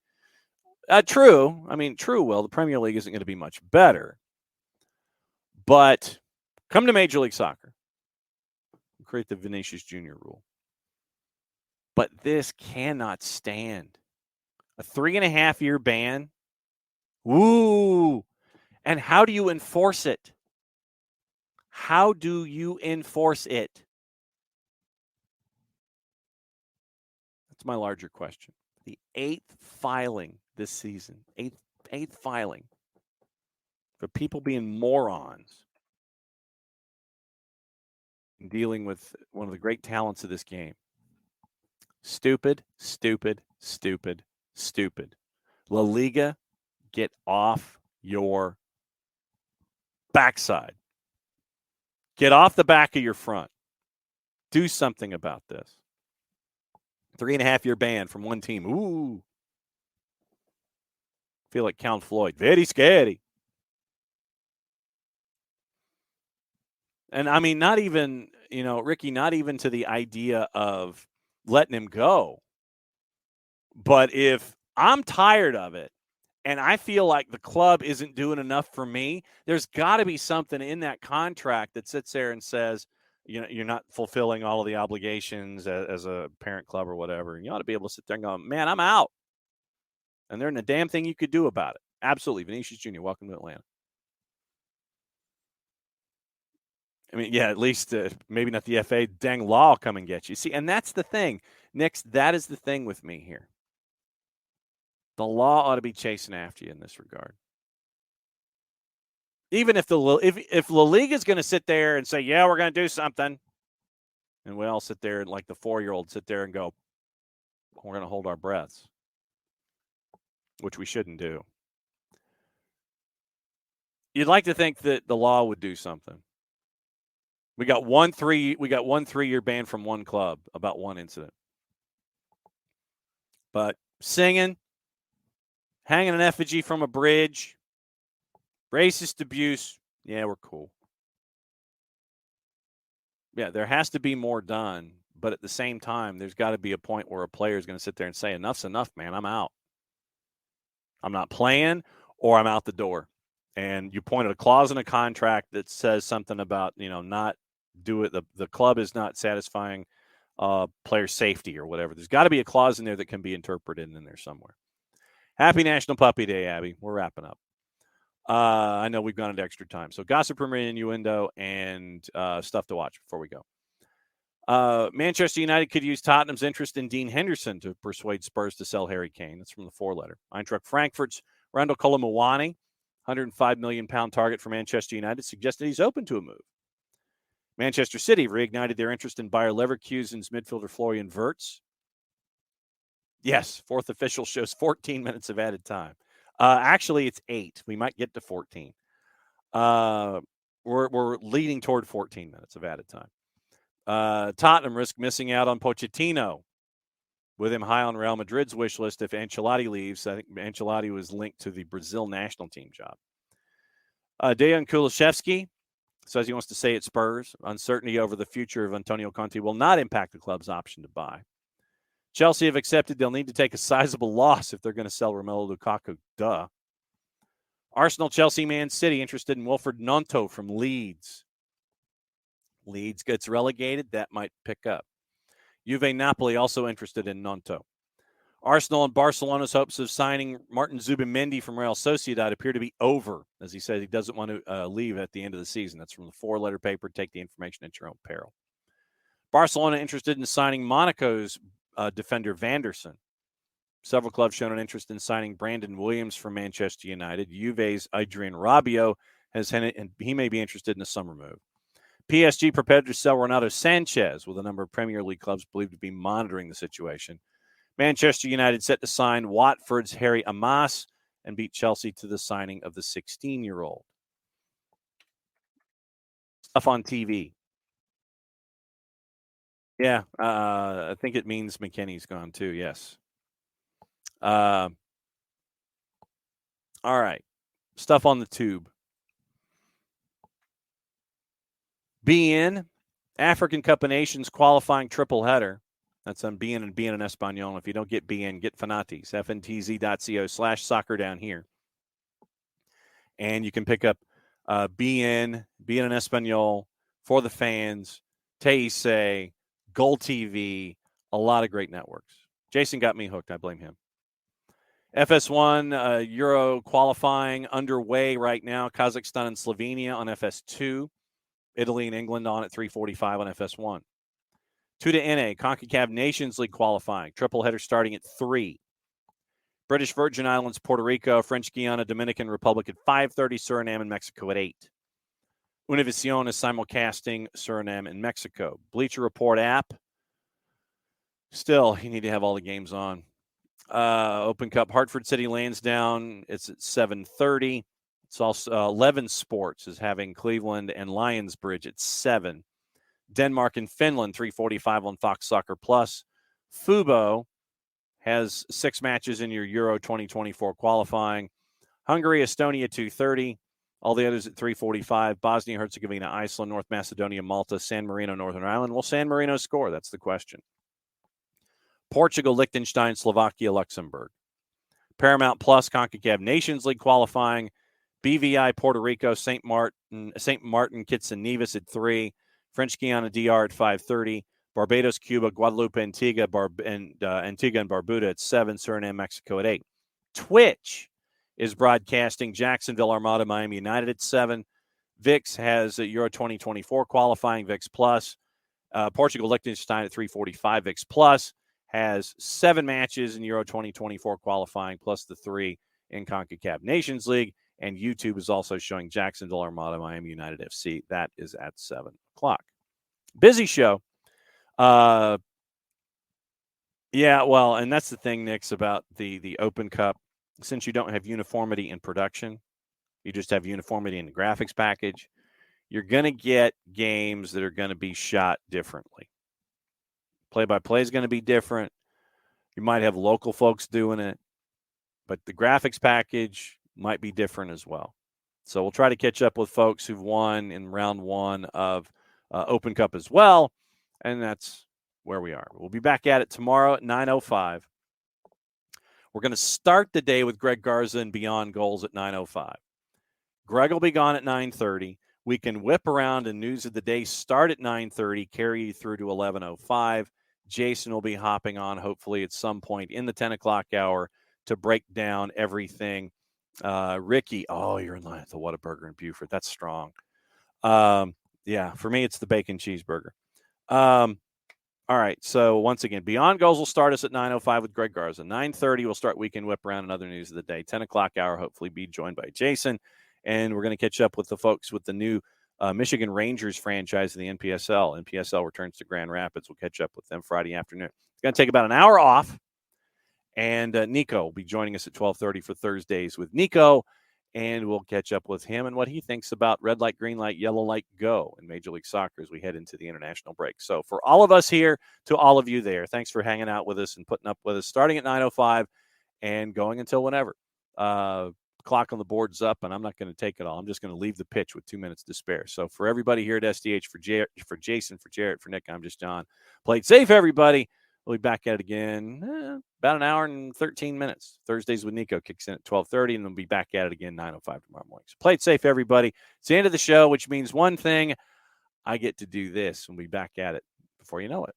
true. I mean, true. Well, the Premier League isn't going to be much better, but come to Major League Soccer. Create the Vinicius Jr. rule. But this cannot stand. A 3.5-year ban. Woo! And how do you enforce it? How do you enforce it? That's my larger question. The 8th filing this season. Eighth filing. For people being morons. And dealing with one of the great talents of this game. Stupid, stupid, stupid, stupid. La Liga, get off your backside. Get off the back of your front. Do something about this. 3.5-year ban from one team. Ooh. Feel like Count Floyd. Very scary. And I mean, not even, Ricky, not even to the idea of letting him go. But if I'm tired of it and I feel like the club isn't doing enough for me, there's got to be something in that contract that sits there and says, you're not fulfilling all of the obligations as a parent club or whatever. And you ought to be able to sit there and go, man, I'm out. And there isn't a damn thing you could do about it. Absolutely. Vinicius Jr., welcome to Atlanta. I mean, yeah, at least maybe not the FA. Dang law come and get you. See, and that's the thing. Nix, that is the thing with me here. The law ought to be chasing after you in this regard. Even if if La Liga is going to sit there and say, yeah, we're going to do something, and we all sit there like the 4-year-old sit there and go, we're going to hold our breaths, which we shouldn't do. You'd like to think that the law would do something. We got one 3-year ban from one club about one incident. But singing, hanging an effigy from a bridge, racist abuse, yeah, we're cool. Yeah, there has to be more done, but at the same time, there's got to be a point where a player is going to sit there and say, enough's enough, man, I'm out. I'm not playing, or I'm out the door. And you pointed a clause in a contract that says something about, not do it. The club is not satisfying player safety or whatever. There's got to be a clause in there that can be interpreted in there somewhere. Happy National Puppy Day, Abby. We're wrapping up. I know we've gone into extra time. So gossip, rumor, innuendo, and stuff to watch before we go. Manchester United could use Tottenham's interest in Dean Henderson to persuade Spurs to sell Harry Kane. That's from the 4-letter. Eintracht Frankfurt's Randall Colomouani, £105 million target for Manchester United, suggested he's open to a move. Manchester City reignited their interest in Bayer Leverkusen's midfielder Florian Wirtz. Yes, fourth official shows 14 minutes of added time. Actually, it's 8. We might get to 14. We're leading toward 14 minutes of added time. Tottenham risk missing out on Pochettino, with him high on Real Madrid's wish list if Ancelotti leaves. I think Ancelotti was linked to the Brazil national team job. Dejan Kulusevski says he wants to stay at Spurs. Uncertainty over the future of Antonio Conte will not impact the club's option to buy. Chelsea have accepted they'll need to take a sizable loss if they're going to sell Romelu Lukaku. Duh. Arsenal, Chelsea, Man City interested in Wilfred Gnonto from Leeds. Leeds gets relegated. That might pick up. Juve Napoli also interested in Gnonto. Arsenal and Barcelona's hopes of signing Martin Zubimendi from Real Sociedad appear to be over, as he says he doesn't want to leave at the end of the season. That's from the 4-letter paper. Take the information at your own peril. Barcelona interested in signing Monaco's defender Vanderson. Several clubs shown an interest in signing Brandon Williams from Manchester United. Juve's Adrian Rabiot has hinted, and he may be interested in a summer move. PSG prepared to sell Renato Sanchez, with a number of Premier League clubs believed to be monitoring the situation. Manchester United set to sign Watford's Harry Amas and beat Chelsea to the signing of the 16-year-old. Stuff on TV. Yeah, I think it means McKennie's gone too, yes. All right. Stuff on the tube. BN, African Cup of Nations qualifying triple header. That's on BN and BN in Espanol. If you don't get BN, get Fanatis, fntz.co/soccer down here. And you can pick up BN in Espanol, For the Fans, Teise, Goal TV, a lot of great networks. Jason got me hooked. I blame him. FS1 Euro qualifying underway right now. Kazakhstan and Slovenia on FS2. Italy and England on at 3:45 on FS1. 2 to NA, CONCACAF Nations League qualifying. Triple header starting at 3. British Virgin Islands, Puerto Rico, French Guiana, Dominican Republic at 5:30, Suriname and Mexico at 8. Univision is simulcasting Suriname and Mexico. Bleacher Report app. Still, you need to have all the games on. Open Cup, Hartford City, Lansdowne. It's at 7:30. It's also 11 Sports is having Cleveland and Lionsbridge at 7. Denmark and Finland, 3:45 on Fox Soccer Plus. Fubo has 6 matches in your Euro 2024 qualifying. Hungary, Estonia, 2:30. All the others at 3:45. Bosnia, Herzegovina, Iceland, North Macedonia, Malta, San Marino, Northern Ireland. Will San Marino score? That's the question. Portugal, Liechtenstein, Slovakia, Luxembourg. Paramount Plus, CONCACAF Nations League qualifying. BVI, Puerto Rico, St. Martin, Kitts and Nevis at 3. French Guiana, DR at 5:30. Barbados, Cuba, Guadeloupe, Antigua, Antigua and Barbuda at 7. Suriname, Mexico at 8. Twitch is broadcasting Jacksonville, Armada, Miami United at 7. VIX has Euro 2024 qualifying, VIX Plus. Portugal, Liechtenstein at 3:45, VIX Plus. has 7 matches in Euro 2024 qualifying, plus the 3 in CONCACAF Nations League. And YouTube is also showing Jacksonville Armada, Miami United FC. That is at 7 o'clock. Busy show. Yeah, well, and that's the thing, Nix, about the Open Cup. Since you don't have uniformity in production, you just have uniformity in the graphics package, you're going to get games that are going to be shot differently. Play-by-play is going to be different. You might have local folks doing it, but the graphics package might be different as well. So we'll try to catch up with folks who've won in round 1 of Open Cup as well, and that's where we are. We'll be back at it tomorrow at 9:05. We're going to start the day with Greg Garza and Beyond Goals at 9:05. Greg will be gone at 9:30. We can whip around and news of the day start at 9:30, carry you through to 11:05. Jason will be hopping on hopefully at some point in the 10 o'clock hour to break down everything. Ricky, you're in line at the Whataburger in Beaufort. That's strong. Yeah, for me, it's the bacon cheeseburger. All right, so once again, Beyond Goals will start us at 9:05 with Greg Garza. 9:30, we'll start Weekend Whip Around and other news of the day. 10 o'clock hour, hopefully be joined by Jason. And we're going to catch up with the folks with the new Michigan Rangers franchise in the NPSL. NPSL returns to Grand Rapids. We'll catch up with them Friday afternoon. It's going to take about an hour off. And Nico will be joining us at 12:30 for Thursdays with Nico. And we'll catch up with him and what he thinks about red light, green light, yellow light, go in Major League Soccer as we head into the international break. So for all of us here, to all of you there, thanks for hanging out with us and putting up with us, starting at 9:05 and going until whenever. Clock on the board's up, and I'm not going to take it all. I'm just going to leave the pitch with 2 minutes to spare. So for everybody here at SDH, for Jason, for Jarrett, for Nick, I'm just John. Play it safe, everybody. We'll be back at it again about an hour and 13 minutes. Thursdays with Nico kicks in at 12:30, and then we'll be back at it again 9:05 tomorrow morning. So play it safe, everybody. It's the end of the show, which means one thing. I get to do this, and we'll be back at it before you know it.